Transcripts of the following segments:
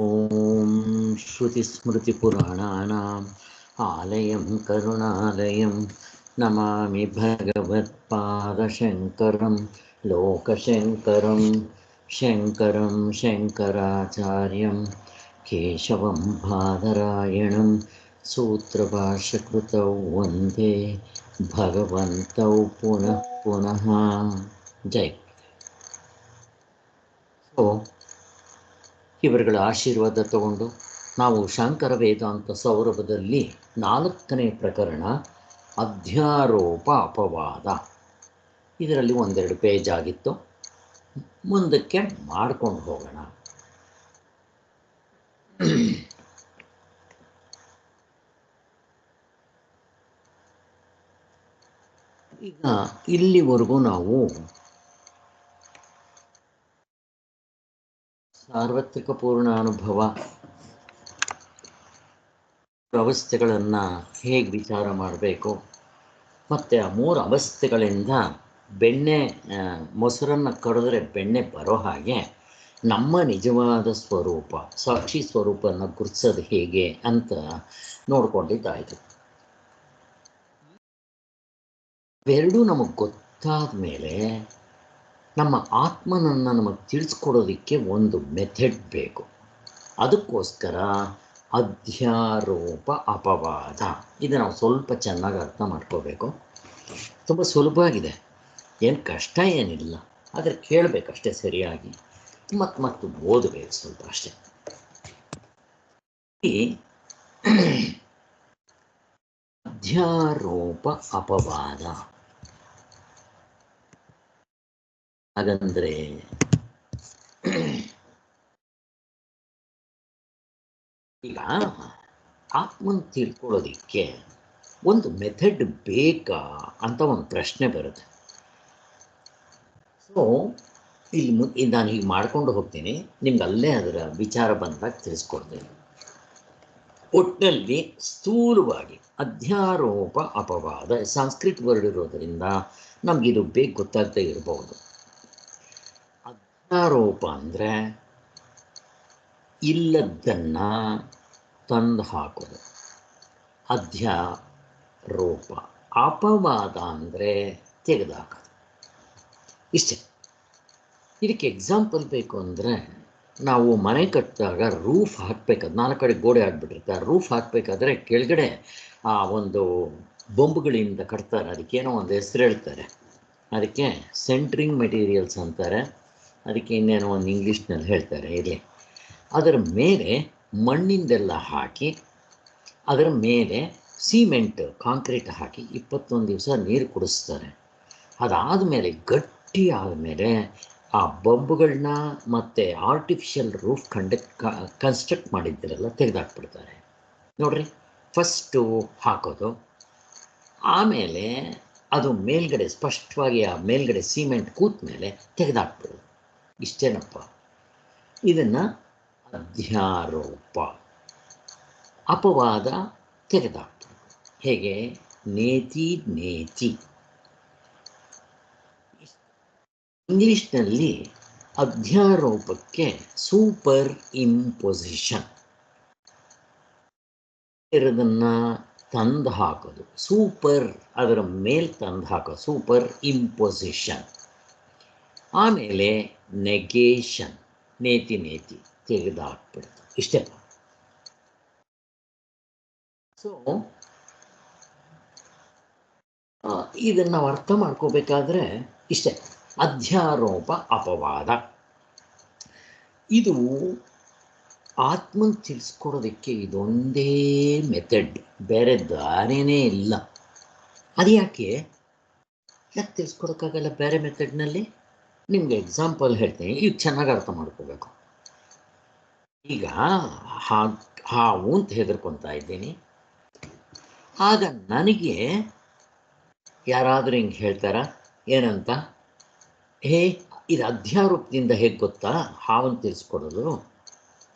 ಓಂ ಶ್ರುತಿಸ್ಮೃತಿಪುರಾಣಾನಾಂ ಆಲಯಂ ಕರುಣಾಲಯಂ ನಮಾಮಿ ಭಗವತ್ಪಾದಶಂಕರಂ ಲೋಕಶಂಕರಂ ಶಂಕರಂ ಶಂಕರಾಚಾರ್ಯಂ ಕೇಶವಂ ಬಾದರಾಯಣಂ ಸೂತ್ರಭಾಷ್ಯಕೃತೌ ವಂದೇ ಭಗವಂತೌ ಪುನಃ ಪುನಃ. ಜೈ. ಇವರುಗಳ ಆಶೀರ್ವಾದ ತಗೊಂಡು ನಾವು ಶಾಂಕರ ವೇದಾಂತ ಸೌರಭದಲ್ಲಿ 4ನೇ ಪ್ರಕರಣ ಅಧ್ಯಾರೋಪ ಅಪವಾದ, ಇದರಲ್ಲಿ ಒಂದೆರಡು ಪೇಜ್ ಆಗಿತ್ತು, ಮುಂದಕ್ಕೆ ಮಾಡ್ಕೊಂಡು ಹೋಗೋಣ. ಈಗ ಇಲ್ಲಿವರೆಗೂ ನಾವು ಸಾರ್ವತ್ರಿಕ ಪೂರ್ಣಾನುಭವ ಅವಸ್ಥೆಗಳನ್ನು ಹೇಗೆ ವಿಚಾರ ಮಾಡಬೇಕು, ಮತ್ತು ಆ 3 ಅವಸ್ಥೆಗಳಿಂದ ಬೆಣ್ಣೆ ಮೊಸರನ್ನು ಕಡಿದ್ರೆ ಬೆಣ್ಣೆ ಬರೋ ಹಾಗೆ ನಮ್ಮ ನಿಜವಾದ ಸ್ವರೂಪ ಸಾಕ್ಷಿ ಸ್ವರೂಪನ ಗುರುತಿಸೋದು ಹೇಗೆ ಅಂತ ನೋಡ್ಕೊಂಡಿದ್ದಾಯಿತು. ಇವೆರಡೂ ನಮಗೆ ಗೊತ್ತಾದ ಮೇಲೆ ನಮ್ಮ ಆತ್ಮನನ್ನು ನಮಗೆ ತಿಳಿಸ್ಕೊಡೋದಕ್ಕೆ ಒಂದು ಮೆಥಡ್ ಬೇಕು. ಅದಕ್ಕೋಸ್ಕರ ಅಧ್ಯಾರೋಪ ಅಪವಾದ, ಇದು ನಾವು ಸ್ವಲ್ಪ ಚೆನ್ನಾಗಿ ಅರ್ಥ ಮಾಡ್ಕೋಬೇಕು. ತುಂಬ ಸುಲಭ ಆಗಿದೆ, ಏನು ಕಷ್ಟ ಏನಿಲ್ಲ, ಆದರೆ ಕೇಳಬೇಕಷ್ಟೇ ಸರಿಯಾಗಿ, ಮತ್ತು ಓದಬೇಕು ಸ್ವಲ್ಪ ಅಷ್ಟೇ. ಈ ಅಧ್ಯಾರೋಪ ಅಪವಾದ ಹಾಗಂದ್ರೆ ಈಗ ಆತ್ಮನ್ ತಿಳ್ಕೊಳ್ಳೋದಿಕ್ಕೆ ಒಂದು ಮೆಥಡ್ ಬೇಕಾ ಅಂತ ಒಂದು ಪ್ರಶ್ನೆ ಬರುತ್ತೆ. ಸೊ ಇಲ್ಲಿ ನಾನು ಹೀಗೆ ಮಾಡ್ಕೊಂಡು ಹೋಗ್ತೀನಿ, ನಿಮ್ಗೆ ಅಲ್ಲೇ ಅದರ ವಿಚಾರ ಬಂದಾಗ ತಿಳಿಸ್ಕೊಡ್ತೀನಿ. ಒಟ್ಟಿನಲ್ಲಿ ಸ್ಥೂಲವಾಗಿ ಅಧ್ಯಾರೋಪ ಅಪವಾದ ಸಂಸ್ಕೃತ ವರ್ಡ್ ಇರೋದರಿಂದ ನಮಗಿದು ಬೇಗ ಗೊತ್ತಾಗದೇ ಇರಬಹುದು. ಅಧ್ಯಾರೋಪ ಅಂದರೆ ಇಲ್ಲದ್ದನ್ನು ತಂದು ಹಾಕೋದು, ಅಧ್ಯಾರೋಪ. ಅಪವಾದ ಅಂದರೆ ತೆಗೆದುಹಾಕೋದು. ಇಷ್ಟೇ. ಇದಕ್ಕೆ ಎಕ್ಸಾಂಪಲ್ ಬೇಕು ಅಂದರೆ, ನಾವು ಮನೆ ಕಟ್ಟಿದಾಗ ರೂಫ್ ಹಾಕಬೇಕಾದ್ರೆ 4 ಕಡೆ ಗೋಡೆ ಹಾಕ್ಬಿಟ್ಟಿರ್ತಾರೆ. ರೂಫ್ ಹಾಕಬೇಕಾದ್ರೆ ಕೆಳಗಡೆ ಆ ಒಂದು ಬೊಂಬುಗಳಿಂದ ಕಟ್ತಾರೆ, ಅದಕ್ಕೇನೋ ಒಂದು ಹೆಸರು ಹೇಳ್ತಾರೆ, ಅದಕ್ಕೆ ಸೆಂಟ್ರಿಂಗ್ ಮೆಟೀರಿಯಲ್ಸ್ ಅಂತಾರೆ, ಅದಕ್ಕೆ ಇನ್ನೇನೋ ಒಂದು ಇಂಗ್ಲೀಷ್ನಲ್ಲಿ ಹೇಳ್ತಾರೆ. ಇಲ್ಲಿ ಅದರ ಮೇಲೆ ಮಣ್ಣಿಂದೆಲ್ಲ ಹಾಕಿ ಅದರ ಮೇಲೆ ಸಿಮೆಂಟ್ ಕಾಂಕ್ರೀಟ್ ಹಾಕಿ 21 ದಿವಸ ನೀರು ಕುಡಿಸ್ತಾರೆ. ಅದಾದಮೇಲೆ ಗಟ್ಟಿ ಆದಮೇಲೆ ಆ ಬೊಂಬುಗಳನ್ನ ಮತ್ತು ಆರ್ಟಿಫಿಷಿಯಲ್ ರೂಫ್ ಕನ್ಸ್ಟ್ರಕ್ಟ್ ಮಾಡಿದ್ದಿರಲ್ಲ ತೆಗೆದಾಕ್ಬಿಡ್ತಾರೆ. ನೋಡ್ರಿ, ಫಸ್ಟು ಹಾಕೋದು, ಆಮೇಲೆ ಅದು ಮೇಲ್ಗಡೆ ಸ್ಪಷ್ಟವಾಗಿ ಆ ಮೇಲ್ಗಡೆ ಸಿಮೆಂಟ್ ಕೂತ ಮೇಲೆ ತೆಗೆದಾಕ್ಬಿಡೋದು. ಇಷ್ಟೇನಪ್ಪ. ಇದನ್ನು ಅಧ್ಯಾರೋಪ. ಅಪವಾದ ತೆಗೆದಾಕ್ಬಿಡೋದು. ಹೇಗೆ? ನೇತಿ ನೇತಿ. ಇಂಗ್ಲೀಷ್ನಲ್ಲಿ ಅಧ್ಯಾರೋಪಕ್ಕೆ ಸೂಪರ್ ಇಂಪೊಸಿಷನ್, ಇರೋದನ್ನು ತಂದು ಹಾಕೋದು. ಸೂಪರ್, ಅದರ ಮೇಲೆ ತಂದು ಹಾಕೋದು, ಸೂಪರ್ ಇಂಪೊಸಿಷನ್. ಆಮೇಲೆ ನೆಗೇಷನ್, ನೇತಿ ನೇತಿ ತೆಗೆದಾಕ್ಬಿಡ್ತು. ಇಷ್ಟೇ. ಸೊ ಇದನ್ನು ನಾವು ಅರ್ಥ ಮಾಡ್ಕೋಬೇಕಾದ್ರೆ ಇಷ್ಟೇ. ಅಧ್ಯಾರೋಪ ಅಪವಾದ ಇದು ಆತ್ಮನ್ ತಿಳಿಸ್ಕೊಡೋದಕ್ಕೆ ಇದೊಂದೇ ಮೆಥಡ್, ಬೇರೆ ದಾರಿನೇ ಇಲ್ಲ. ಅದು ಯಾಕೆ ತಿಳಿಸ್ಕೊಡೋಕ್ಕಾಗಲ್ಲ ಬೇರೆ ಮೆಥಡ್ನಲ್ಲಿ? ನಿಮಗೆ ಎಕ್ಸಾಂಪಲ್ ಹೇಳ್ತೀನಿ, ಈಗ ಚೆನ್ನಾಗಿ ಅರ್ಥ ಮಾಡ್ಕೋಬೇಕು. ಈಗ ಹಾವು ಅಂತ ಹೆದರ್ಕೊತಾ ಇದ್ದೀನಿ. ಆಗ ನನಗೆ ಯಾರಾದರೂ ಹಿಂಗೆ ಹೇಳ್ತಾರ, ಏನಂತ, ಇದು ಅಧ್ಯಾರೋಪದಿಂದ ಹೇಗೆ ಗೊತ್ತಾ ಹಾವನ್ನು ತಿಳಿಸ್ಕೊಡೋದು?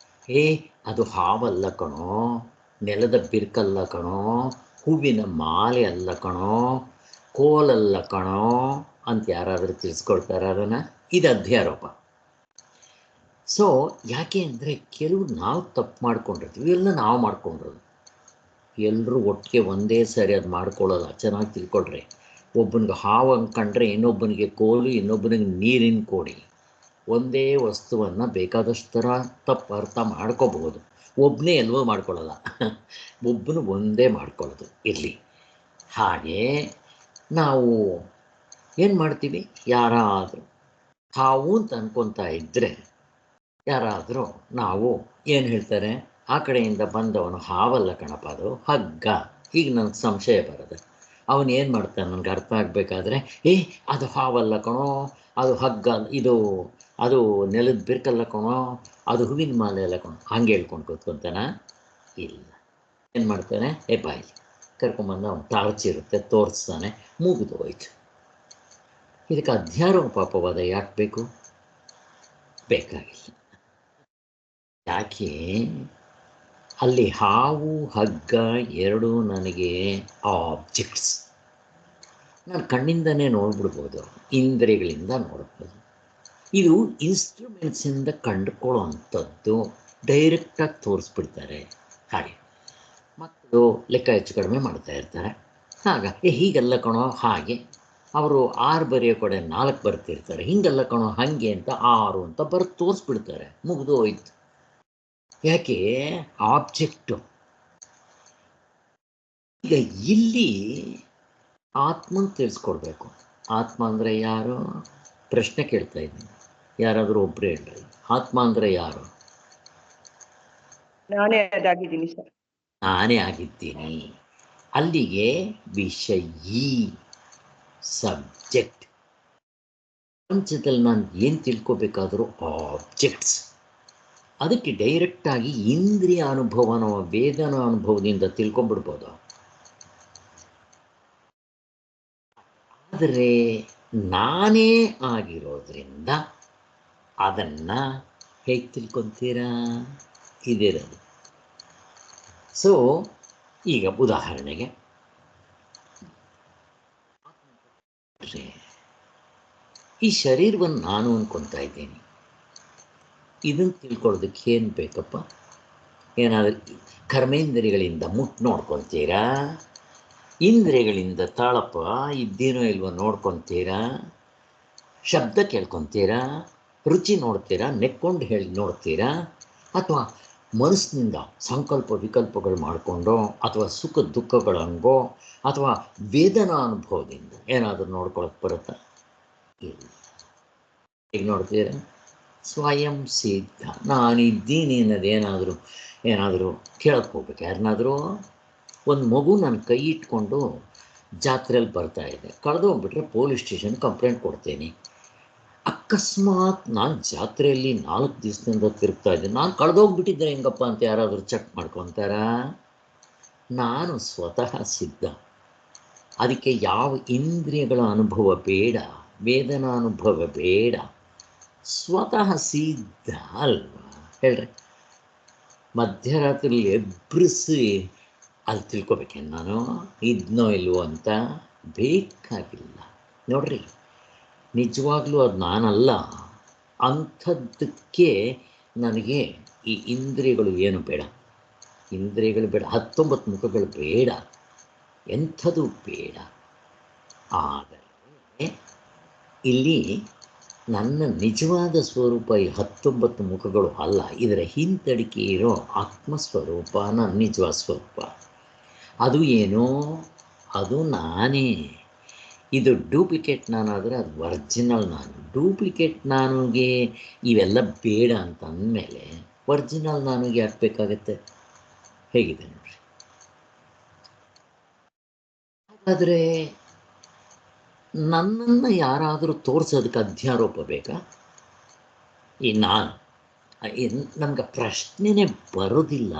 ಅದು ಹಾವಲ್ಲ ಕಣೋ, ನೆಲದ ಬಿರ್ಕಲ್ಲ ಕಣೋ, ಹೂವಿನ ಮಾಲೆ ಅಲ್ಲ ಕಣೋ, ಕೋಲಲ್ಲ ಕಣೋ ಅಂತ ಯಾರಾದರೂ ತಿಳಿಸ್ಕೊಳ್ತಾರ ಅದನ್ನು? ಇದು ಅಧ್ಯಾರೋಪ. ಸೊ ಯಾಕೆ ಅಂದರೆ ಕೆಲವು ನಾವು ತಪ್ಪು ಮಾಡ್ಕೊಂಡಿರ್ತೀವಿ, ಎಲ್ಲ ನಾವು ಮಾಡ್ಕೊಂಡಿರೋದು. ಎಲ್ಲರೂ ಒಟ್ಟಿಗೆ ಒಂದೇ ಸರಿ ಅದು ಮಾಡ್ಕೊಳ್ಳೋಲ್ಲ. ಚೆನ್ನಾಗಿ ತಿಳ್ಕೊಳ್ರಿ. ಒಬ್ಬನಿಗೆ ಹಾವು ಅಂದ್ಕೊಂಡ್ರೆ ಇನ್ನೊಬ್ಬನಿಗೆ ಕೋಲು, ಇನ್ನೊಬ್ಬನಿಗೆ ನೀರಿನ ಕೋಡಿ. ಒಂದೇ ವಸ್ತುವನ್ನು ಬೇಕಾದಷ್ಟು ಥರ ತಪ್ಪು ಅರ್ಥ ಮಾಡ್ಕೋಬಹುದು. ಒಬ್ಬನೇ ಎಲ್ಲವೂ ಮಾಡ್ಕೊಳ್ಳೋಲ್ಲ, ಒಬ್ಬನು ಒಂದೇ ಮಾಡ್ಕೊಳ್ಳೋದು ಇರಲಿ. ಹಾಗೆ ನಾವು ಏನು ಮಾಡ್ತೀವಿ, ಯಾರಾದರೂ ಹಾವು ಅಂತ ಅನ್ಕೊತಾ ಇದ್ದರೆ ಯಾರಾದರೂ ನಾವು ಏನು ಹೇಳ್ತಾರೆ, ಆ ಕಡೆಯಿಂದ ಬಂದವನು ಹಾವಲ್ಲ ಕಣಪ್ಪ, ಅದು ಹಗ್ಗ. ಈಗ ನನಗೆ ಸಂಶಯ ಬರೋದು, ಅವನು ಏನು ಮಾಡ್ತಾನೆ ನನಗೆ ಅರ್ಥ ಆಗಬೇಕಾದ್ರೆ, ಅದು ಹಾವಲ್ಲ ಕಣೋ, ಅದು ಹಗ್ಗ, ಅದು ನೆಲದ ಬಿರ್ಕಲ್ಲ ಕಣೋ, ಅದು ಹೂವಿನ ಮಾಲೆ ಅಲ್ಲ ಕಣೋ, ಹಂಗೆ ಹೇಳ್ಕೊಂಡು ಕೂತ್ಕೊತಾನ ಇಲ್ಲ. ಏನು ಮಾಡ್ತಾನೆ, ಬಾಯಿ ಕರ್ಕೊಂಬಂದು ಅವನು ಟಾರ್ಚ್ ಇರುತ್ತೆ ತೋರಿಸ್ತಾನೆ, ಮುಗಿದು ಹೋಯ್ತು. ಇದಕ್ಕೆ ಅಧ್ಯಾರೋಪ ಪಾಪವಾದ ಯಾಕೆ ಬೇಕು? ಬೇಕಾಗಿಲ್ಲ. ಯಾಕೆ ಅಲ್ಲಿ ಹಾವು ಹಗ್ಗ ಎರಡೂ ನನಗೆ ಆಬ್ಜೆಕ್ಟ್ಸ್. ನಾನು ಕಣ್ಣಿಂದನೇ ನೋಡ್ಬಿಡ್ಬೋದು, ಇಂದ್ರಿಯಗಳಿಂದ ನೋಡ್ಬೋದು. ಇದು ಇನ್ಸ್ಟ್ರೂಮೆಂಟ್ಸಿಂದ ಕಂಡುಕೊಳ್ಳೋ ಅಂಥದ್ದು, ಡೈರೆಕ್ಟಾಗಿ ತೋರಿಸ್ಬಿಡ್ತಾರೆ. ಹಾಗೆ ಮಕ್ಕಳು ಲೆಕ್ಕ ಹೆಚ್ಚು ಕಡಿಮೆ ಮಾಡ್ತಾ ಇರ್ತಾರೆ. ಹೀಗೆಲ್ಲ ಕಣೋ ಹಾಗೆ, ಅವರು 6 ಬರೆಯೋ ಕಡೆ 4 ಬರ್ತಿರ್ತಾರೆ, ಹಿಂಗೆಲ್ಲ ಕಣೋ ಹಾಗೆ ಅಂತ 6 ಅಂತ ಬರೆದು ತೋರಿಸ್ಬಿಡ್ತಾರೆ, ಮುಗಿದು ಹೋಯ್ತು. ಯಾಕೆ? ಆಬ್ಜೆಕ್ಟು. ಈಗ ಇಲ್ಲಿ ಆತ್ಮನ ತಿಳಿಸ್ಕೊಡ್ಬೇಕು. ಆತ್ಮ ಅಂದರೆ ಯಾರು? ಪ್ರಶ್ನೆ ಕೇಳ್ತಾ ಇದ್ದೀನಿ, ಯಾರಾದರೂ ಒಬ್ಬರು ಹೇಳ್ರಿ. ಆತ್ಮ ಅಂದರೆ ಯಾರು? ನಾನೇ ಅದಾಗಿದ್ದೀನಿ ಸರ್. ನಾನೇ ಆಗಿದ್ದೀನಿ. ಅಲ್ಲಿಗೆ ವಿಷಯೀ ಸಬ್ಜೆಕ್ಟ್. ಪ್ರಪಂಚದಲ್ಲಿ ನಾನು ಏನು ತಿಳ್ಕೊಬೇಕಾದರೂ ಆಬ್ಜೆಕ್ಟ್ಸ್. ಅದಕ್ಕೆ ಡೈರೆಕ್ಟಾಗಿ ಇಂದ್ರಿಯ ಅನುಭವನ ವೇದನ ಅನುಭವದಿಂದ ತಿಳ್ಕೊಂಡ್ಬಿಡ್ಬೋದು. ಆದರೆ ನಾನೇ ಆಗಿರೋದ್ರಿಂದ ಅದನ್ನು ಹೇಗೆ ತಿಳ್ಕೊತೀರಾ? ಇದಿರೋದು. ಸೊ ಈಗ ಉದಾಹರಣೆಗೆ ಈ ಶರೀರವನ್ನು ನಾನು ಅಂದ್ಕೊತಾ ಇದ್ದೀನಿ, ಇದನ್ನು ತಿಳ್ಕೊಳ್ಳೋದಕ್ಕೆ ಏನು ಬೇಕಪ್ಪ? ಏನಾದರೂ ಕರ್ಮೇಂದ್ರಿಯಗಳಿಂದ ಮುಟ್ಟು ನೋಡ್ಕೊತೀರಾ? ಇಂದ್ರಿಯಗಳಿಂದ ತಾಳಪ್ಪ ಇದ್ದೇನೋ ಇಲ್ವೋ ನೋಡ್ಕೊತೀರಾ? ಶಬ್ದ ಕೇಳ್ಕೊತೀರಾ? ರುಚಿ ನೋಡ್ತೀರಾ? ನೆಕ್ಕೊಂಡು ಹೇಳಿ ನೋಡ್ತೀರಾ? ಅಥವಾ ಮನಸ್ಸಿನಿಂದ ಸಂಕಲ್ಪ ವಿಕಲ್ಪಗಳು ಮಾಡಿಕೊಂಡು, ಅಥವಾ ಸುಖ ದುಃಖಗಳಂಗೋ, ಅಥವಾ ವೇದನಾ ಅನುಭವದಿಂದ ಏನಾದರೂ ನೋಡ್ಕೊಳಕ್ಕೆ ಬರುತ್ತಾ? ಇಲ್ಲ. ಈಗ ನೋಡ್ತೀರಾ, ಸ್ವಯಂ ಸಿದ್ಧ ನಾನಿದ್ದೀನಿ ಅನ್ನೋದು ಏನಾದರೂ ಕೇಳಕ್ಕೆ ಹೋಗ್ಬೇಕು. ಯಾರನ್ನಾದರೂ ಒಂದು ಮಗು ನನ್ನ ಕೈ ಇಟ್ಕೊಂಡು ಜಾತ್ರೆಯಲ್ಲಿ ಬರ್ತಾಯಿದೆ, ಕಳೆದೋಗ್ಬಿಟ್ರೆ ಪೊಲೀಸ್ ಸ್ಟೇಷನ್ ಕಂಪ್ಲೇಂಟ್ ಕೊಡ್ತೇನೆ. ಅಕಸ್ಮಾತ್ ನಾನು ಜಾತ್ರೆಯಲ್ಲಿ 4 ದಿವಸದಿಂದ ತಿರುಗ್ತಾ ಇದ್ದೆ, ನಾನು ಕಳೆದೋಗ್ಬಿಟ್ಟಿದ್ದರೆ ಹೆಂಗಪ್ಪ ಅಂತ ಯಾರಾದರೂ ಚೆಕ್ ಮಾಡ್ಕೊತಾರಾ? ನಾನು ಸ್ವತಃ ಸಿದ್ಧ. ಅದಕ್ಕೆ ಯಾವ ಇಂದ್ರಿಯಗಳ ಅನುಭವ ಬೇಡ, ವೇದನಾ ಅನುಭವ ಬೇಡ, ಸ್ವತಃ ಸಿದ್ಧ ಅಲ್ವಾ? ಹೇಳ್ರಿ. ಮಧ್ಯರಾತ್ರಿಯಲ್ಲಿ ಎಬ್ರಿಸಿ ಅಲ್ಲಿ ತಿಳ್ಕೊಬೇಕೇನು ನಾನು ಇದ್ನೋ ಇಲ್ವೋ ಅಂತ? ಬೇಕಾಗಿಲ್ಲ. ನೋಡ್ರಿ, ನಿಜವಾಗ್ಲೂ ಅದು ನಾನಲ್ಲ. ಅಂಥದ್ದಕ್ಕೆ ನನಗೆ ಈ ಇಂದ್ರಿಯಗಳು ಏನು ಬೇಡ, ಇಂದ್ರಿಯಗಳು ಬೇಡ, 19 ಮುಖಗಳು ಬೇಡ, ಎಂಥದ್ದು ಬೇಡ. ಆದರೆ ಇಲ್ಲಿ ನನ್ನ ನಿಜವಾದ ಸ್ವರೂಪ ಈ 19 ಮುಖಗಳು ಅಲ್ಲ, ಇದರ ಹಿಂತಡಿಕೆ ಇರೋ ಆತ್ಮಸ್ವರೂಪ ನನ್ನ ನಿಜವಾದ ಸ್ವರೂಪ. ಅದು ಏನೋ ಅದು ನಾನೇ. ಇದು ಡೂಪ್ಲಿಕೇಟ್ ನಾನಾದರೆ ಅದು ಒರಿಜಿನಲ್ ನಾನು. ಡೂಪ್ಲಿಕೇಟ್ ನಾನುಗೆ ಇವೆಲ್ಲ ಬೇಡ ಅಂತ ಅಂದಮೇಲೆ ಒರಿಜಿನಲ್ ನಾನುಗೆ ಯಾಕೆ ಬೇಕಾಗತ್ತೆ? ಹೇಗಿದೆ ನೋಡ್ರಿ. ಹಾಗಾದರೆ ನನ್ನನ್ನು ಯಾರಾದರೂ ತೋರಿಸೋದಕ್ಕೆ ಅಧ್ಯಾರೋಪ ಬೇಕಾ? ಈ ನಾನು ನಮ್ಗೆ ಪ್ರಶ್ನೆನೇ ಬರೋದಿಲ್ಲ.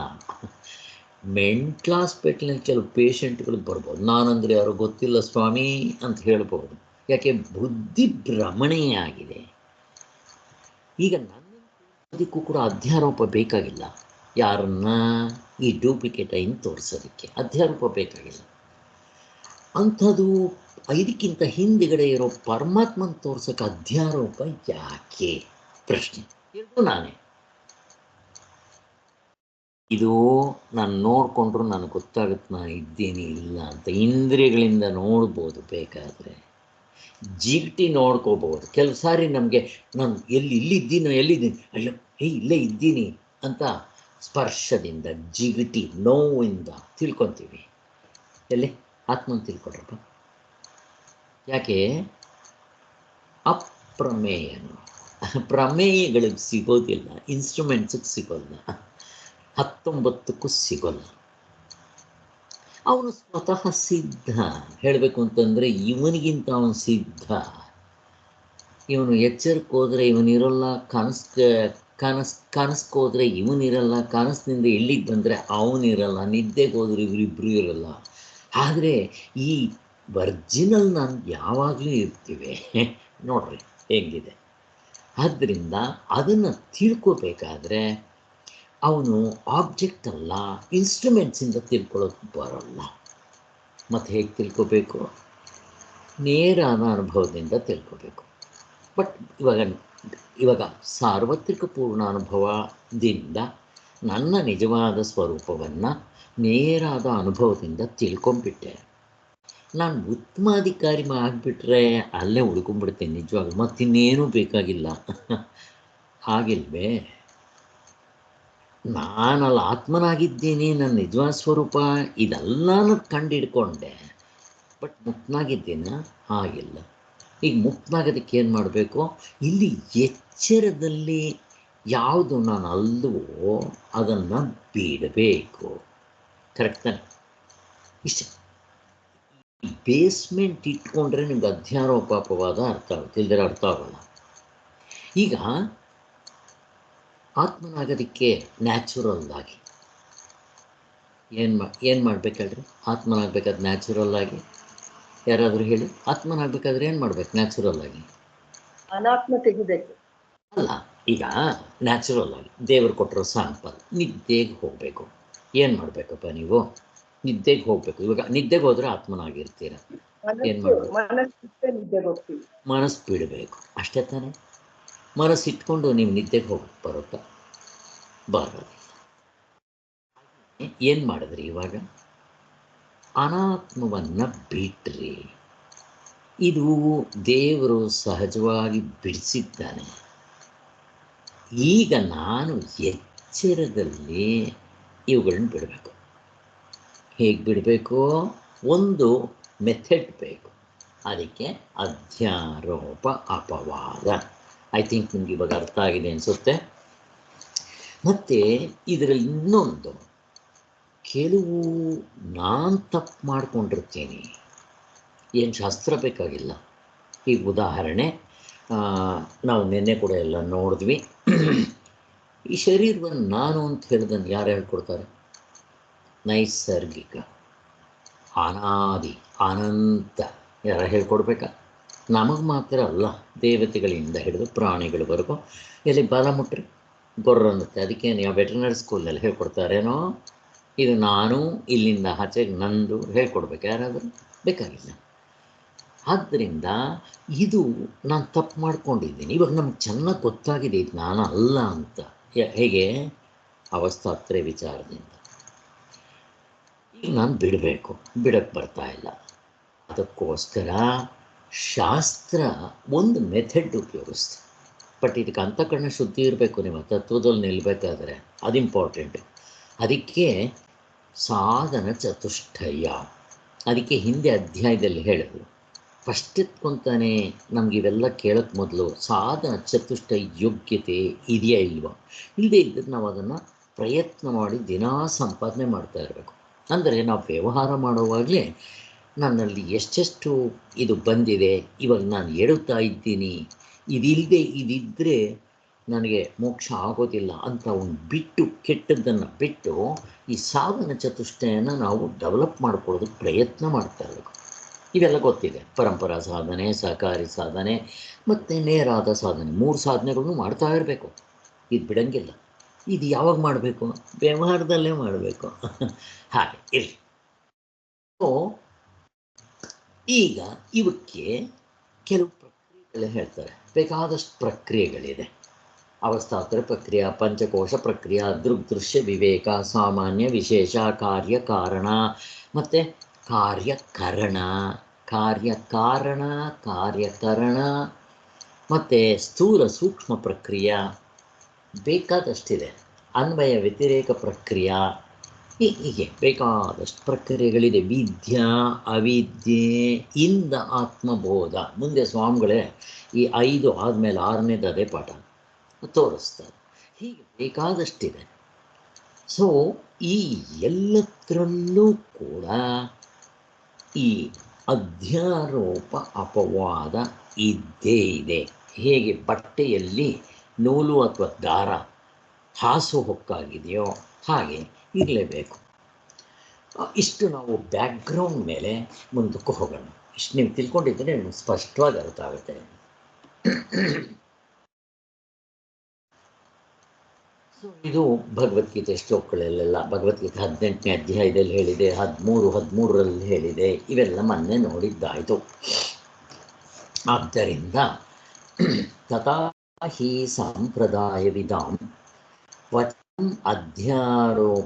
ಮೆಂಟಲ್ ಹಾಸ್ಪಿಟ್ಲಲ್ಲಿ ಕೆಲವು ಪೇಷಂಟ್ಗಳಿಗೆ ಬರ್ಬೋದು, ನಾನಂದರೆ ಯಾರೋ ಗೊತ್ತಿಲ್ಲ ಸ್ವಾಮಿ ಅಂತ ಹೇಳ್ಬೋದು. ಯಾಕೆ? ಬುದ್ಧಿ ಭ್ರಮಣೆ ಆಗಿದೆ. ಈಗ ನನ್ನದಕ್ಕೂ ಕೂಡ ಅಧ್ಯಾರೋಪ ಬೇಕಾಗಿಲ್ಲ. ಯಾರನ್ನ? ಈ ಡೂಪ್ಲಿಕೇಟ್ ಐನ್ ತೋರಿಸೋದಕ್ಕೆ ಅಧ್ಯಾರೋಪ ಬೇಕಾಗಿಲ್ಲ. ಅಂಥದ್ದು ಇದಕ್ಕಿಂತ ಹಿಂದುಗಡೆ ಇರೋ ಪರಮಾತ್ಮನ ತೋರ್ಸೋಕ್ಕೆ ಅಧ್ಯಾರೋಪ ಯಾಕೆ? ಪ್ರಶ್ನೆ. ಎರಡೂ ನಾನೇ. ಇದು ನಾನು ನೋಡಿಕೊಂಡ್ರು ನನಗೆ ಗೊತ್ತಾಗುತ್ತೆ ನಾನು ಇದ್ದೀನಿ ಇಲ್ಲ ಅಂತ. ಇಂದ್ರಿಯಗಳಿಂದ ನೋಡ್ಬೋದು, ಬೇಕಾದರೆ ಜಿಗ್ಟಿ ನೋಡ್ಕೋಬೋದು. ಕೆಲವು ಸಾರಿ ನಮಗೆ ನಾನು ಇಲ್ಲಿದ್ದೀನಿ ಅಯ್ಯೋ ಇಲ್ಲೇ ಇದ್ದೀನಿ ಅಂತ ಸ್ಪರ್ಶದಿಂದ ಜಿಗಿಟಿ ನೋವಿಂದ ತಿಳ್ಕೊತೀವಿ. ಎಲ್ಲಿ ಆತ್ಮನ ತಿಳ್ಕೊಡ್ರಪ್ಪ. ಯಾಕೆ? ಅಪ್ರಮೇಯನು. ಪ್ರಮೇಯಗಳಿಗೆ ಸಿಗೋದಿಲ್ಲ, ಇನ್ಸ್ಟ್ರೂಮೆಂಟ್ಸಿಗೆ ಸಿಗೋಲ್ಲ, 19ಕ್ಕೂ ಸಿಗೋಲ್ಲ. ಅವನು ಸ್ವತಃ ಸಿದ್ಧ. ಹೇಳಬೇಕು ಅಂತಂದರೆ ಇವನಿಗಿಂತ ಅವನು ಸಿದ್ಧ. ಇವನು ಎಚ್ಚರಕ್ಕೆ ಹೋದರೆ ಇವನಿರಲ್ಲ, ಕನಸ್ಕೋದ್ರೆ ಇವನಿರಲ್ಲ, ಕನಸಿನಿಂದ ಇಲ್ಲಿಗೆ ಬಂದರೆ ಅವನಿರಲ್ಲ, ನಿದ್ದೆಗೆ ಹೋದ್ರೆ ಇವರಿಬ್ಬರು ಇರಲ್ಲ. ಆದರೆ ಈ ಒರ್ಜಿನಲ್ ನಾನು ಯಾವಾಗಲೂ ಇರ್ತೀವಿ. ನೋಡ್ರಿ ಹೇಗಿದೆ. ಆದ್ದರಿಂದ ಅದನ್ನು ತಿಳ್ಕೋಬೇಕಾದ್ರೆ ಅವನು ಆಬ್ಜೆಕ್ಟ್ ಅಲ್ಲ, ಇನ್ಸ್ಟ್ರೂಮೆಂಟ್ಸಿಂದ ತಿಳ್ಕೊಳ್ಳೋಕೆ ಬರೋಲ್ಲ. ಮತ್ತು ಹೇಗೆ ತಿಳ್ಕೋಬೇಕು? ನೇರಾದ ಅನುಭವದಿಂದ ತಿಳ್ಕೋಬೇಕು. ಬಟ್ ಇವಾಗ ಸಾರ್ವತ್ರಿಕ ಪೂರ್ಣ ಅನುಭವದಿಂದ ನನ್ನ ನಿಜವಾದ ಸ್ವರೂಪವನ್ನು ನೇರಾದ ಅನುಭವದಿಂದ ತಿಳ್ಕೊಂಬಿಟ್ಟೆ. ನಾನು ಉತ್ತಮಾಧಿಕಾರಿ ಆಗಿಬಿಟ್ರೆ ಅಲ್ಲೇ ಉಳ್ಕೊಂಡ್ಬಿಡ್ತೇನೆ ನಿಜವಾಗ್ಲೂ, ಮತ್ತಿನ್ನೇನೂ ಬೇಕಾಗಿಲ್ಲ. ಹಾಗಿಲ್ವೇ? ನಾನಲ್ಲಿ ಆತ್ಮನಾಗಿದ್ದೀನಿ, ನನ್ನ ನಿಜವಾದ ಸ್ವರೂಪ ಇದೆಲ್ಲನೂ ಕಂಡಿಡ್ಕೊಂಡೆ, ಬಟ್ ಮುಕ್ತನಾಗಿದ್ದೀನ? ಹಾಗಿಲ್ಲ. ಈಗ ಮುಕ್ತನಾಗೋದಕ್ಕೆ ಏನು ಮಾಡಬೇಕು? ಇಲ್ಲಿ ಎಚ್ಚರದಲ್ಲಿ ಯಾವುದು ನಾನು ಅಲ್ಲವೋ ಅದನ್ನು ಬಿಡಬೇಕು. ಕರೆಕ್ಟ್ ತಾನೆ? ಇಷ್ಟೇ. ಬೇಸ್ಮೆಂಟ್ ಇಟ್ಕೊಂಡ್ರೆ ನಿಮ್ಗೆ ಅಧ್ಯಾರೋಪಾಪವಾದ ಅರ್ಥ ಆಗುತ್ತೆ, ಇಲ್ಲದ್ರೆ ಅರ್ಥ ಆಗೋಲ್ಲ. ಈಗ ಆತ್ಮನಾಗೋದಕ್ಕೆ ನ್ಯಾಚುರಲ್ ಆಗಿ ಏನು ಮಾಡ್ಬೇಕು ಹೇಳ್ರಿ? ಆತ್ಮನಾಗಬೇಕಾದ್ರೆ ನ್ಯಾಚುರಲ್ ಆಗಿ ಯಾರಾದರೂ ಹೇಳಿ. ಆತ್ಮನಾಗಬೇಕಾದ್ರೆ ಏನು ಮಾಡ್ಬೇಕು ನ್ಯಾಚುರಲ್ ಆಗಿ? ಅನಾತ್ಮ ತೆಗಿಬೇಕು. ಅಲ್ಲ, ಈಗ ನ್ಯಾಚುರಲ್ ಆಗಿ ದೇವರು ಕೊಟ್ಟಿರೋ ಸ್ಯಾಂಪಲ್, ನಿದ್ದೆಗೆ ಹೋಗಬೇಕು. ಏನು ಮಾಡಬೇಕಪ್ಪ ನೀವು? ನಿದ್ದೆಗೆ ಹೋಗಬೇಕು. ಇವಾಗ ನಿದ್ದೆಗೆ ಹೋದರೆ ಆತ್ಮನಾಗಿರ್ತೀರ. ಏನು ಮಾಡಬೇಕು? ಮನಸ್ಸು ಬಿಡಬೇಕು. ಅಷ್ಟೇ ತಾನೇ? ಮನಸ್ಸು ಇಟ್ಕೊಂಡು ನೀವು ನಿದ್ದೆಗೆ ಹೋಗಕ್ಕೆ ಬರುತ್ತಾ? ಬರೋದಿಲ್ಲ. ಏನು ಮಾಡಿದ್ರಿ? ಇವಾಗ ಅನಾತ್ಮವನ್ನು ಬಿಟ್ರಿ. ಇದು ದೇವರು ಸಹಜವಾಗಿ ಬಿಡಿಸಿದ್ದಾನೆ. ಈಗ ನಾನು ಎಚ್ಚರದಲ್ಲಿ ಇವುಗಳನ್ನ ಬಿಡಬೇಕು. ಹೇಗೆ ಬಿಡಬೇಕು? ಒಂದು ಮೆಥಡ್ ಬೇಕು. ಅದಕ್ಕೆ ಅಧ್ಯಾರೋಪ ಅಪವಾದ. ಐ ಥಿಂಕ್ ನಿಮ್ಗೆ ಇವಾಗ ಅರ್ಥ ಆಗಿದೆ ಅನಿಸುತ್ತೆ. ಮತ್ತು ಇದರಲ್ಲಿ ಇನ್ನೊಂದು, ಕೆಲವು ನಾನು ತಪ್ಪು ಮಾಡ್ಕೊಂಡಿರ್ತೀನಿ, ಏನು ಶಾಸ್ತ್ರ ಬೇಕಾಗಿಲ್ಲ. ಈಗ ಉದಾಹರಣೆ, ನಾವು ನಿನ್ನೆ ಕೂಡ ಎಲ್ಲ ನೋಡಿದ್ವಿ. ಈ ಶರೀರವನ್ನು ನಾನು ಅಂತ ಹೇಳಿದನ್ನು ಯಾರು ಹೇಳ್ಕೊಡ್ತಾರೆ? ನೈಸರ್ಗಿಕ, ಅನಾದಿ, ಅನಂತ ಯಾರು ಹೇಳ್ಕೊಡ್ಬೇಕಾ? ನಮಗೆ ಮಾತ್ರ ಅಲ್ಲ, ದೇವತೆಗಳಿಂದ ಹಿಡಿದು ಪ್ರಾಣಿಗಳವರೆಗೂ. ಎಲ್ಲಿ ಬಾಲ ಮುಟ್ರಿ ಗೊರ್ರನ್ನುತ್ತೆ. ಅದಕ್ಕೇನು ಯಾವ ವೆಟರ್ನರಿ ಸ್ಕೂಲಲ್ಲಿ ಹೇಳ್ಕೊಡ್ತಾರೇನೋ? ಇದು ನಾನು ಇಲ್ಲಿಂದ ಆಚೆಗೆ ನಂದು ಹೇಳ್ಕೊಡ್ಬೇಕು ಯಾರಾದರೂ? ಬೇಕಾಗಿಲ್ಲ. ಆದ್ದರಿಂದ ಇದು ನಾನು ತಪ್ಪು ಮಾಡ್ಕೊಂಡಿದ್ದೀನಿ. ಇವಾಗ ನಮ್ಗೆ ಚೆನ್ನಾಗಿ ಗೊತ್ತಾಗಿದೆ ಇದು ನಾನು ಅಲ್ಲ ಅಂತ. ಹೇಗೆ? ಅವಸ್ಥಾತ್ರಯ ವಿಚಾರದಿಂದ. ಈಗ ನಾನು ಬಿಡಬೇಕು, ಬಿಡಕ್ಕೆ ಬರ್ತಾ ಇಲ್ಲ. ಅದಕ್ಕೋಸ್ಕರ ಶಾಸ್ತ್ರ ಒಂದು ಮೆಥಡ್ ಉಪಯೋಗಿಸ್ತು. ಬಟ್ ಇದಕ್ಕೆ ಅಂತಃಕರಣ ಶುದ್ಧಿ ಇರಬೇಕು. ನೀವು ತತ್ವದಲ್ಲಿ ನಿಲ್ಲಬೇಕಾದ್ರೆ ಅದು ಇಂಪಾರ್ಟೆಂಟು. ಅದಕ್ಕೆ ಸಾಧನ ಚತುಷ್ಟಯ. ಅದಕ್ಕೆ ಹಿಂದೆ ಅಧ್ಯಾಯದಲ್ಲಿ ಹೇಳಿದ್ರು. ಫಸ್ಟ್ ಎತ್ಕೊಂತಾನೆ ನಮಗಿವೆಲ್ಲ ಕೇಳೋಕ್ಕೆ ಮೊದಲು ಸಾಧನ ಚತುಷ್ಟಯ ಯೋಗ್ಯತೆ ಇದೆಯಾ ಇಲ್ವಾ? ಇಲ್ಲದೆ ಇದ್ದರೆ ನಾವು ಅದನ್ನು ಪ್ರಯತ್ನ ಮಾಡಿ ದಿನಾ ಸಂಪಾದನೆ ಮಾಡ್ತಾ ಇರಬೇಕು. ಅಂದರೆ ನಾವು ವ್ಯವಹಾರ ಮಾಡುವಾಗಲೇ ನನ್ನಲ್ಲಿ ಎಷ್ಟೆಷ್ಟು ಇದು ಬಂದಿದೆ, ಇವಾಗ ನಾನು ಎಡುತ್ತಾ ಇದ್ದೀನಿ, ಇದಿದ್ದರೆ ನನಗೆ ಮೋಕ್ಷ ಆಗೋದಿಲ್ಲ ಅಂತ ಒಂದು ಬಿಟ್ಟು, ಕೆಟ್ಟದ್ದನ್ನು ಬಿಟ್ಟು ಈ ಸಾಧನ ಚತುಷ್ಟಯನ ನಾವು ಡೆವಲಪ್ ಮಾಡ್ಕೊಳ್ಳೋದಕ್ಕೆ ಪ್ರಯತ್ನ ಮಾಡ್ತಾ ಇರಬೇಕು. ಇವೆಲ್ಲ ಗೊತ್ತಿದೆ. ಪರಂಪರಾ ಸಾಧನೆ, ಸಹಕಾರಿ ಸಾಧನೆ ಮತ್ತು ನೇರಾದ ಸಾಧನೆ, 3 ಸಾಧನೆಗಳನ್ನು ಮಾಡ್ತಾ ಇರಬೇಕು. ಇದು ಬಿಡಂಗಿಲ್ಲ. ಇದು ಯಾವಾಗ ಮಾಡಬೇಕು? ವ್ಯವಹಾರದಲ್ಲೇ ಮಾಡಬೇಕು. ಹಾಗೆ ಇರಲಿ. ಸೊ ಈಗ ಇವಕ್ಕೆ ಕೆಲವು ಪ್ರಕ್ರಿಯೆಗಳು ಹೇಳ್ತಾರೆ. ಬೇಕಾದಷ್ಟು ಪ್ರಕ್ರಿಯೆಗಳಿದೆ. ಅವಸ್ಥಾತ್ರ ಪ್ರಕ್ರಿಯೆ, ಪಂಚಕೋಶ ಪ್ರಕ್ರಿಯೆ, ದೃಗ್ದೃಶ್ಯ ವಿವೇಕ, ಸಾಮಾನ್ಯ ವಿಶೇಷ, ಕಾರ್ಯಕಾರಣ ಮತ್ತು ಕಾರ್ಯಕರಣ, ಕಾರ್ಯಕಾರಣ, ಕಾರ್ಯಕರಣ ಮತ್ತು ಸ್ಥೂಲ ಸೂಕ್ಷ್ಮ ಪ್ರಕ್ರಿಯೆ ಬೇಕಾದಷ್ಟಿದೆ. ಅನ್ವಯ ವ್ಯತಿರೇಕ ಪ್ರಕ್ರಿಯೆ, ಹೀಗೆ ಬೇಕಾದಷ್ಟು ಪ್ರಕ್ರಿಯೆಗಳಿದೆ. ವಿದ್ಯಾ ಅವಿದ್ಯೆ ಇಂದ ಆತ್ಮಬೋಧ. ಮುಂದೆ ಸ್ವಾಮಿಗಳೇ ಈ 5 ಆದಮೇಲೆ 6ನೇದು ಅದೇ ಪಾಠ ತೋರಿಸ್ತಾರೆ. ಹೀಗೆ ಬೇಕಾದಷ್ಟಿದೆ. ಸೊ ಈ ಎಲ್ಲತ್ರಲ್ಲೂ ಕೂಡ ಈ ಅಧ್ಯಾರೋಪ ಅಪವಾದ ಇದ್ದೇ ಇದೆ. ಹೇಗೆ ಬಟ್ಟೆಯಲ್ಲಿ ನೂಲು ಅಥವಾ ದಾರ ಹಾಸು ಹೊಕ್ಕಾಗಿದೆಯೋ ಹಾಗೆ ಇರಲೇಬೇಕು. ಇಷ್ಟು ನಾವು ಬ್ಯಾಕ್ಗ್ರೌಂಡ್ ಮೇಲೆ ಮುಂದಕ್ಕೆ ಹೋಗೋಣ. ಇಷ್ಟು ನೀವು ತಿಳ್ಕೊಂಡಿದ್ದರೆ ನಿಮ್ಗೆ ಸ್ಪಷ್ಟವಾಗಿ ಅರ್ಥ ಆಗುತ್ತೆ. ಸೊ ಇದು ಭಗವದ್ಗೀತೆ ಶ್ಲೋಕಗಳಲ್ಲೆಲ್ಲ ಭಗವದ್ಗೀತೆ 18ನೇ ಅಧ್ಯಾಯದಲ್ಲಿ ಹೇಳಿದೆ, 13ರಲ್ಲಿ ಹೇಳಿದೆ. ಇವೆಲ್ಲ ಮೊನ್ನೆ ನೋಡಿದ್ದಾಯಿತು. ಆದ್ದರಿಂದ ತಥಾ ಹಿ ಸಂಪ್ರದಾಯವಿದಾಂ ವಚಂ ಅಧ್ಯಾರೋಪವಾದಭ್ಯಂ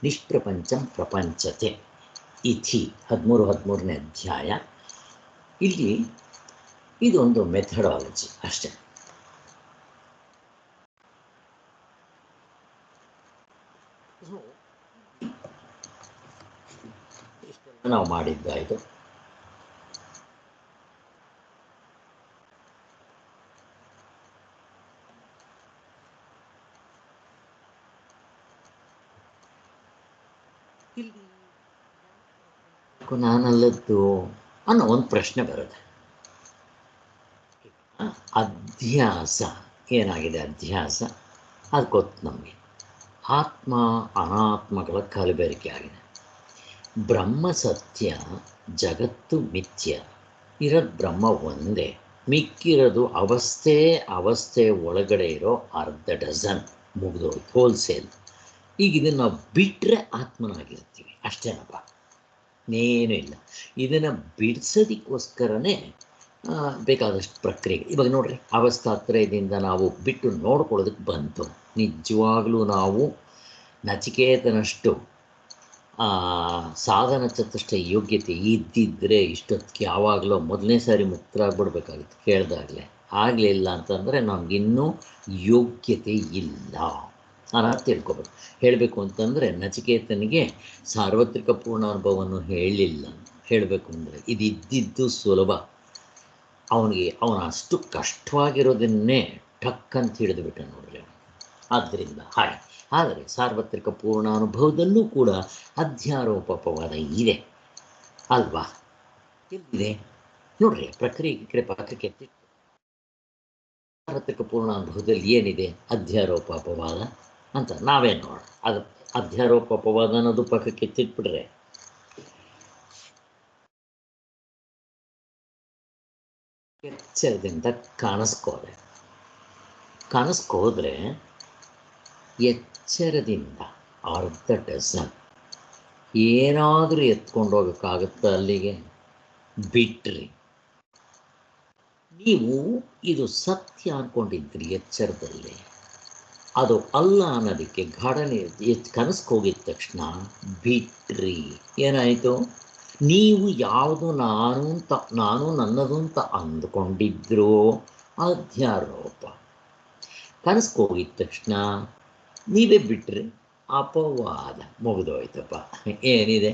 ನಿಷ್ಪ್ರಪಂಚಂ ಪ್ರಪಂಚತೆ ಇತಿ 13ನೇ ಅಧ್ಯಾಯ. ಇಲ್ಲಿ ಇದೊಂದು ಮೆಥಡಾಲಜಿ ಅಷ್ಟೇ. ಇಷ್ಟೆಲ್ಲ ನಾವು ಮಾಡಿದ್ದಾಯಿತು. ನಾನಲ್ಲದ್ದು ಅನ್ನೋ ಒಂದು ಪ್ರಶ್ನೆ ಬರುತ್ತೆ. ಅಧ್ಯಾಸ ಏನಾಗಿದೆ? ಅಧ್ಯಾಸ ಅದು ಗೊತ್ತು ನಮಗೆ. ಆತ್ಮ ಅನಾತ್ಮಗಳ ಕಲಬೆರಕೆ ಆಗಿದೆ. ಬ್ರಹ್ಮ ಸತ್ಯ, ಜಗತ್ತು ಮಿಥ್ಯ. ಇರೋದು ಬ್ರಹ್ಮ ಒಂದೇ, ಮಿಕ್ಕಿರೋದು ಅವಸ್ಥೆ ಒಳಗಡೆ ಇರೋ ಅರ್ಧ ಡಜನ್ ಮುಗಿದೋಯ್ತು, ಹೋಲ್ಸೇಲ್. ಈಗ ಇದನ್ನು ನಾವು ಬಿಟ್ಟರೆ ಆತ್ಮನಾಗಿರ್ತೀವಿ ಅಷ್ಟೇನಪ್ಪ, ಇನ್ನೇನೂ ಇಲ್ಲ. ಇದನ್ನು ಬಿಡಿಸೋದಕ್ಕೋಸ್ಕರನೇ ಬೇಕಾದಷ್ಟು ಪ್ರಕ್ರಿಯೆ. ಇವಾಗ ನೋಡ್ರಿ, ಅವಸ್ಥಾತ್ರಯದಿಂದ ನಾವು ಬಿಟ್ಟು ನೋಡ್ಕೊಳ್ಳೋದಕ್ಕೆ ಬಂತು. ನಿಜವಾಗಲೂ ನಾವು ನಚಿಕೇತನಷ್ಟು ಸಾಧನ ಚತುಷ್ಟ ಯೋಗ್ಯತೆ ಇದ್ದಿದ್ದರೆ ಇಷ್ಟೊತ್ತಿಗೆ ಯಾವಾಗಲೂ ಮೊದಲನೇ ಸಾರಿ ಮುಕ್ತರಾಗ್ಬಿಡ್ಬೇಕಾಗಿತ್ತು ಕೇಳಿದಾಗಲೇ. ಆಗಲಿಲ್ಲ ಅಂತಂದರೆ ನಮಗಿನ್ನೂ ಯೋಗ್ಯತೆ ಇಲ್ಲ ಅನ್ನೋದು ತಿಳ್ಕೊಬೇಕು. ಹೇಳಬೇಕು ಅಂತಂದರೆ ನಚಿಕೇತನಿಗೆ ಸಾರ್ವತ್ರಿಕ ಪೂರ್ಣಾನುಭವವನ್ನು ಹೇಳಬೇಕು ಅಂದರೆ ಇದ್ದಿದ್ದು ಸುಲಭ. ಅವನು ಅಷ್ಟು ಕಷ್ಟವಾಗಿರೋದನ್ನೇ ಟಕ್ ಅಂತ ಹಿಡಿದುಬಿಟ್ಟ ನೋಡ್ರಿ. ಆದ್ದರಿಂದ ಹಾಗೆ. ಆದರೆ ಸಾರ್ವತ್ರಿಕ ಪೂರ್ಣಾನುಭವದಲ್ಲೂ ಕೂಡ ಅಧ್ಯಾರೋಪವಾದ ಇದೆ ಅಲ್ವಾ? ಎಲ್ಲಿದೆ ನೋಡ್ರಿ, ಪ್ರಕ್ರಿಯೆ ಪಕ್ಕಕ್ಕೆ ಸಾರ್ವತ್ರಿಕ ಪೂರ್ಣಾನುಭವದಲ್ಲಿ ಏನಿದೆ ಅಧ್ಯಾರೋಪ ಅಪವಾದ ಅಂತ ನಾವೇ ನೋಡ. ಅದು ಅಧ್ಯಾರೋಪ ಅಪವಾದ ಅನ್ನೋದು ಪಕ್ಕಕ್ಕೆ ಎತ್ತಿಟ್ಬಿಟ್ರೆ ಎಚ್ಚರದಿಂದ ಕಾಣಿಸ್ಕೋದ್ರೆ ಎಚ್ಚರದಿಂದ ಅರ್ಧ ಡಜನ್ ಏನಾದರೂ ಎತ್ಕೊಂಡು ಹೋಗೋಕ್ಕಾಗುತ್ತಾ ಅಲ್ಲಿಗೆ? ಬಿಟ್ರಿ ನೀವು ಇದು ಸತ್ಯ ಅಂದ್ಕೊಂಡಿದ್ರಿ ಎಚ್ಚರದಲ್ಲಿ, ಅದು ಅಲ್ಲ ಅನ್ನೋದಕ್ಕೆ ಗಾಢನೆ ಕನಸ್ಕೋಗಿದ ತಕ್ಷಣ ಬಿಟ್ರಿ. ಏನಾಯಿತು? ನೀವು ಯಾವುದು ನಾನು ನನ್ನದು ಅಂತ ಅಂದ್ಕೊಂಡಿದ್ರು ಅಧ್ಯಾರೋಪ. ಕನಸ್ಕೋಗಿದ ತಕ್ಷಣ ನೀವೇ ಬಿಟ್ರಿ, ಅಪವಾದ ಮುಗಿದೋಯ್ತಪ್ಪ. ಏನಿದೆ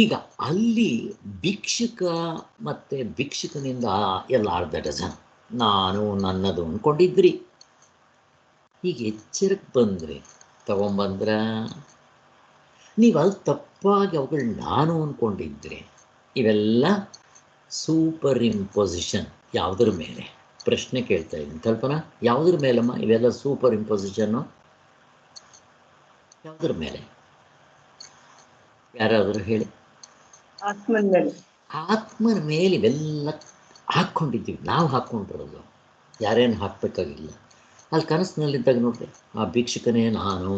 ಈಗ ಅಲ್ಲಿ? ಭಿಕ್ಷುಕ ಮತ್ತು ಭಿಕ್ಷುಕನಿಂದ ಎಲ್ಲ ಅರ್ಧ ಡಜನ್ ನಾನು ನನ್ನದು ಅಂದ್ಕೊಂಡಿದ್ರಿ. ಈಗ ಎಚ್ಚರಕ್ಕೆ ಬಂದ್ರಿ, ತಗೊಂಬಂದ್ರ ನೀವು ಅಲ್ಲಿ ತಪ್ಪಾಗಿ ಅವುಗಳು ನಾನು ಅಂದ್ಕೊಂಡಿದ್ರಿ. ಇವೆಲ್ಲ ಸೂಪರ್ ಇಂಪೊಸಿಷನ್. ಯಾವುದ್ರ ಮೇಲೆ? ಪ್ರಶ್ನೆ ಕೇಳ್ತಾ ಇದ್ದೀನಿ. ಕಲ್ಪನಾ, ಯಾವುದ್ರ ಮೇಲಮ್ಮ ಇವೆಲ್ಲ ಸೂಪರ್ ಇಂಪೊಸಿಷನ್ನು? ಯಾವುದ್ರ ಮೇಲೆ? ಯಾರಾದರೂ ಹೇಳಿ. ಆತ್ಮನ ಮೇಲೆ. ಆತ್ಮನ ಮೇಲೆ ಇವೆಲ್ಲ ಹಾಕ್ಕೊಂಡಿದ್ದೀವಿ ನಾವು. ಹಾಕ್ಕೊಂಡಿರೋದು ಯಾರೇನು ಹಾಕಬೇಕಾಗಿಲ್ಲ. ಅಲ್ಲಿ ಕನಸಿನಲ್ಲಿದ್ದಾಗ ನೋಡ್ರಿ, ಆ ಭಿಕ್ಷುಕನೇ ನಾನು,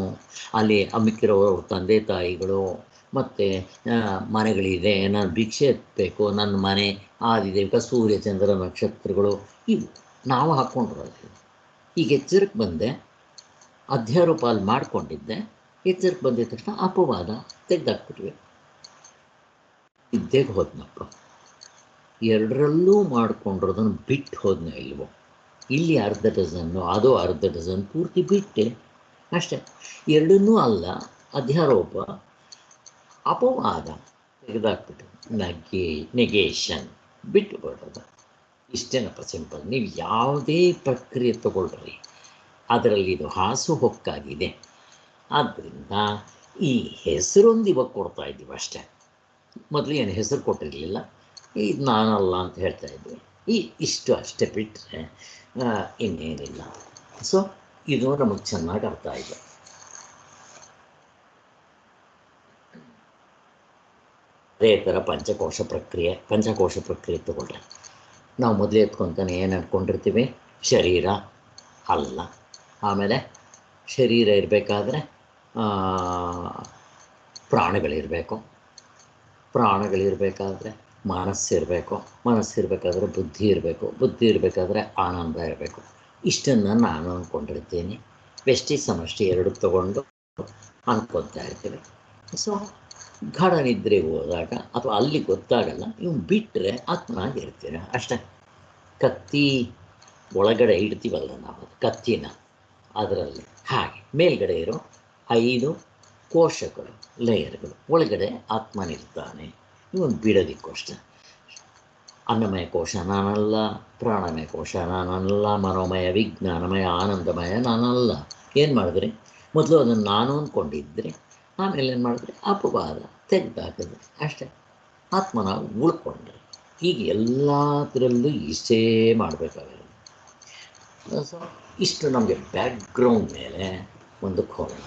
ಅಲ್ಲಿ ಅಮ್ಮಿಕ್ಕಿರೋ ತಂದೆ ತಾಯಿಗಳು, ಮತ್ತು ಮನೆಗಳಿದೆ, ನಾನು ಭಿಕ್ಷೆ ಎತ್ತಬೇಕು, ನನ್ನ ಮನೆ ಆದಿದೇವಿಕ, ಸೂರ್ಯ ಚಂದ್ರ ನಕ್ಷತ್ರಗಳು, ಇವು ನಾವು ಹಾಕ್ಕೊಂಡಿರೋದು. ಈಗ ಎಚ್ಚರಕ್ಕೆ ಬಂದೆ, ಅಧ್ಯಾರೋಪ ಅಲ್ಲಿ ಮಾಡ್ಕೊಂಡಿದ್ದೆ, ಎಚ್ಚರಕ್ಕೆ ಬಂದಿದ ತಕ್ಷಣ ಅಪವಾದ ತೆಗೆದಾಕ್ಬಿಟ್ವಿ. ಇದ್ದೇ ಹೋದ್ನಪ್ಪ, ಎರಡರಲ್ಲೂ ಮಾಡಿಕೊಂಡಿರೋದನ್ನು ಬಿಟ್ಟು ಹೋದ್ನ ಇಲ್ವೋ, ಇಲ್ಲಿ ಅರ್ಧ ಡಜನ್ನು ಅದು ಅರ್ಧ ಡಜನ್ ಪೂರ್ತಿ ಬಿಟ್ಟೆ ಅಷ್ಟೆ. ಎರಡನ್ನೂ ಅಲ್ಲ, ಅಧ್ಯಾರೋಪ ಅಪವಾದ ತೆಗೆದಾಕ್ಬಿಟ್ಟು ನೆಗೇಷನ್ ಬಿಟ್ಟು ಬಿಡೋದು. ಇಷ್ಟೇನಪ್ಪ, ಸಿಂಪಲ್. ನೀವು ಯಾವುದೇ ಪ್ರಕ್ರಿಯೆ ತಗೊಳ್ರಿ, ಅದರಲ್ಲಿ ಇದು ಹಾಸು ಹೊಕ್ಕಾಗಿದೆ. ಆದ್ದರಿಂದ ಈ ಹೆಸರೊಂದು ಇವಾಗ ಕೊಡ್ತಾ ಇದ್ದೀವಿ ಅಷ್ಟೇ. ಮೊದಲು ಏನು ಹೆಸರು ಕೊಟ್ಟಿರಲಿಲ್ಲ, ಇದು ನಾನಲ್ಲ ಅಂತ ಹೇಳ್ತಾ ಇದ್ವಿ. ಇಷ್ಟು ಅಷ್ಟೇ ಬಿಟ್ಟರೆ ಇನ್ನೇನಿಲ್ಲ. ಸೊ ಇದು ನಮಗೆ ಚೆನ್ನಾಗಿ ಅರ್ಥ ಆಯಿತು. ಅದೇ ಥರ ಪಂಚಕೋಶ ಪ್ರಕ್ರಿಯೆ ತಗೊಳ್ರಿ. ನಾವು ಮೊದಲೇ ಎತ್ಕೊತಾನೆ ಏನು ಅಂದ್ಕೊಂಡಿರ್ತೀವಿ, ಶರೀರ ಅಲ್ಲ. ಆಮೇಲೆ ಶರೀರ ಇರಬೇಕಾದ್ರೆ ಪ್ರಾಣಗಳಿರಬೇಕಾದ್ರೆ ಮನಸ್ಸಿರಬೇಕಾದ್ರೆ ಬುದ್ಧಿ ಇರಬೇಕಾದ್ರೆ ಆನಂದ ಇರಬೇಕು. ಇಷ್ಟನ್ನು ನಾನು ಅಂದ್ಕೊಂಡಿರ್ತೀನಿ. ವ್ಯಷ್ಟಿ ಸಮಷ್ಟಿ ಎರಡು ತಗೊಂಡು ಅಂದ್ಕೊತಾ ಇರ್ತೀವಿ. ಸೊ ಗಾಢ ನಿದ್ರೆಗೆ ಹೋದಾಗ ಅಥವಾ ಅಲ್ಲಿ ಗೊತ್ತಾಗಲ್ಲ, ಇವು ಬಿಟ್ಟರೆ ಆತ್ಮನಾಗಿರ್ತೀರ ಅಷ್ಟೇ. ಕತ್ತಿ ಒಳಗಡೆ ಇಡ್ತೀವಲ್ಲ ನಾವು ಕತ್ತಿನ, ಅದರಲ್ಲಿ ಹಾಗೆ ಮೇಲ್ಗಡೆ ಇರೋ 5 ಕೋಶಗಳು, ಲೇಯರ್ಗಳು, ಒಳಗಡೆ ಆತ್ಮನಿರ್ತಾನೆ. ಇವನು ಬಿಡೋದಿಕ್ಕೋಷ್ಟೆ. ಅನ್ನಮಯ ಕೋಶ ನಾನಲ್ಲ, ಪ್ರಾಣಮಯ ಕೋಶ ನಾನಲ್ಲ, ಮನೋಮಯ, ವಿಜ್ಞಾನಮಯ, ಆನಂದಮಯ ನಾನಲ್ಲ. ಏನು ಮಾಡಿದ್ರಿ, ಮೊದಲು ಅದನ್ನು ನಾನು ಅಂದ್ಕೊಂಡಿದ್ರಿ, ಆಮೇಲೆ ಏನು ಮಾಡಿದ್ರಿ, ಅಪವಾದ ತೆಗೆದಾಕಿದ್ರಿ ಅಷ್ಟೇ. ಆತ್ಮನ ಉಳ್ಕೊಂಡ್ರಿ. ಈಗ ಎಲ್ಲದರಲ್ಲೂ ಇಷ್ಟೇ ಮಾಡಬೇಕಾಗಿರೋದು. ಸೊ ಇಷ್ಟು ನಮಗೆ ಬ್ಯಾಕ್ಗ್ರೌಂಡ್ ಮೇಲೆ ಮುಂದಕ್ಕೆ ಹೋಗೋಣ.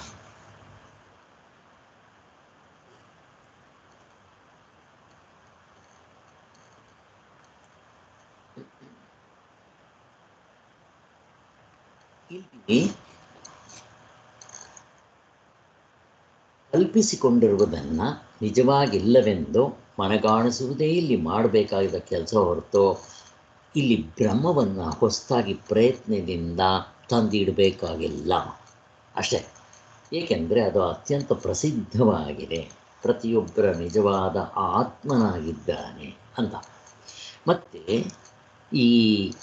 ಇಲ್ಲಿ ಕಲ್ಪಿಸಿಕೊಂಡಿರುವುದನ್ನು ನಿಜವಾಗಿಲ್ಲವೆಂದು ಮನಗಾಣಿಸುವುದೇ ಇಲ್ಲಿ ಮಾಡಬೇಕಾಗಿದ್ದ ಕೆಲಸ ಹೊರತು ಇಲ್ಲಿ ಬ್ರಹ್ಮವನ್ನು ಹೊಸದಾಗಿ ಪ್ರಯತ್ನದಿಂದ ತಂದಿಡಬೇಕಾಗಿಲ್ಲ ಅಷ್ಟೇ. ಏಕೆಂದರೆ ಅದು ಅತ್ಯಂತ ಪ್ರಸಿದ್ಧವಾಗಿದೆ, ಪ್ರತಿಯೊಬ್ಬರ ನಿಜವಾದ ಆತ್ಮನಾಗಿದ್ದಾನೆ ಅಂತ. ಮತ್ತು ಈ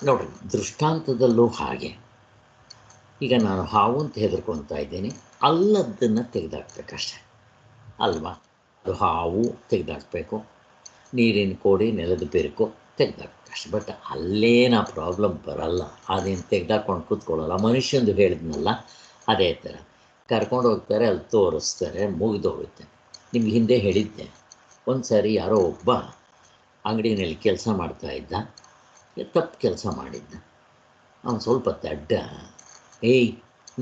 ನೋಡ್ರಿ, ದೃಷ್ಟಾಂತದಲ್ಲೂ ಹಾಗೆ. ಈಗ ನಾನು ಹಾವು ಅಂತ ಹೆದರ್ಕೊತಾ ಇದ್ದೀನಿ, ಅಲ್ಲದನ್ನು ತೆಗೆದಾಕ್ಬೇಕಷ್ಟೆ ಅಲ್ವಾ. ಅದು ಹಾವು ತೆಗೆದಾಕ್ಬೇಕು, ನೀರಿನ ಕೋಡಿ, ನೆಲದ ಬೆರಕು ತೆಗೆದಾಕ್ಬೇಕಷ್ಟೆ. ಬಟ್ ಅಲ್ಲೇನ ಪ್ರಾಬ್ಲಮ್ ಬರಲ್ಲ, ಅದೇನು ತೆಗೆದಾಕೊಂಡು ಕೂತ್ಕೊಳ್ಳಲ್ಲ. ಮನುಷ್ಯಂದು ಹೇಳಿದ್ನಲ್ಲ, ಅದೇ ಥರ ಕರ್ಕೊಂಡು ಹೋಗ್ತಾರೆ, ಅಲ್ಲಿ ತೋರಿಸ್ತಾರೆ, ಮುಗಿದೋಗುತ್ತೆ. ನಿಮ್ಗೆ ಹಿಂದೆ ಹೇಳಿದ್ದೆ, ಒಂದು ಸಾರಿ ಯಾರೋ ಒಬ್ಬ ಅಂಗಡಿನಲ್ಲಿ ಕೆಲಸ ಮಾಡ್ತಾಯಿದ್ದ, ತಪ್ಪು ಕೆಲಸ ಮಾಡಿದ್ದ. ಅವನು ಸ್ವಲ್ಪ ದಡ್ಡ, ಏಯ್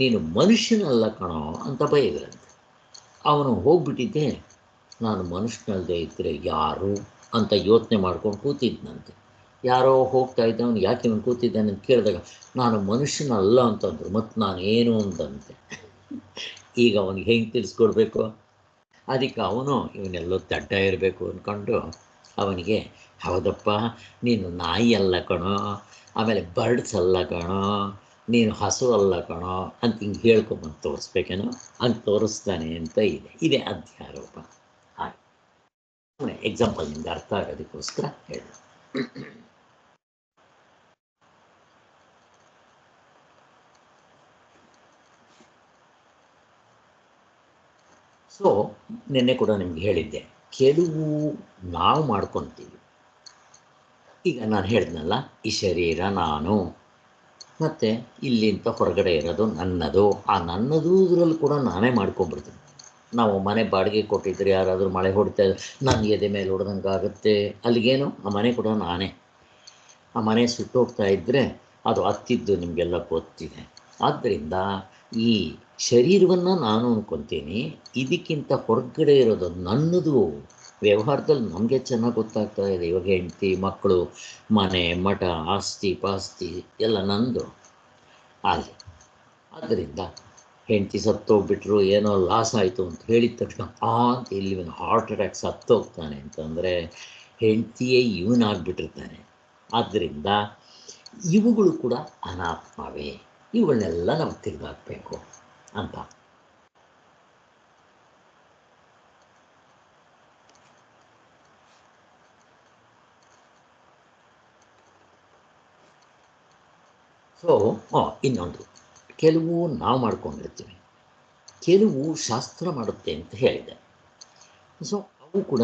ನೀನು ಮನುಷ್ಯನಲ್ಲ ಕಣೋ ಅಂತ ಬೈದ್ರಂತೆ. ಅವನು ಹೋಗ್ಬಿಟ್ಟಿದ್ದೆ, ನಾನು ಮನುಷ್ಯನಲ್ಲದೆ ಇದ್ದರೆ ಯಾರು ಅಂತ ಯೋಚನೆ ಮಾಡ್ಕೊಂಡು ಕೂತಿದ್ದಂತೆ. ಯಾರೋ ಹೋಗ್ತಾ ಇದ್ದವನು ಯಾಕೆ ಇವನು ಕೂತಿದ್ದಾನೆ ಅಂತ ಕೇಳಿದಾಗ ನಾನು ಮನುಷ್ಯನಲ್ಲ ಅಂತಂದರು. ಮತ್ತು ನಾನು ಏನು ಅಂದಂತೆ. ಈಗ ಅವನಿಗೆ ಹೆಂಗೆ ತಿಳಿಸ್ಕೊಡ್ಬೇಕು? ಅದಕ್ಕೆ ಅವನು ಇವನೆಲ್ಲೋ ದಡ್ಡ ಇರಬೇಕು ಅಂದ್ಕೊಂಡು ಅವನಿಗೆ, ಹೌದಪ್ಪ ನೀನು ನಾಯಿ ಅಲ್ಲ ಕಣೋ, ಆಮೇಲೆ ಬರ್ಡ್ಸ್ ಅಲ್ಲ ಕಣೋ, ನೀನು ಹಸು ಅಲ್ಲ ಕಣೋ ಅಂತ ಹಿಂಗೆ ಹೇಳ್ಕೊಂಬಂದು ತೋರಿಸ್ಬೇಕೇನೋ, ಹಂಗೆ ತೋರಿಸ್ತಾನೆ ಅಂತ ಇದೆ ಅಧ್ಯಾರೋಪ. ಹಾಗೆ ಎಕ್ಸಾಂಪಲ್ ನಿಮ್ಗೆ ಅರ್ಥ ಆಗೋದಕ್ಕೋಸ್ಕರ ಹೇಳಿ. ಸೊ ನಿನ್ನೆ ಕೂಡ ನಿಮ್ಗೆ ಹೇಳಿದ್ದೆ, ಕೆಲವು ನಾವು ಮಾಡ್ಕೊತೀವಿ. ಈಗ ನಾನು ಹೇಳಿದ್ನಲ್ಲ, ಈ ಶರೀರ ನಾನು, ಮತ್ತು ಇಲ್ಲಿಂದ ಹೊರಗಡೆ ಇರೋದು ನನ್ನದು. ಆ ನನ್ನದು ಇದರಲ್ಲಿ ಕೂಡ ನಾನೇ ಮಾಡ್ಕೊಂಡ್ಬಿಡ್ತೀನಿ. ನಾವು ಮನೆ ಬಾಡಿಗೆ ಕೊಟ್ಟಿದ್ರೆ ಯಾರಾದರೂ ಮಳೆ ಹೊಡಿತಾ ಇದ್ರೆ ನಾನು ಎದೆ ಮೇಲೆ ಹೊಡೆದಂಗೆ ಆಗುತ್ತೆ, ಅಲ್ಲಿಗೇನು ಆ ಮನೆ ಕೂಡ ನಾನೇ. ಆ ಮನೆ ಸುಟ್ಟೋಗ್ತಾ ಇದ್ದರೆ ಅದು ಹತ್ತಿದ್ದು ನಿಮಗೆಲ್ಲ ಗೊತ್ತಿದೆ. ಆದ್ದರಿಂದ ಈ ಶರೀರವನ್ನು ನಾನು ಅಂದ್ಕೊತೀನಿ, ಇದಕ್ಕಿಂತ ಹೊರಗಡೆ ಇರೋದು ನನ್ನದು. ವ್ಯವಹಾರದಲ್ಲಿ ನಮಗೆ ಚೆನ್ನಾಗಿ ಗೊತ್ತಾಗ್ತಾ ಇದೆ. ಇವಾಗ ಹೆಂಡತಿ, ಮಕ್ಕಳು, ಮನೆ, ಮಠ, ಆಸ್ತಿ ಪಾಸ್ತಿ ಎಲ್ಲ ನಂದು ಅಲ್ಲಿ. ಆದ್ದರಿಂದ ಹೆಂಡತಿ ಸತ್ತೋಗ್ಬಿಟ್ರು, ಏನೋ ಲಾಸ್ ಆಯಿತು ಅಂತ ಹೇಳಿದ ತಕ್ಷಣ ಅಂತ ಇಲ್ಲಿ ಇವನು ಹಾರ್ಟ್ ಅಟ್ಯಾಕ್ ಸತ್ತೋಗ್ತಾನೆ ಅಂತಂದರೆ ಹೆಂಡತಿಯೇ ಇವನಾಗ್ಬಿಟ್ಟಿರ್ತಾನೆ. ಆದ್ದರಿಂದ ಇವುಗಳು ಕೂಡ ಅನಾತ್ಮವೇ. ಇವುಗಳನ್ನೆಲ್ಲ ನಾವು ತೆಗೆದುಹಾಕಬೇಕು ಅಂತ. ಸೊ ಇನ್ನೊಂದು, ಕೆಲವು ನಾವು ಮಾಡ್ಕೊಂಡಿರ್ತೀವಿ, ಕೆಲವು ಶಾಸ್ತ್ರ ಮಾಡುತ್ತೆ ಅಂತ ಹೇಳಿದೆ. ಸೊ ಅವು ಕೂಡ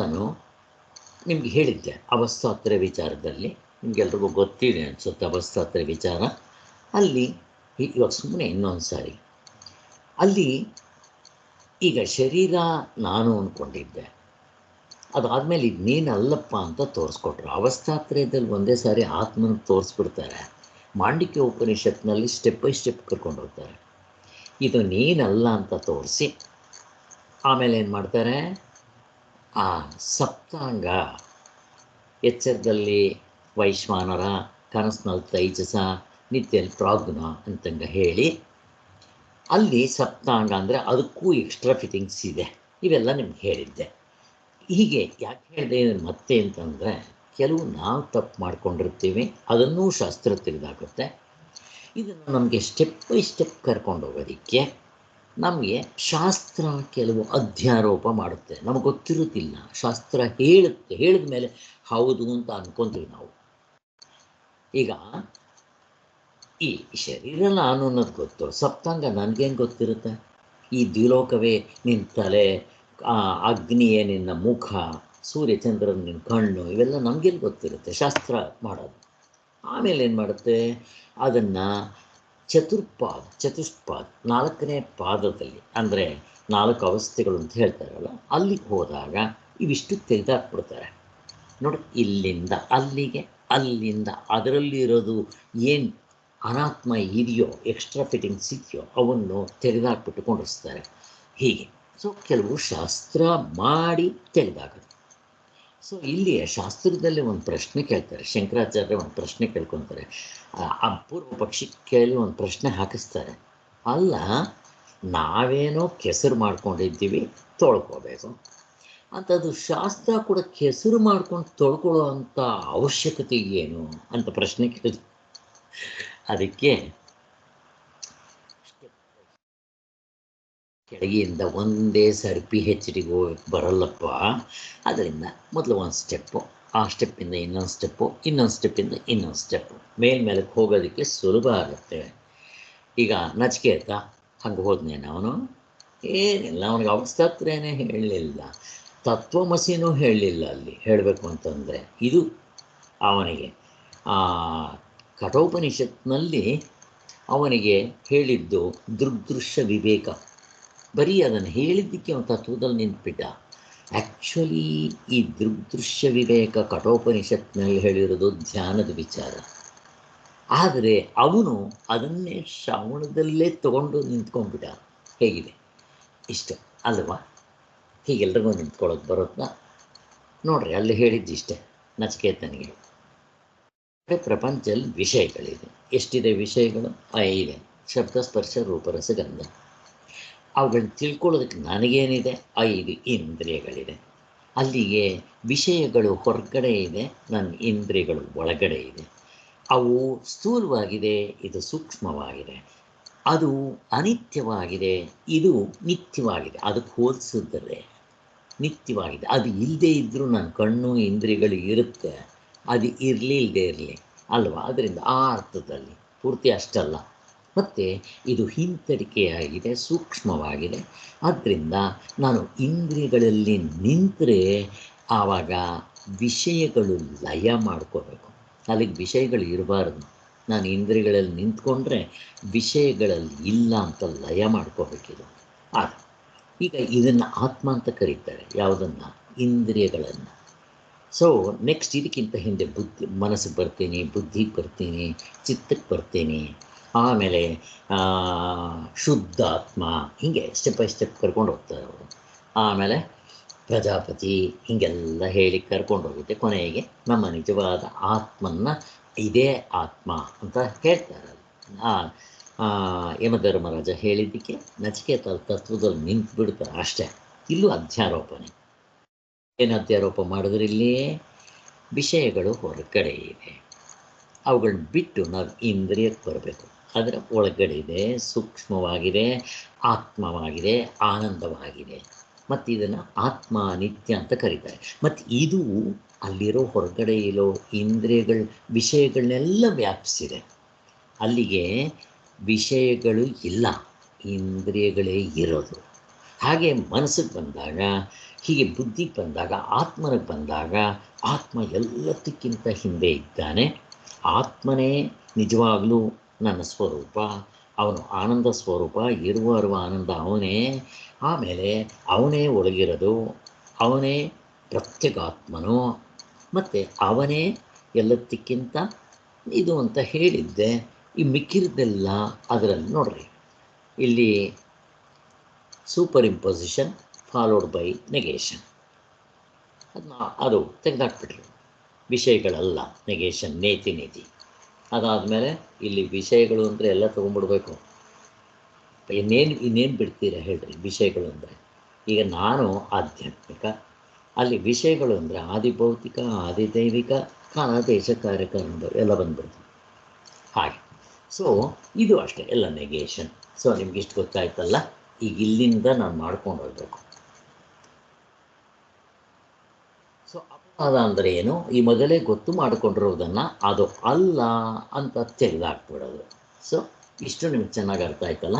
ನಿಮ್ಗೆ ಹೇಳಿದ್ದೆ ಅವಸ್ಥಾತ್ರ ವಿಚಾರದಲ್ಲಿ, ನಿಮಗೆಲ್ರಿಗೂ ಗೊತ್ತಿದೆ ಅನಿಸುತ್ತೆ ಅವಸ್ಥಾತ್ರ ವಿಚಾರ. ಅಲ್ಲಿ ಇವಾಗ ಸುಮ್ಮನೆ ಇನ್ನೊಂದು ಸಾರಿ, ಅಲ್ಲಿ ಈಗ ಶರೀರ ನಾನು ಅಂದ್ಕೊಂಡಿದ್ದೆ, ಅದಾದಮೇಲೆ ಇದು ನೀನಲ್ಲಪ್ಪ ಅಂತ ತೋರಿಸ್ಕೊಟ್ರು. ಅವಸ್ಥಾತ್ರಯದಲ್ಲಿ ಒಂದೇ ಸಾರಿ ಆತ್ಮನ ತೋರಿಸ್ಬಿಡ್ತಾರೆ. ಮಾಂಡಿಕ್ಯ ಉಪನಿಷತ್ನಲ್ಲಿ ಸ್ಟೆಪ್ ಬೈ ಸ್ಟೆಪ್ ಕರ್ಕೊಂಡು ಹೋಗ್ತಾರೆ. ಇದು ನೀನಲ್ಲ ಅಂತ ತೋರಿಸಿ ಆಮೇಲೆ ಏನು ಮಾಡ್ತಾರೆ, ಆ ಸಪ್ತಾಂಗ, ಎಚ್ಚರದಲ್ಲಿ ವೈಶ್ವಾನರ, ಕನಸಿನಲ್ಲಿ ತೈಜಸ, ನಿತ್ಯಲ್ಲಿ ಪ್ರಾಜ್ಞ ಅಂತಂಗ ಹೇಳಿ, ಅಲ್ಲಿ ಸಪ್ತಾಂಗ ಅಂದರೆ ಅದಕ್ಕೂ ಎಕ್ಸ್ಟ್ರಾ ಫಿಟ್ಟಿಂಗ್ಸ್ ಇದೆ. ಇವೆಲ್ಲ ನಿಮ್ಗೆ ಹೇಳಿದ್ದೆ. ಹೀಗೆ ಯಾಕೆ ಹೇಳಿದೆ ಮತ್ತೆ ಅಂತಂದರೆ, ಕೆಲವು ನಾವು ತಪ್ಪು ಮಾಡ್ಕೊಂಡಿರ್ತೀವಿ, ಅದನ್ನೂ ಶಾಸ್ತ್ರ ತೆಗೆದಾಗುತ್ತೆ. ಇದನ್ನು ನಮಗೆ ಸ್ಟೆಪ್ ಬೈ ಸ್ಟೆಪ್ ಕರ್ಕೊಂಡು ಹೋಗೋದಕ್ಕೆ ನಮಗೆ ಶಾಸ್ತ್ರ ಕೆಲವು ಅಧ್ಯಾರೋಪ ಮಾಡುತ್ತೆ. ನಮಗೆ ಗೊತ್ತಿರೋದಿಲ್ಲ, ಶಾಸ್ತ್ರ ಹೇಳುತ್ತೆ, ಹೇಳಿದ ಮೇಲೆ ಹೌದು ಅಂತ ಅಂದ್ಕೊತೀವಿ ನಾವು. ಈಗ ಈ ಶರೀರ ನಾನು ಅನ್ನೋದು ಗೊತ್ತು, ಸಪ್ತಾಂಗ ನನಗೇನು ಗೊತ್ತಿರುತ್ತೆ? ಈ ದ್ವಿಲೋಕವೇ ನಿನ್ನ ತಲೆ, ಅಗ್ನಿಯೇ ನಿನ್ನ ಮುಖ, ಸೂರ್ಯಚಂದ್ರನ ನಿನ್ನ ಕಣ್ಣು, ಇವೆಲ್ಲ ನಮಗೆಲ್ಲಿ ಗೊತ್ತಿರುತ್ತೆ? ಶಾಸ್ತ್ರ ಮಾಡೋದು. ಆಮೇಲೆ ಏನು ಮಾಡುತ್ತೆ, ಅದನ್ನು ಚತುಷ್ಪಾದ 4ನೇ ಪಾದದಲ್ಲಿ, ಅಂದರೆ 4 ಅವಸ್ಥೆಗಳು ಅಂತ ಹೇಳ್ತಾರಲ್ಲ, ಅಲ್ಲಿಗೆ ಹೋದಾಗ ಇವಿಷ್ಟು ತೆಗೆದಾಕ್ಬಿಡ್ತಾರೆ ನೋಡಿ. ಇಲ್ಲಿಂದ ಅಲ್ಲಿಗೆ, ಅಲ್ಲಿಂದ ಅದರಲ್ಲಿರೋದು ಏನು ಅನಾತ್ಮ ಇದೆಯೋ, ಎಕ್ಸ್ಟ್ರಾ ಫಿಟ್ಟಿಂಗ್ಸ್ ಇದೆಯೋ, ಅವನ್ನು ತೆಗೆದಾಕ್ಬಿಟ್ಟು ಕೊಂಡಿಸ್ತಾರೆ ಹೀಗೆ. ಸೊ ಕೆಲವು ಶಾಸ್ತ್ರ ಮಾಡಿ ತೆಗೆದಾಕೋದು. ಸೊ ಇಲ್ಲಿ ಶಾಸ್ತ್ರದಲ್ಲಿ ಒಂದು ಪ್ರಶ್ನೆ ಕೇಳ್ತಾರೆ, ಶಂಕರಾಚಾರ್ಯ ಒಂದು ಪ್ರಶ್ನೆ ಕೇಳ್ಕೊತಾರೆ, ಅಪೂರ್ವ ಪಕ್ಷಿ ಕೇಳಿ ಒಂದು ಪ್ರಶ್ನೆ ಹಾಕಿಸ್ತಾರೆ. ಅಲ್ಲ, ನಾವೇನೋ ಕೆಸರು ಮಾಡ್ಕೊಂಡಿದ್ದೀವಿ, ತೊಳ್ಕೊಬೇಕು ಅಂಥದ್ದು ಶಾಸ್ತ್ರ ಕೂಡ ಕೆಸರು ಮಾಡ್ಕೊಂಡು ತೊಳ್ಕೊಳ್ಳೋ ಅಂಥ ಅವಶ್ಯಕತೆ ಏನು ಅಂತ ಪ್ರಶ್ನೆ ಕೇಳಿದ್ರು. ಅದಕ್ಕೆ ಕೆಳಗಿಂದ ಒಂದೇ ಸಾರಿ PhDಗೆ ಹೋಗಿ ಬರಲ್ಲಪ್ಪ. ಅದರಿಂದ ಮೊದಲು ಒಂದು ಸ್ಟೆಪ್ಪು, ಆ ಸ್ಟೆಪ್ಪಿಂದ ಇನ್ನೊಂದು ಸ್ಟೆಪ್ಪು, ಇನ್ನೊಂದು ಸ್ಟೆಪ್ಪಿಂದ ಇನ್ನೊಂದು ಸ್ಟೆಪ್ಪು, ಮೇಲ್ಮೇಲಕ್ಕೆ ಹೋಗೋದಕ್ಕೆ ಸುಲಭ ಆಗುತ್ತೆ. ಈಗ ನಚಿಕೇತ ಹಂಗೆ ಹೋದ್ನೇನು ಅವನು? ಏನಿಲ್ಲ, ಅವನಿಗೆ ಅವಸ್ಥಾತ್ರನೇ ಹೇಳಲಿಲ್ಲ, ತತ್ವಮಸಿನೂ ಹೇಳಲಿಲ್ಲ. ಅಲ್ಲಿ ಹೇಳಬೇಕು ಅಂತಂದರೆ ಇದು ಅವನಿಗೆ ಕಠೋಪನಿಷತ್ನಲ್ಲಿ ಅವನಿಗೆ ಹೇಳಿದ್ದು ದೃಗ್ದೃಶ್ಯ ವಿವೇಕ. ಬರೀ ಅದನ್ನು ಹೇಳಿದ್ದಕ್ಕೆ ಅವನು ತತ್ವದಲ್ಲಿ ನಿಂತುಬಿಟ್ಟ. ಆ್ಯಕ್ಚುಲಿ ಈ ದೃಗ್ದೃಶ್ಯ ವಿವೇಕ ಕಠೋಪನಿಷತ್ನಲ್ಲಿ ಹೇಳಿರೋದು ಧ್ಯಾನದ ವಿಚಾರ. ಆದರೆ ಅವನು ಅದನ್ನೇ ಶ್ರವಣದಲ್ಲೇ ತಗೊಂಡು ನಿಂತ್ಕೊಂಡ್ಬಿಟ್ಟ. ಹೇಗಿದೆ ಇಷ್ಟು ಅಲ್ವಾ? ಹೀಗೆಲ್ರಿಗೂ ನಿಂತ್ಕೊಳ್ಳೋಕೆ ಬರುತ್ತಾ ನೋಡ್ರಿ? ಅಲ್ಲಿ ಹೇಳಿದ್ದಿಷ್ಟೇ ನಚಿಕೇತನಿಗೆ. ಪ್ರಪಂಚದಲ್ಲಿ ವಿಷಯಗಳಿದೆ. ಎಷ್ಟಿದೆ ವಿಷಯಗಳು? 5. ಶಬ್ದ, ಸ್ಪರ್ಶ, ರೂಪರಸ, ಗಂಧ. ಅವುಗಳನ್ನ ತಿಳ್ಕೊಳ್ಳೋದಕ್ಕೆ ನನಗೇನಿದೆ? 5 ಇಂದ್ರಿಯಗಳಿದೆ. ಅಲ್ಲಿಗೆ ವಿಷಯಗಳು ಹೊರಗಡೆ ಇದೆ, ನನ್ನ ಇಂದ್ರಿಯಗಳು ಒಳಗಡೆ ಇದೆ. ಅವು ಸ್ಥೂಲವಾಗಿದೆ, ಇದು ಸೂಕ್ಷ್ಮವಾಗಿದೆ. ಅದು ಅನಿತ್ಯವಾಗಿದೆ, ಇದು ನಿತ್ಯವಾಗಿದೆ. ಅದಕ್ಕೆ ಹೋಲಿಸಿದರೆ ನಿತ್ಯವಾಗಿದೆ. ಅದು ಇಲ್ಲದೇ ಇದ್ದರೂ ನನ್ನ ಕಣ್ಣು ಇಂದ್ರಿಯಗಳು ಇರುತ್ತೆ, ಅದು ಇರಲಿ ಇಲ್ಲದೆ ಇರಲಿ ಅಲ್ವಾ? ಅದರಿಂದ ಆ ಅರ್ಥದಲ್ಲಿ ಪೂರ್ತಿ ಅಷ್ಟಲ್ಲ. ಮತ್ತು ಇದು ಹಿಂತಡಿಕೆಯಾಗಿದೆ, ಸೂಕ್ಷ್ಮವಾಗಿದೆ. ಆದ್ದರಿಂದ ನಾನು ಇಂದ್ರಿಯಗಳಲ್ಲಿ ನಿಂತರೆ ಆವಾಗ ವಿಷಯಗಳು ಲಯ ಮಾಡ್ಕೋಬೇಕು. ಅಲ್ಲಿಗೆ ವಿಷಯಗಳು ಇರಬಾರ್ದು. ನಾನು ಇಂದ್ರಿಯಗಳಲ್ಲಿ ನಿಂತ್ಕೊಂಡ್ರೆ ವಿಷಯಗಳಲ್ಲಿ ಇಲ್ಲ ಅಂತ ಲಯ ಮಾಡ್ಕೋಬೇಕಿದು. ಆಗ ಈಗ ಇದನ್ನು ಆತ್ಮ ಅಂತ ಕರೀತಾರೆ. ಯಾವುದನ್ನು? ಇಂದ್ರಿಯಗಳನ್ನು. ಸೊ ನೆಕ್ಸ್ಟ್ ಇದಕ್ಕಿಂತ ಹಿಂದೆ ಮನಸ್ಸಿಗೆ ಬರ್ತೀನಿ, ಬುದ್ಧಿಗೆ ಬರ್ತೀನಿ, ಚಿತ್ತಕ್ಕೆ ಬರ್ತೀನಿ, ಆಮೇಲೆ ಶುದ್ಧಾತ್ಮ, ಹೀಗೆ ಸ್ಟೆಪ್ ಬೈ ಸ್ಟೆಪ್ ಕರ್ಕೊಂಡು ಹೋಗ್ತಾರೆ ಅವರು. ಆಮೇಲೆ ಪ್ರಜಾಪತಿ, ಹೀಗೆಲ್ಲ ಹೇಳಿ ಕರ್ಕೊಂಡು ಹೋಗುತ್ತೆ. ಕೊನೆಗೆ ನಮ್ಮ ನಿಜವಾದ ಆತ್ಮನ್ನು ಇದೇ ಆತ್ಮ ಅಂತ ಹೇಳ್ತಾರೆ. ಯಮಧರ್ಮರಾಜ ಹೇಳಿದ್ದಕ್ಕೆ ನಚಿಕೇತ ತತ್ವದಲ್ಲಿ ನಿಂತು ಬಿಡ್ತಾರೆ ಅಷ್ಟೇ. ಇಲ್ಲೂ ಅಧ್ಯಾರೋಪಣೆ. ಏನು ಅಧ್ಯಾರೋಪ ಮಾಡಿದ್ರೆ ಇಲ್ಲಿ ವಿಷಯಗಳು ಹೊರಗಡೆ ಇವೆ, ಅವುಗಳನ್ನ ಬಿಟ್ಟು ನಾವು ಇಂದ್ರಿಯಕ್ಕೆ ಬರಬೇಕು. ಅದರ ಒಳಗಡೆ ಇದೆ, ಸೂಕ್ಷ್ಮವಾಗಿದೆ, ಆತ್ಮವಾಗಿದೆ, ಆನಂದವಾಗಿದೆ. ಮತ್ತು ಇದನ್ನು ಆತ್ಮ ನಿತ್ಯ ಅಂತ ಕರೀತಾರೆ. ಮತ್ತು ಇದು ಅಲ್ಲಿರೋ ಹೊರಗಡೆ ಇರೋ ಇಂದ್ರಿಯಗಳ ವಿಷಯಗಳನ್ನೆಲ್ಲ ವ್ಯಾಪಿಸಿದೆ. ಅಲ್ಲಿಗೆ ವಿಷಯಗಳು ಇಲ್ಲ, ಇಂದ್ರಿಯಗಳೇ ಇರೋದು. ಹಾಗೆ ಮನಸ್ಸಿಗೆ ಬಂದಾಗ, ಹೀಗೆ ಬುದ್ಧಿಗೆ ಬಂದಾಗ, ಆತ್ಮನಿಗೆ ಬಂದಾಗ, ಆತ್ಮ ಎಲ್ಲದಕ್ಕಿಂತ ಹಿಂದೆ ಇದ್ದಾನೆ. ಆತ್ಮನೇ ನಿಜವಾಗಲೂ ನನ್ನ ಸ್ವರೂಪ, ಅವನು ಆನಂದ ಸ್ವರೂಪ, ಇರುವ ಆನಂದ ಅವನೇ. ಆಮೇಲೆ ಅವನೇ ಒಳಗಿರೋದು, ಅವನೇ ಪ್ರತ್ಯೇಕಾತ್ಮನು, ಮತ್ತು ಅವನೇ ಎಲ್ಲದಕ್ಕಿಂತ ಇದು ಅಂತ ಹೇಳಿದ್ದೆ. ಈ ಮಿಕ್ಕಿರದೆಲ್ಲ ಅದರಲ್ಲಿ ನೋಡ್ರಿ, ಇಲ್ಲಿ super imposition followed by negation, ಅದು ತೆಗೆದಾಕ್ಬಿಟ್ರಿ. ವಿಷಯಗಳಲ್ಲ, ನೆಗೇಷನ್, ನೇತಿ. ಅದಾದಮೇಲೆ ಇಲ್ಲಿ ವಿಷಯಗಳು ಅಂದರೆ ಎಲ್ಲ ತೊಗೊಂಡ್ಬಿಡ್ಬೇಕು. ಇನ್ನೇನು ಬಿಡ್ತೀರಾ ಹೇಳ್ರಿ? ವಿಷಯಗಳು ಅಂದರೆ ಈಗ ನಾನು ಆಧ್ಯಾತ್ಮಿಕ, ಅಲ್ಲಿ ವಿಷಯಗಳು ಅಂದರೆ ಆದಿಭೌತಿಕ, ಆದಿದೈವಿಕ, ಕಾಲ ದೇಶ ಕಾರ್ಯಕಾರಣ ಎಲ್ಲ ಬಂದ್ಬಿಡ್ತು. ಹಾಗೆ ಸೊ ಇದು ಅಷ್ಟೇ, ಎಲ್ಲ ನೆಗೇಷನ್. ಸೊ ನಿಮ್ಗಿಷ್ಟು ಗೊತ್ತಾಯ್ತಲ್ಲ. ಈಗ ಇಲ್ಲಿಂದ ನಾನು ಮಾಡ್ಕೊಂಡು ಹೋಗ್ಬೇಕು. ಸೊ ಅಪವಾದ ಅಂದರೆ ಏನು? ಈ ಮೊದಲೇ ಗೊತ್ತು ಮಾಡಿಕೊಂಡಿರೋದನ್ನು ಅದು ಅಲ್ಲ ಅಂತ ತೆಗೆದಾಕ್ಬಿಡೋದು. ಸೊ ಇಷ್ಟು ನಿಮ್ಗೆ ಚೆನ್ನಾಗಿ ಅರ್ಥ ಆಯ್ತಲ್ಲ.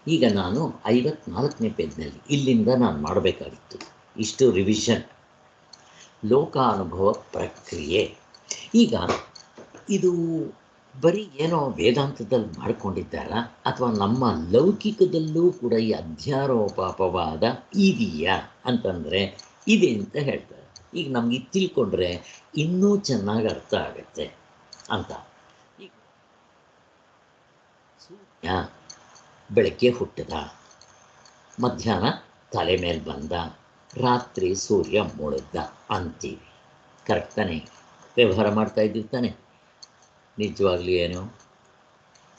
ಈಗ ನಾನು 54ನೇ ಪೇಜ್ನಲ್ಲಿ ಇಲ್ಲಿಂದ ನಾನು ಮಾಡಬೇಕಾಗಿತ್ತು ಇಷ್ಟು ರಿವಿಷನ್, ಲೋಕಾನುಭವ ಪ್ರಕ್ರಿಯೆ. ಈಗ ಇದು ಬರೀ ಏನೋ ವೇದಾಂತದಲ್ಲಿ ಮಾಡ್ಕೊಂಡಿದ್ದಾರಾ, ಅಥವಾ ನಮ್ಮ ಲೌಕಿಕದಲ್ಲೂ ಕೂಡ ಈ ಅಧ್ಯಾರೋಪ ಅಪವಾದ ಇದೆಯಾ ಅಂತಂದರೆ ಇದೆ ಅಂತ ಹೇಳ್ತಾರೆ. ಈಗ ನಮಗೆ ತಿಳ್ಕೊಂಡ್ರೆ ಇನ್ನೂ ಚೆನ್ನಾಗಿ ಅರ್ಥ ಆಗುತ್ತೆ ಅಂತ. ಈಗ ಸೂರ್ಯ ಬೆಳಗ್ಗೆ ಹುಟ್ಟಿದ, ಮಧ್ಯಾಹ್ನ ತಲೆ ಮೇಲೆ ಬಂದ, ರಾತ್ರಿ ಸೂರ್ಯ ಮುಳುಗ್ದ ಅಂತೀವಿ. ಕರೆಕ್ಟ್ ತಾನೆ? ವ್ಯವಹಾರ ಮಾಡ್ತಾ ಇದ್ದೀವಿ ತಾನೆ? ನಿಜವಾಗ್ಲೂ ಏನು,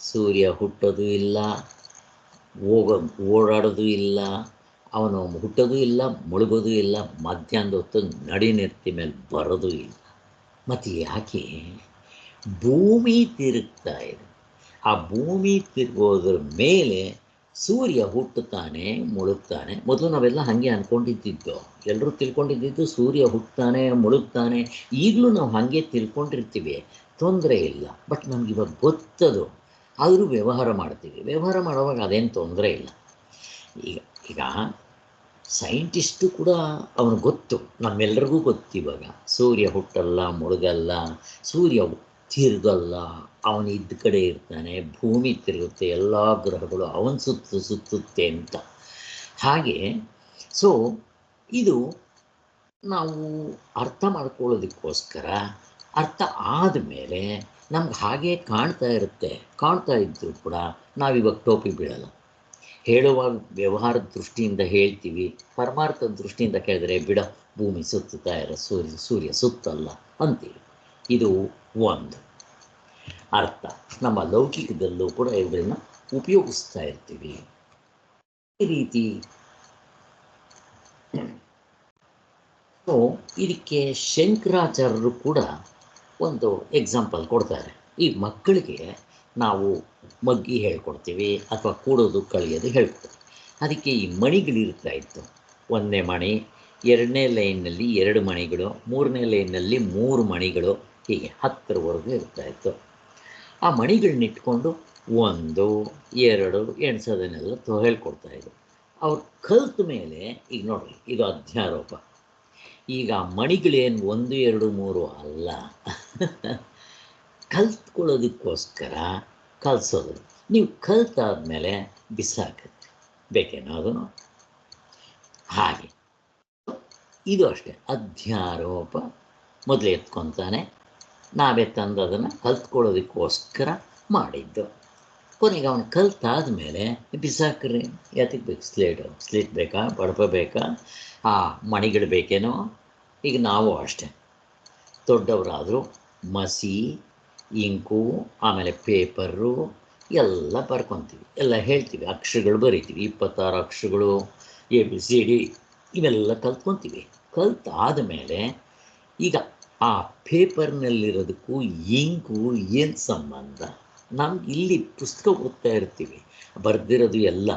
ಸೂರ್ಯ ಹುಟ್ಟೋದು ಇಲ್ಲ, ಓಡಾಡೋದು ಇಲ್ಲ, ಅವನು ಹುಟ್ಟೋದು ಇಲ್ಲ, ಮುಳುಗೋದು ಇಲ್ಲ, ಮಧ್ಯಾಹ್ನದ ಹೊತ್ತು ನಡಿನೆತ್ತಿ ಮೇಲೆ ಬರೋದು ಇಲ್ಲ. ಮತ್ತು ಯಾಕೆ? ಭೂಮಿ ತಿರುಗ್ತಾ ಇದೆ. ಆ ಭೂಮಿ ತಿರುಗೋದ್ರ ಮೇಲೆ ಸೂರ್ಯ ಹುಟ್ಟುತ್ತಾನೆ, ಮುಳುಗ್ತಾನೆ. ಮೊದಲು ನಾವೆಲ್ಲ ಹಾಗೆ ಅಂದ್ಕೊಂಡಿದ್ದು, ಎಲ್ಲರೂ ತಿಳ್ಕೊಂಡಿದ್ದು ಸೂರ್ಯ ಹುಟ್ಟುತ್ತಾನೆ, ಮುಳುಗ್ತಾನೆ. ಈಗಲೂ ನಾವು ಹಾಗೆ ತಿಳ್ಕೊಂಡಿರ್ತೀವಿ, ತೊಂದರೆ ಇಲ್ಲ. ಬಟ್ ನಮಗಿವಾಗ ಗೊತ್ತದು, ಆದರೂ ವ್ಯವಹಾರ ಮಾಡ್ತೀವಿ. ವ್ಯವಹಾರ ಮಾಡುವಾಗ ಅದೇನು ತೊಂದರೆ ಇಲ್ಲ. ಈಗ ಸೈಂಟಿಸ್ಟು ಕೂಡ ಅವನು ಗೊತ್ತು, ನಮ್ಮೆಲ್ಲರಿಗೂ ಗೊತ್ತಿವಾಗ ಸೂರ್ಯ ಹುಟ್ಟಲ್ಲ, ಮುಳುಗಲ್ಲ, ಸೂರ್ಯ ತಿರುಗಲ್ಲ, ಅವನು ಇದ್ದ ಕಡೆ ಇರ್ತಾನೆ, ಭೂಮಿ ತಿರುಗುತ್ತೆ, ಎಲ್ಲ ಗ್ರಹಗಳು ಅವನ ಸುತ್ತುತ್ತೆ ಅಂತ. ಹಾಗೆ ಸೊ ಇದು ನಾವು ಅರ್ಥ ಮಾಡ್ಕೊಳ್ಳೋದಕ್ಕೋಸ್ಕರ, ಅರ್ಥ ಆದಮೇಲೆ ನಮ್ಗೆ ಹಾಗೆ ಕಾಣ್ತಾ ಇದ್ದರೂ ಕೂಡ ನಾವಿವಾಗ ಟೋಪಿ ಬೀಳಲ್ಲ. ಹೇಳುವಾಗ ವ್ಯವಹಾರದ ದೃಷ್ಟಿಯಿಂದ ಹೇಳ್ತೀವಿ, ಪರಮಾರ್ಥದ ದೃಷ್ಟಿಯಿಂದ ಕೇಳಿದ್ರೆ ಬಿಡ, ಭೂಮಿ ಸುತ್ತುತ್ತಾ ಇರೋ ಸೂರ್ಯ ಸುತ್ತಲ್ಲ ಅಂತೀವಿ. ಇದು ಒಂದು ಅರ್ಥ. ನಮ್ಮ ಲೌಕಿಕದಲ್ಲೂ ಕೂಡ ಇವುಗಳನ್ನ ಉಪಯೋಗಿಸ್ತಾ ಇರ್ತೀವಿ. ಈ ರೀತಿ ಇದಕ್ಕೆ ಶಂಕರಾಚಾರ್ಯರು ಕೂಡ ಒಂದು ಎಕ್ಸಾಂಪಲ್ ಕೊಡ್ತಾರೆ. ಈ ಮಕ್ಕಳಿಗೆ ನಾವು ಮಗ್ಗಿ ಹೇಳ್ಕೊಡ್ತೀವಿ, ಅಥವಾ ಕೂಡೋದು ಕಳಿಯೋದು ಹೇಳ್ಕೊಡ್ತೀವಿ. ಅದಕ್ಕೆ ಈ ಮಣಿಗಳಿರ್ತಾ ಇತ್ತು. 1ನೇ ಮಣಿ, 2ನೇ ಲೈನ್ನಲ್ಲಿ 2 ಮಣಿಗಳು, 3ನೇ ಲೈನ್ನಲ್ಲಿ 3 ಮಣಿಗಳು, ಹೀಗೆ 10ರವರೆಗೂ ಇರ್ತಾಯಿತ್ತು. ಆ ಮಣಿಗಳನ್ನಿಟ್ಕೊಂಡು 1, 2 ಎಣ್ಸೋದನ್ನೆಲ್ಲ ಹೇಳ್ಕೊಡ್ತಾಯಿದ್ರು. ಅವ್ರು ಕಲ್ತ ಮೇಲೆ ಈಗ ನೋಡ್ರಿ, ಇದು ಅಧ್ಯಾರೋಪ. ಈಗ ಮಣಿಗಳೇನು 1, 2, 3 ಅಲ್ಲ, ಕಲ್ತ್ಕೊಳ್ಳೋದಕ್ಕೋಸ್ಕರ ಕಲಿಸೋದು. ನೀವು ಕಲ್ತಾದ್ಮೇಲೆ ಬಿಸಾಕತ್ತೆ, ಬೇಕೇನೋ ಅದು. ಹಾಗೆ ಇದು ಅಷ್ಟೇ, ಅಧ್ಯಾರೋಪ. ಮೊದಲು ಎತ್ಕೊತಾನೆ, ನಾವೇ ತಂದು ಅದನ್ನು ಕಲ್ತ್ಕೊಳ್ಳೋದಕ್ಕೋಸ್ಕರ ಮಾಡಿದ್ದು. ಕೊನೆಗೆ ಅವನು ಕಲ್ತಾದ್ಮೇಲೆ ಬಿಸಾಕ್ರಿ, ಯಾತಕ್ಕೆ ಬೇಕು? ಸ್ಲೇಟ್ ಬೇಕಾ, ಬಡಪ ಬೇಕಾ, ಆ ಮಣಿಗಳು ಬೇಕೇನೋ. ಈಗ ನಾವು ಅಷ್ಟೇ, ದೊಡ್ಡವರಾದರೂ ಮಸಿ, ಇಂಕು, ಆಮೇಲೆ ಪೇಪರು ಎಲ್ಲ ಬರ್ಕೊತೀವಿ, ಎಲ್ಲ ಹೇಳ್ತೀವಿ, ಅಕ್ಷರಗಳು ಬರಿತೀವಿ, 26 ಅಕ್ಷರಗಳು, ABCD ಇವೆಲ್ಲ ಕಲ್ತ್ಕೊತೀವಿ. ಕಲ್ತಾದ ಮೇಲೆ ಈಗ ಆ ಪೇಪರ್ನಲ್ಲಿರೋದಕ್ಕೂ ಇಂಕು ಏನು ಸಂಬಂಧ? ನಮ್ಗೆ ಇಲ್ಲಿ ಪುಸ್ತಕ ಓದ್ತಾ ಇರ್ತೀವಿ, ಬರೆದಿರೋದು ಎಲ್ಲ,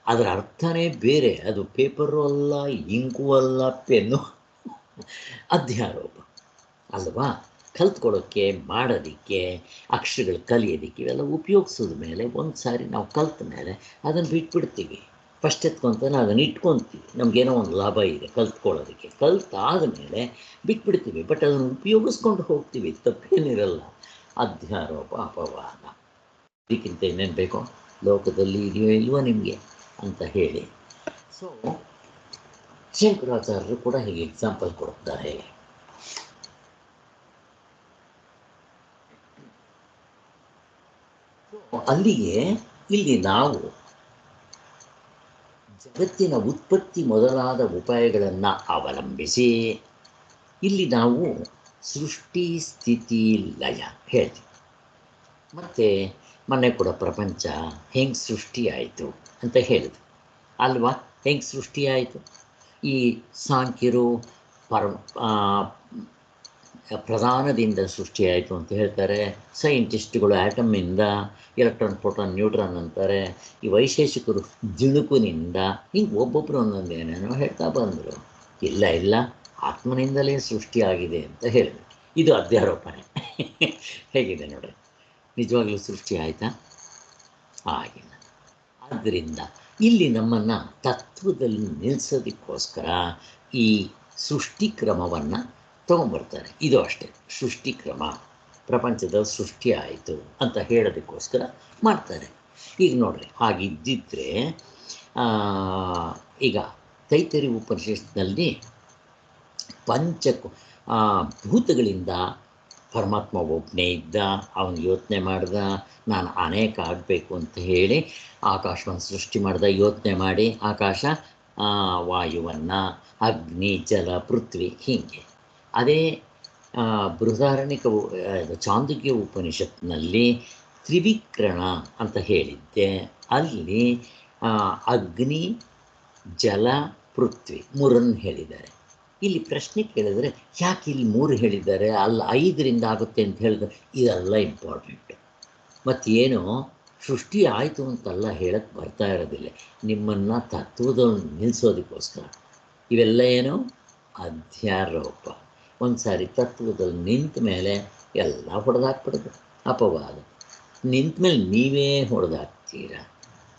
ಅದರ ಅರ್ಥನೇ ಬೇರೆ. ಅದು ಪೇಪರು ಅಲ್ಲ, ಇಂಕು ಅಲ್ಲ, ಪೆನ್ನು. ಅಧ್ಯಾರೋಪ ಅಲ್ವಾ? ಕಲ್ತ್ಕೊಳ್ಳೋಕ್ಕೆ, ಮಾಡೋದಕ್ಕೆ, ಅಕ್ಷರಗಳು ಕಲಿಯೋದಕ್ಕೆ ಇವೆಲ್ಲ ಉಪಯೋಗಿಸಿದ ಮೇಲೆ ಒಂದು ಸಾರಿ ನಾವು ಕಲ್ತ ಮೇಲೆ ಅದನ್ನು ಬಿಟ್ಬಿಡ್ತೀವಿ. ಫಸ್ಟ್ ಎತ್ಕೊತಾನೆ ಅದನ್ನು ಇಟ್ಕೊತೀವಿ, ನಮಗೇನೋ ಒಂದು ಲಾಭ ಇದೆ ಕಲ್ತ್ಕೊಳ್ಳೋದಕ್ಕೆ. ಕಲ್ತಾದ ಮೇಲೆ ಬಿಟ್ಬಿಡ್ತೀವಿ, ಬಟ್ ಅದನ್ನು ಉಪಯೋಗಿಸ್ಕೊಂಡು ಹೋಗ್ತೀವಿ, ತಪ್ಪೇನಿರಲ್ಲ. ಅಧ್ಯಾರೋಪ ಅಪವಾದ. ಇದಕ್ಕಿಂತ ಇನ್ನೇನು ಬೇಕೋ ಲೋಕದಲ್ಲಿ ಇದೆಯೋ ಇಲ್ವೋ ನಿಮಗೆ ಅಂತ ಹೇಳಿ. ಸೊ ಶಂಕರಾಚಾರ್ಯರು ಕೂಡ ಹೀಗೆ ಎಕ್ಸಾಂಪಲ್ ಕೊಡ್ತಾರೆ. ಅಲ್ಲಿಗೆ ಇಲ್ಲಿ ನಾವು ಜಗತ್ತಿನ ಉತ್ಪತ್ತಿ ಮೊದಲಾದ ಉಪಾಯಗಳನ್ನು ಅವಲಂಬಿಸಿ ಇಲ್ಲಿ ನಾವು ಸೃಷ್ಟಿ ಸ್ಥಿತಿ ಲಯ ಹೇಳ್ತೀವಿ. ಮತ್ತು ಮೊನ್ನೆ ಕೂಡ ಪ್ರಪಂಚ ಹೆಂಗೆ ಸೃಷ್ಟಿಯಾಯಿತು ಅಂತ ಹೇಳಿದ್ರು ಅಲ್ವಾ? ಹೆಂಗೆ ಸೃಷ್ಟಿಯಾಯಿತು? ಈ ಸಾಂಖ್ಯರು ಪ್ರಧಾನದಿಂದ ಸೃಷ್ಟಿಯಾಯಿತು ಅಂತ ಹೇಳ್ತಾರೆ. ಸೈಂಟಿಸ್ಟ್ಗಳು ಆ್ಯಟಮಿಂದ, ಎಲೆಕ್ಟ್ರಾನ್, ಪ್ರೋಟಾನ್, ನ್ಯೂಟ್ರಾನ್ ಅಂತಾರೆ. ಈ ವೈಶೇಷಿಕರು ಜಿಣುಕುನಿಂದ, ಹಿಂಗೆ ಒಬ್ಬೊಬ್ಬರು ಒಂದೊಂದು ಏನೇನೋ ಹೇಳ್ತಾ ಬಂದರು. ಇಲ್ಲ ಆತ್ಮನಿಂದಲೇ ಸೃಷ್ಟಿಯಾಗಿದೆ ಅಂತ ಹೇಳಿದ್ರು. ಇದು ಅಧ್ಯಾರೋಪಣೆ. ಹೇಗಿದೆ ನೋಡ್ರಿ, ನಿಜವಾಗ್ಲೂ ಸೃಷ್ಟಿ ಆಯಿತಾ? ಆಗಿಲ್ಲ. ಆದ್ದರಿಂದ ಇಲ್ಲಿ ನಮ್ಮನ್ನು ತತ್ವದಲ್ಲಿ ನಿಲ್ಲಿಸೋದಕ್ಕೋಸ್ಕರ ಈ ಸೃಷ್ಟಿ ಕ್ರಮವನ್ನು ತೊಗೊಂಬರ್ತಾರೆ. ಇದು ಅಷ್ಟೇ, ಸೃಷ್ಟಿ ಕ್ರಮ, ಪ್ರಪಂಚದ ಸೃಷ್ಟಿ ಆಯಿತು ಅಂತ ಹೇಳೋದಕ್ಕೋಸ್ಕರ ಮಾಡ್ತಾರೆ. ಈಗ ನೋಡ್ರಿ, ಹಾಗಿದ್ದಿದ್ರೆ ಈಗ ತೈತರಿ ಉಪನಿಷತ್ನಲ್ಲಿ ಭೂತಗಳಿಂದ ಪರಮಾತ್ಮ ಒಬ್ಬನೇ ಇದ್ದ, ಅವನು ಯೋಚನೆ ಮಾಡ್ದ, ನಾನು ಅನೇಕ ಆಗಬೇಕು ಅಂತ ಹೇಳಿ ಆಕಾಶವನ್ನು ಸೃಷ್ಟಿ ಮಾಡ್ದ. ಯೋಚನೆ ಮಾಡಿ ಆಕಾಶ, ವಾಯುವನ್ನು, ಅಗ್ನಿ, ಜಲ, ಪೃಥ್ವಿ, ಹೀಗೆ. ಅದೇ ಬೃಹದಾರಣ್ಯಕ ಚಾಂದೋಗ್ಯ ಉಪನಿಷತ್ನಲ್ಲಿ ತ್ರಿವಿಕ್ರಣ ಅಂತ ಹೇಳಿದ್ದೆ. ಅಲ್ಲಿ ಅಗ್ನಿ, ಜಲ, ಪೃಥ್ವಿ ಮೂರನ್ನು ಹೇಳಿದ್ದಾರೆ. ಇಲ್ಲಿ ಪ್ರಶ್ನೆ ಕೇಳಿದ್ರೆ ಯಾಕೆ ಇಲ್ಲಿ 3 ಹೇಳಿದ್ದಾರೆ, ಅಲ್ಲಿ 5ರಿಂದ ಆಗುತ್ತೆ ಅಂತ ಹೇಳಿದ್ರೆ ಇದೆಲ್ಲ ಇಂಪಾರ್ಟೆಂಟ್. ಮತ್ತೇನು ಸೃಷ್ಟಿ ಆಯಿತು ಅಂತೆಲ್ಲ ಹೇಳಕ್ಕೆ ಬರ್ತಾ ಇರೋದಿಲ್ಲ, ನಿಮ್ಮನ್ನು ತತ್ವದಲ್ಲಿ ನಿಲ್ಲಿಸೋದಕ್ಕೋಸ್ಕರ. ಇವೆಲ್ಲ ಏನು ಅಧ್ಯಾರೋಪ. ಒಂದು ಸಾರಿ ತತ್ವದಲ್ಲಿ ನಿಂತ ಮೇಲೆ ಎಲ್ಲ ಹೊಡೆದಾಕ್ಬಿಡೋದು ಅಪವಾದ. ನಿಂತ ಮೇಲೆ ನೀವೇ ಹೊಡೆದಾಕ್ತೀರ.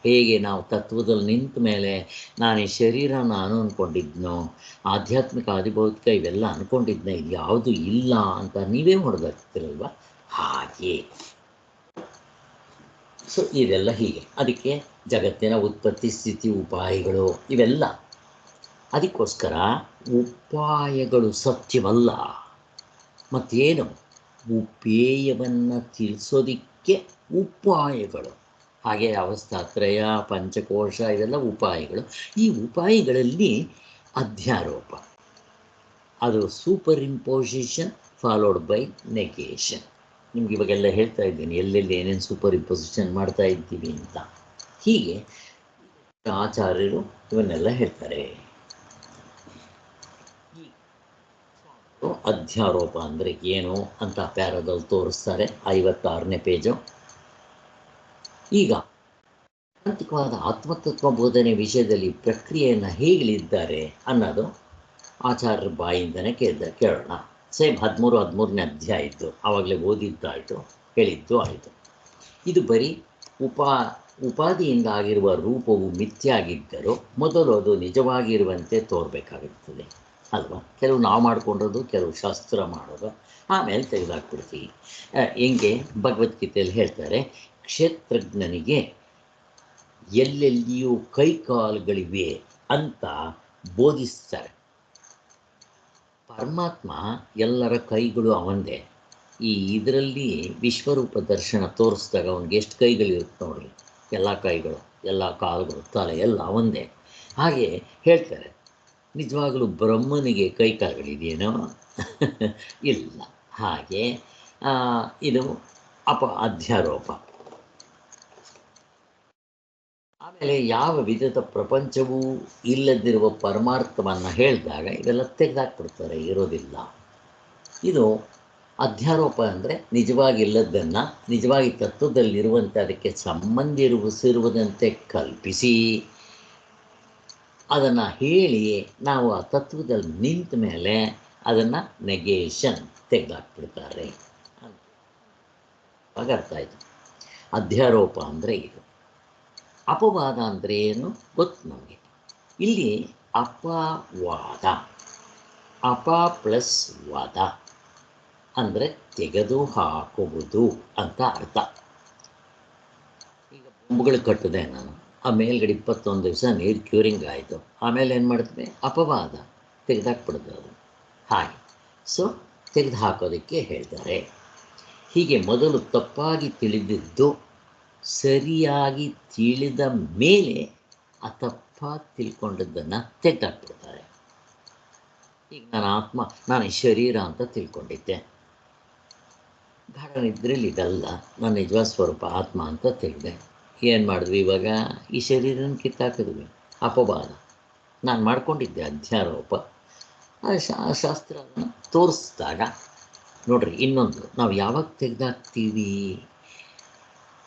ಹೇಗೆ ನಾವು ತತ್ವದಲ್ಲಿ ನಿಂತ ಮೇಲೆ ನಾನು ಈ ಶರೀರ ನಾನು ಅಂದ್ಕೊಂಡಿದ್ನೋ, ಆಧ್ಯಾತ್ಮಿಕ ಆದಿಭೌತಿಕ ಇವೆಲ್ಲ ಅಂದ್ಕೊಂಡಿದ್ನ, ಇದು ಯಾವುದು ಇಲ್ಲ ಅಂತ ನೀವೇ ಹೊಡೆದಾಕ್ತಿರಲ್ವ, ಹಾಗೆ. ಸೊ ಇದೆಲ್ಲ ಹೀಗೆ. ಅದಕ್ಕೆ ಜಗತ್ತಿನ ಉತ್ಪತ್ತಿ, ಸ್ಥಿತಿ, ಉಪಾಯಗಳು ಇವೆಲ್ಲ. ಅದಕ್ಕೋಸ್ಕರ ಉಪಾಯಗಳು ಸತ್ಯವಲ್ಲ. ಮತ್ತೇನು ಉಪೇಯವನ್ನು ತಿಳಿಸೋದಕ್ಕೆ ಉಪಾಯಗಳು. ಹಾಗೆ ಅವಸ್ಥಾತ್ರಯ, ಪಂಚಕೋಶ ಇವೆಲ್ಲ ಉಪಾಯಗಳು. ಈ ಉಪಾಯಗಳಲ್ಲಿ ಅಧ್ಯಾರೋಪ, ಅದು super imposition followed by negation. ನಿಮ್ಗೆ ಇವಾಗೆಲ್ಲ ಹೇಳ್ತಾ ಇದ್ದೀನಿ ಎಲ್ಲೆಲ್ಲಿ ಏನೇನು ಸೂಪರ್ ಇಂಪೋಸಿಷನ್ ಮಾಡ್ತಾ ಇದ್ದೀವಿ ಅಂತ. ಹೀಗೆ ಆಚಾರ್ಯರು ಇವನ್ನೆಲ್ಲ ಹೇಳ್ತಾರೆ. ಅಧ್ಯಾರೋಪ ಅಂದರೆ ಏನು ಅಂತ ಪ್ಯಾರಾದಲ್ಲಿ ತೋರಿಸ್ತಾರೆ, 56ನೇ ಪೇಜು. ಈಗ ಪ್ರಾಂತಿಕವಾದ ಆತ್ಮತತ್ವ ಬೋಧನೆ ವಿಷಯದಲ್ಲಿ ಪ್ರಕ್ರಿಯೆಯನ್ನು ಹೇಗಿದ್ದಾರೆ ಅನ್ನೋದು ಆಚಾರ್ಯರ ಬಾಯಿಂದನೇ ಕೇಳೋಣ. ಸೇಮ್ 13ನೇ ಅಧ್ಯಾಯ ಇದ್ದು, ಆವಾಗಲೇ ಓದಿದ್ದಾಯಿತು, ಹೇಳಿದ್ದು ಆಯಿತು. ಇದು ಬರೀ ಉಪಾಧಿಯಿಂದ ಆಗಿರುವ ರೂಪವು ಮಿಥ್ಯಾಗಿದ್ದರೂ ಮೊದಲು ಅದು ನಿಜವಾಗಿರುವಂತೆ ತೋರಬೇಕಾಗುತ್ತದೆ ಅಲ್ವಾ? ಕೆಲವು ನಾವು ಮಾಡಿಕೊಂಡೋದು, ಕೆಲವು ಶಾಸ್ತ್ರ ಮಾಡೋದು, ಆಮೇಲೆ ತೆಗೆದಾಕ್ಬಿಡ್ತೀವಿ. ಹೆಂಗೆ ಭಗವದ್ಗೀತೆಯಲ್ಲಿ ಹೇಳ್ತಾರೆ, ಕ್ಷೇತ್ರಜ್ಞನಿಗೆ ಎಲ್ಲೆಲ್ಲಿಯೂ ಕೈಕಾಲುಗಳಿವೆ ಅಂತ ಬೋಧಿಸ್ತಾರೆ. ಪರಮಾತ್ಮ ಎಲ್ಲರ ಕೈಗಳು ಅವಂದೇ. ಈ ಇದರಲ್ಲಿ ವಿಶ್ವರೂಪ ದರ್ಶನ ತೋರಿಸಿದಾಗ ಅವನಿಗೆ ಎಷ್ಟು ಕೈಗಳಿರುತ್ತೆ ನೋಡ್ರಿ, ಎಲ್ಲ ಕೈಗಳು, ಎಲ್ಲ ಕಾಲುಗಳು, ತಲೆ ಎಲ್ಲ ಅವಂದೇ. ಹಾಗೆ ಹೇಳ್ತಾರೆ, ನಿಜವಾಗಲೂ ಬ್ರಹ್ಮನಿಗೆ ಕೈಕಾಲುಗಳಿದೆಯೇನೋ? ಇಲ್ಲ. ಹಾಗೆ ಇದು ಅಧ್ಯಾರೋಪ. ಆಮೇಲೆ ಯಾವ ವಿಧದ ಪ್ರಪಂಚವೂ ಇಲ್ಲದಿರುವ ಪರಮಾರ್ಥವನ್ನು ಹೇಳಿದಾಗ ಇವೆಲ್ಲ ತೆಗೆದಾಕ್ಬಿಡ್ತಾರೆ, ಇರೋದಿಲ್ಲ. ಇದು ಅಧ್ಯಾರೋಪ ಅಂದರೆ ನಿಜವಾಗಿಲ್ಲದನ್ನು ನಿಜವಾಗಿ ತತ್ವದಲ್ಲಿರುವಂತೆ ಅದಕ್ಕೆ ಸಂಬಂಧಿಸಿರುವುದಂತೆ ಕಲ್ಪಿಸಿ ಅದನ್ನು ಹೇಳಿ ನಾವು ಆ ತತ್ವದಲ್ಲಿ ನಿಂತ ಮೇಲೆ ಅದನ್ನು ನೆಗೇಷನ್ ತೆಗೆದಾಕ್ಬಿಡ್ತಾರೆ. ಆಗ ಅರ್ಥ ಆಯಿತು. ಅಧ್ಯಾರೋಪ ಅಂದರೆ ಇದು. ಅಪವಾದ ಅಂದರೆ ಏನು ಗೊತ್ತು ನಮಗೆ. ಇಲ್ಲಿ ಅಪವಾದ, ಅಪ ಪ್ಲಸ್ ವಾದ ಅಂದರೆ ತೆಗೆದು ಹಾಕುವುದು ಅಂತ ಅರ್ಥ. ಈಗ ಬೊಂಬುಗಳು ಕಟ್ಟಿದೆ ನಾನು, ಆ ಮೇಲ್ಗಡೆ 21 ದಿವಸ ನೀರು ಕ್ಯೂರಿಂಗ್ ಆಯಿತು, ಆಮೇಲೆ ಏನು ಮಾಡ್ತೀವಿ, ಅಪವಾದ ತೆಗೆದಾಕ್ಬಿಡೋದು ಅದು. ಹಾಗೆ ಸೊ ತೆಗೆದು ಹಾಕೋದಕ್ಕೆ ಹೇಳ್ತಾರೆ. ಹೀಗೆ ಮೊದಲು ತಪ್ಪಾಗಿ ತಿಳಿದಿದ್ದು ಸರಿಯಾಗಿ ತಿಳಿದ ಮೇಲೆ ಆ ತಪ್ಪಾಗಿ ತಿಳ್ಕೊಂಡಿದ್ದನ್ನು ತೆಗೆದಾಕ್ಬಿಡ್ತಾರೆ. ಈಗ ನಾನು ಆತ್ಮ, ನಾನು ಈ ಶರೀರ ಅಂತ ತಿಳ್ಕೊಂಡಿದ್ದೆ, ಗಾಢ ನಿದ್ರೆಯಲ್ಲಿ ಇದಲ್ಲ, ನನ್ನ ನಿಜವಾದ ಸ್ವರೂಪ ಆತ್ಮ ಅಂತ ತೆಗೆದೆ. ಏನು ಮಾಡಿದ್ವಿ ಇವಾಗ, ಈ ಶರೀರನ ಕಿತ್ತಾಕಿದ್ವಿ, ಅಪವಾದ. ನಾನು ಮಾಡ್ಕೊಂಡಿದ್ದೆ ಅಧ್ಯಾರೋಪ. ಆ ಶಾಸ್ತ್ರ ಅದನ್ನು ತೋರಿಸಿದಾಗ ನೋಡ್ರಿ, ಇನ್ನೊಂದು, ನಾವು ಯಾವಾಗ ತೆಗೆದಾಕ್ತೀವಿ,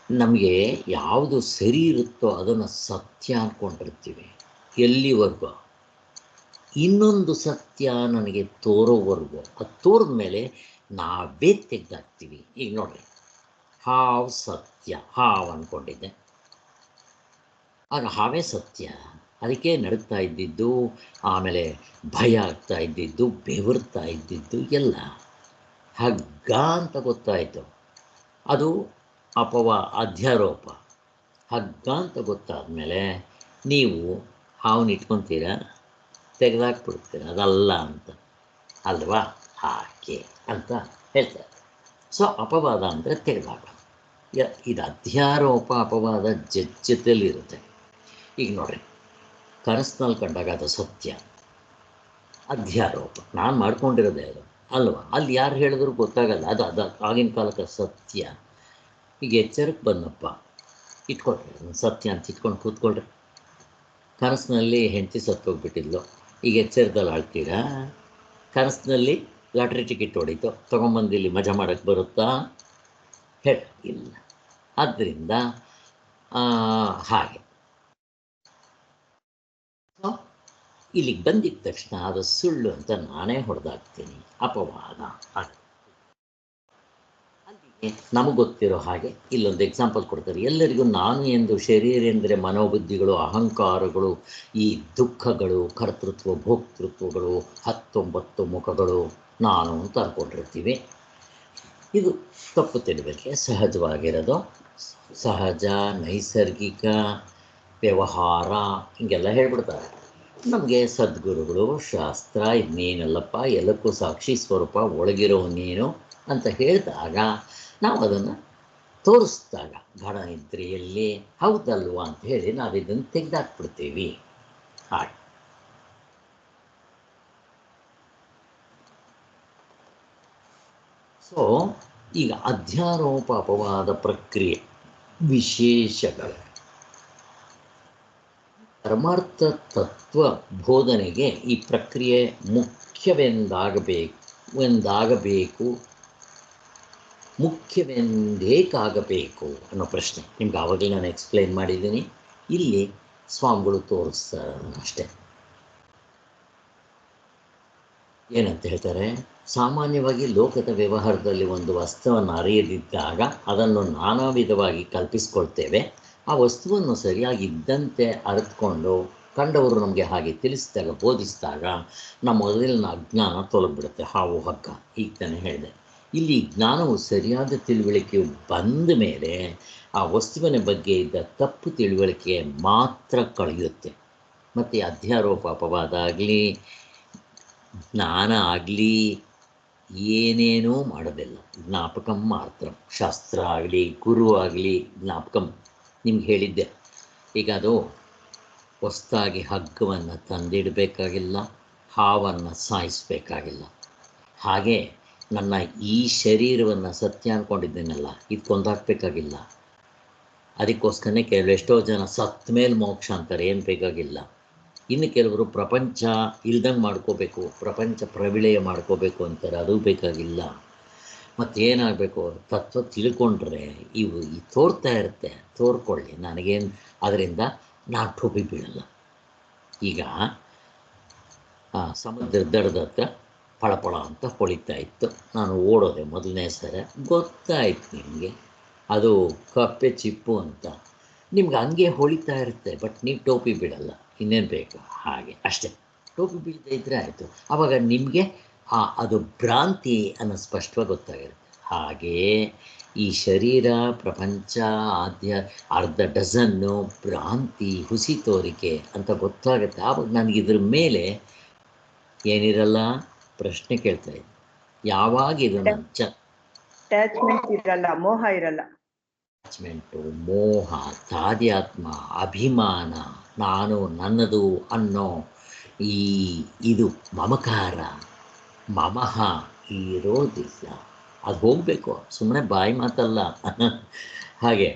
ನಮಗೆ ಯಾವುದು ಸರಿ ಇರುತ್ತೋ ಅದನ್ನು ಸತ್ಯ ಅಂದ್ಕೊಂಡಿರ್ತೀವಿ. ಎಲ್ಲಿವರೆಗೂ ಇನ್ನೊಂದು ಸತ್ಯ ನನಗೆ ತೋರೋವರೆಗೂ, ಅದು ತೋರಿದ ಮೇಲೆ ನಾವೇ ತೆಗೆದಾಕ್ತೀವಿ. ಈಗ ನೋಡ್ರಿ, ಹಾವು ಸತ್ಯ, ಹಾವು ಅಂದ್ಕೊಂಡಿದ್ದೆ, ಆಗ ಹಾವೇ ಸತ್ಯ, ಅದಕ್ಕೆ ನಡುಗ್ತಾ ಇದ್ದಿದ್ದು, ಆಮೇಲೆ ಭಯ ಆಗ್ತಾ ಇದ್ದಿದ್ದು, ಬೆವರ್ತಾ ಇದ್ದಿದ್ದು ಎಲ್ಲ ಹಗ್ಗ ಅಂತ ಗೊತ್ತಾಯಿತು. ಅದು ಅಧ್ಯಾರೋಪ. ಹಗ್ಗ ಅಂತ ಗೊತ್ತಾದಮೇಲೆ ನೀವು ಹಾವನ್ನ ಇಟ್ಕೊತೀರ, ತೆಗೆದಾಕ್ಬಿಡ್ತೀರ, ಅದಲ್ಲ ಅಂತ ಅಲ್ವಾ, ಹಾಗೆ ಅಂತ ಹೇಳ್ತಾರೆ. ಸೊ ಅಪವಾದ ಅಂದರೆ ತೆಗೆದಾಗ. ಇದು ಅಧ್ಯಾರೋಪ ಅಪವಾದ ಜೊತೆಯಲ್ಲಿರುತ್ತೆ. ಈಗ ನೋಡ್ರಿ, ಕನಸಿನಲ್ಲಿ ಕಂಡಾಗ ಅದು ಸತ್ಯ, ಅಧ್ಯಾರೋಪ ನಾನು ಮಾಡ್ಕೊಂಡಿರೋದೇ ಅದು ಅಲ್ವಾ, ಅಲ್ಲಿ ಯಾರು ಹೇಳಿದ್ರು ಗೊತ್ತಾಗಲ್ಲ, ಅದು ಆಗಿನ ಕಾಲಕ್ಕೆ ಸತ್ಯ. ಈಗ ಎಚ್ಚರಕ್ಕೆ ಬಂದಪ್ಪ, ಇಟ್ಕೊಳ್ರಿ ಸತ್ಯ ಅಂತ ಇಟ್ಕೊಂಡು ಕೂತ್ಕೊಳ್ರಿ. ಕನಸಿನಲ್ಲಿ ಹೆಂಡತಿ ಸತ್ತೋಗ್ಬಿಟ್ಟಿದ್ಲು, ಈಗ ಎಚ್ಚರದಲ್ಲಿ ಆಳ್ತೀರಾ? ಕನಸಿನಲ್ಲಿ ಲಾಟ್ರಿ ಟಿಕೆಟ್ ಹೊಡಿತು, ತೊಗೊಂಬಂದು ಇಲ್ಲಿ ಮಜಾ ಮಾಡೋಕ್ಕೆ ಬರುತ್ತಾ? ಇಲ್ಲ. ಆದ್ದರಿಂದ ಹಾಗೆ ಇಲ್ಲಿಗೆ ಬಂದಿದ್ದ ತಕ್ಷಣ ಅದು ಸುಳ್ಳು ಅಂತ ನಾನೇ ಹೊಡೆದಾಕ್ತೀನಿ, ಅಪವಾದ. ಅಲ್ಲಿಗೆ ನಮಗೆ ಗೊತ್ತಿರೋ ಹಾಗೆ ಇಲ್ಲೊಂದು ಎಕ್ಸಾಂಪಲ್ ಕೊಡ್ತಾರೆ. ಎಲ್ಲರಿಗೂ ನಾನು ಎಂದು, ಶರೀರ ಎಂದರೆ ಮನೋಬುದ್ಧಿಗಳು, ಅಹಂಕಾರಗಳು, ಈ ದುಃಖಗಳು, ಕರ್ತೃತ್ವ ಭೋಕ್ತೃತ್ವಗಳು, 19 ಮುಖಗಳು ನಾನು ಅಂತ ಅನ್ಕೊಂಡಿರ್ತೀವಿ. ಇದು ತಪ್ಪು ತಿಳುವಳಿಕೆ, ಸಹಜವಾಗಿರೋದು, ಸಹಜ ನೈಸರ್ಗಿಕ ವ್ಯವಹಾರ ಹಿಂಗೆಲ್ಲ ಹೇಳ್ಬಿಡ್ತಾರೆ. ನಮಗೆ ಸದ್ಗುರುಗಳು, ಶಾಸ್ತ್ರ ಇದನ್ನೇನಲ್ಲಪ್ಪ, ಎಲ್ಲಕ್ಕೂ ಸಾಕ್ಷಿ ಸ್ವರೂಪ ಒಳಗಿರೋ ನೀನು ಅಂತ ಹೇಳಿದಾಗ ನಾವು ಅದನ್ನು ತೋರಿಸಿದಾಗ ಗಾಢ ನಿದ್ರೆಯಲ್ಲಿ ಹೌದಲ್ವಾ ಅಂತ ಹೇಳಿ ನಾವು ಇದನ್ನು ತೆಗೆದಾಕ್ಬಿಡ್ತೀವಿ. ಹಾಗೆ ಸೊ ಈಗ ಅಧ್ಯಾರೋಪ ಅಪವಾದ ಪ್ರಕ್ರಿಯೆ ವಿಶೇಷಗಳು. ಪರಮಾರ್ಥ ತತ್ವ ಬೋಧನೆಗೆ ಈ ಪ್ರಕ್ರಿಯೆ ಮುಖ್ಯವೆಂದೇಕಾಗಬೇಕು ಅನ್ನೋ ಪ್ರಶ್ನೆ ನಿಮ್ಗೆ ಆವಾಗಲೇ ನಾನು ಎಕ್ಸ್ಪ್ಲೈನ್ ಮಾಡಿದ್ದೀನಿ. ಇಲ್ಲಿ ಸ್ವಾಮಿಗಳು ತೋರಿಸ್ತಾರೆ ಅಷ್ಟೇ. ಏನಂತ ಹೇಳ್ತಾರೆ, ಸಾಮಾನ್ಯವಾಗಿ ಲೋಕದ ವ್ಯವಹಾರದಲ್ಲಿ ಒಂದು ವಸ್ತುವನ್ನು ಅರಿಯದಿದ್ದಾಗ ಅದನ್ನು ನಾನಾ ವಿಧವಾಗಿ ಕಲ್ಪಿಸ್ಕೊಳ್ತೇವೆ. ಆ ವಸ್ತುವನ್ನು ಸರಿಯಾಗಿ ಇದ್ದಂತೆ ಅರಿತುಕೊಂಡು ಕಂಡವರು ನಮಗೆ ಹಾಗೆ ತಿಳಿಸಿದಾಗ, ಬೋಧಿಸಿದಾಗ ನಮ್ಮ ಮೊದಲಿನ ಅಜ್ಞಾನ ತೊಲಗಿಬಿಡುತ್ತೆ. ಹಾವು ಹಗ್ಗ ಈಗ ತಾನೇ ಹೇಳಿದೆ. ಇಲ್ಲಿ ಜ್ಞಾನವು ಸರಿಯಾದ ತಿಳುವಳಿಕೆಯು ಬಂದ ಮೇಲೆ ಆ ವಸ್ತುವಿನ ಬಗ್ಗೆ ಇದ್ದ ತಪ್ಪು ತಿಳುವಳಿಕೆ ಮಾತ್ರ ಕಳೆಯುತ್ತೆ. ಮತ್ತು ಅಧ್ಯಾರೋಪ ಅಪವಾದ ಆಗಲಿ, ಜ್ಞಾನ ಆಗಲಿ, ಏನೇನೂ ಮಾಡೋದಿಲ್ಲ. ಜ್ಞಾಪಕಂ ಮಾತ್ರ. ಶಾಸ್ತ್ರ ಆಗಲಿ, ಗುರು ಆಗಲಿ, ಜ್ಞಾಪಕಂ. ನಿಮ್ಗೆ ಹೇಳಿದ್ದೆ, ಈಗ ಅದು ಹೊಸ್ದಾಗಿ ಹಗ್ಗವನ್ನು ತಂದಿಡಬೇಕಾಗಿಲ್ಲ, ಹಾವನ್ನು ಸಾಯಿಸಬೇಕಾಗಿಲ್ಲ. ಹಾಗೆ ನನ್ನ ಈ ಶರೀರವನ್ನು ಸತ್ಯ ಅಂದ್ಕೊಂಡಿದ್ದೇನಲ್ಲ, ಇದು ಕೊಂದಾಕಬೇಕಾಗಿಲ್ಲ. ಅದಕ್ಕೋಸ್ಕರನೇ ಎಷ್ಟೋ ಜನ ಸತ್ತ ಮೇಲೆ ಮೋಕ್ಷ ಅಂತಾರೆ, ಏನು ಬೇಕಾಗಿಲ್ಲ. ಇನ್ನು ಕೆಲವರು ಪ್ರಪಂಚ ಇಲ್ದಂಗೆ ಮಾಡ್ಕೋಬೇಕು, ಪ್ರಪಂಚ ಪ್ರವಿಳಯ ಮಾಡ್ಕೋಬೇಕು ಅಂತಾರೆ, ಅದು ಬೇಕಾಗಿಲ್ಲ. ಮತ್ತೇನಾಗಬೇಕು, ತತ್ವ ತಿಳ್ಕೊಂಡ್ರೆ ಇವು ಈ ತೋರ್ತಾ ಇರುತ್ತೆ, ತೋರ್ಕೊಳ್ಳಿ, ನನಗೇನು ಅದರಿಂದ ನಾನು ಟೋಪಿ ಬೀಳಲ್ಲ. ಈಗ ಸಮುದ್ರದ ದಡದ ಹತ್ರ ಪಳಪಳ ಅಂತ ಹೊಳಿತಾ ಇತ್ತು, ನಾನು ಓಡೋದೆ ಮೊದಲನೇ ಸಲ, ಗೊತ್ತಾಯ್ತು ನಿಮಗೆ ಅದು ಕಪ್ಪೆ ಚಿಪ್ಪು ಅಂತ. ನಿಮ್ಗೆ ಹಂಗೆ ಹೊಳಿತಾ ಇರುತ್ತೆ, ಬಟ್ ನೀವು ಟೋಪಿ ಬಿಡಲ್ಲ, ಇನ್ನೇನು ಬೇಕು, ಹಾಗೆ ಅಷ್ಟೇ. ಟೋಪಿ ಬೀಳದೇ ಇದ್ದರೆ ಆಯಿತು, ಆವಾಗ ನಿಮಗೆ ಅದು ಭ್ರಾಂತಿ ಅನ್ನೋ ಸ್ಪಷ್ಟವಾಗಿ ಗೊತ್ತಾಗಿರುತ್ತೆ. ಹಾಗೆಯೇ ಈ ಶರೀರ, ಪ್ರಪಂಚ, ಅರ್ಧ ಡಜನ್ನು ಭ್ರಾಂತಿ, ಹುಸಿ ತೋರಿಕೆ ಅಂತ ಗೊತ್ತಾಗುತ್ತೆ. ಆವಾಗ ನನಗೆ ಇದ್ರ ಮೇಲೆ ಏನಿರಲ್ಲ, ಪ್ರಶ್ನೆ ಕೇಳ್ತಾ ಇದ್ದೆ, ಯಾವಾಗ ಇದನ್ನು ಅಟ್ಯಾಚ್ಮೆಂಟ್ ಇರಲ್ಲ, ಮೋಹ ಇರಲ್ಲ. ಅಟ್ಯಾಚ್ಮೆಂಟು, ಮೋಹ, ತಾದ್ಯಾತ್ಮ, ಅಭಿಮಾನ, ನಾನು ನನ್ನದು ಅನ್ನೋ ಇದು ಮಮಕಾರ, ಮಮಃ ಇರೋದಿಲ್ಲ. ಅದು ಹೋಗಬೇಕು, ಸುಮ್ಮನೆ ಬಾಯಿ ಮಾತಲ್ಲ. ಹಾಗೆ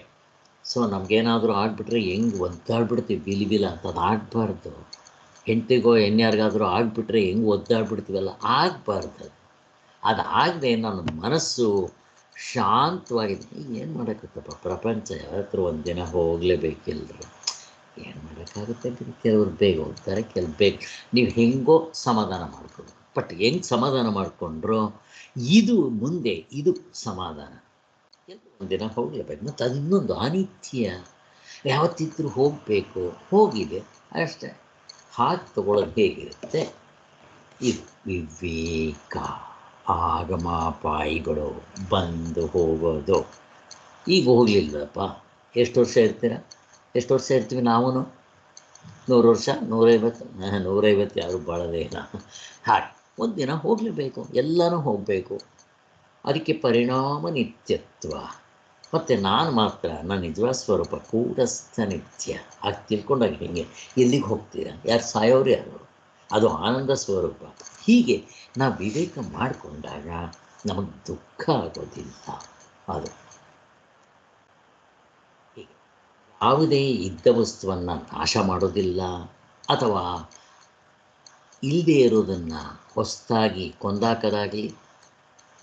ಸೊ ನಮಗೇನಾದರೂ ಆಗಿಬಿಟ್ರೆ ಹೆಂಗೆ ಒದ್ದಾಡ್ಬಿಡ್ತೀವಿ ಬಿಲಿಬಿಲ ಅಂತ, ಅದು ಆಗಬಾರ್ದು. ಹೆಂಡತಿಗೋ ಯಾರಿಗಾದರೂ ಆಗಿಬಿಟ್ರೆ ಹೆಂಗೆ ಒದ್ದಾಡ್ಬಿಡ್ತೀವಲ್ಲ, ಆಗಬಾರ್ದು. ಅದು ಆಗದೆ ನನ್ನ ಮನಸ್ಸು ಶಾಂತವಾಗಿದೆ. ಏನು ಮಾಡೋಕ್ಕತ್ತಪ್ಪ, ಪ್ರಪಂಚ ಯಾವತ್ತೂ ಒಂದಿನ ಹೋಗಲೇಬೇಕಿಲ್ಲರು, ಏನು ಮಾಡೋಕ್ಕಾಗುತ್ತೆ. ಕೆಲವ್ರು ಬೇಗ ಹೋಗ್ತಾರೆ, ಕೆಲವು ಬೇಗ. ನೀವು ಹೆಂಗೋ ಸಮಾಧಾನ ಮಾಡ್ಕೊಬೇಕು. ಬಟ್ ಹೆಂಗೆ ಸಮಾಧಾನ ಮಾಡಿಕೊಂಡ್ರು ಇದು ಮುಂದೆ ಇದು ಸಮಾಧಾನ, ಒಂದಿನ ಹೋಗಲೇಬೇಕು. ಮತ್ತು ಅದು ಇನ್ನೊಂದು ಅನಿತ್ಯ, ಯಾವತ್ತಿದ್ರೂ ಹೋಗಬೇಕು, ಹೋಗಿದೆ ಅಷ್ಟೇ. ಹಾಗೆ ತಗೊಳ್ಳೋದು ಹೇಗಿರುತ್ತೆ, ಇದು ವಿವೇಕ. ಆಗಮಾಪಾಯಿಗಳು ಬಂದು ಹೋಗೋದು. ಈಗ ಹೋಗಲಿಲ್ಲಪ್ಪ, ಎಷ್ಟು ವರ್ಷ ಇರ್ತೀರ, ಎಷ್ಟು ವರ್ಷ ಇರ್ತೀವಿ ನಾವು? 100 ವರ್ಷ, 150, 150 ಯಾರು ಬಾಳೋದೇ ಇಲ್ಲ. ಹಾಗೆ ಒಂದಿನ ಹೋಗಲೇಬೇಕು, ಎಲ್ಲನೂ ಹೋಗಬೇಕು. ಅದಕ್ಕೆ ಪರಿಣಾಮ ನಿತ್ಯತ್ವ. ಮತ್ತು ನಾನು ಮಾತ್ರ ನನ್ನ ನಿಜವಾದ ಸ್ವರೂಪ ಕೂಟಸ್ಥ ನಿತ್ಯ. ಆಗ ತಿಳ್ಕೊಂಡಾಗ ಹೇಗೆ, ಎಲ್ಲಿಗೆ ಹೋಗ್ತೀರಾ, ಯಾರು ಸಾಯೋರು ಯಾರು, ಅದು ಆನಂದ ಸ್ವರೂಪ. ಹೀಗೆ ನಾವು ವಿವೇಕ ಮಾಡಿಕೊಂಡಾಗ ನಮಗೆ ದುಃಖ ಆಗೋದಿಲ್ಲ. ಅದು ಹೀಗೆ ಯಾವುದೇ ಇದ್ದ ವಸ್ತುವನ್ನು ನಾಶ ಮಾಡೋದಿಲ್ಲ, ಅಥವಾ ಇಲ್ಲದೆ ಇರೋದನ್ನು ಹೊಸದಾಗಿ ಕೊಂದಾಕದಾಗಲಿ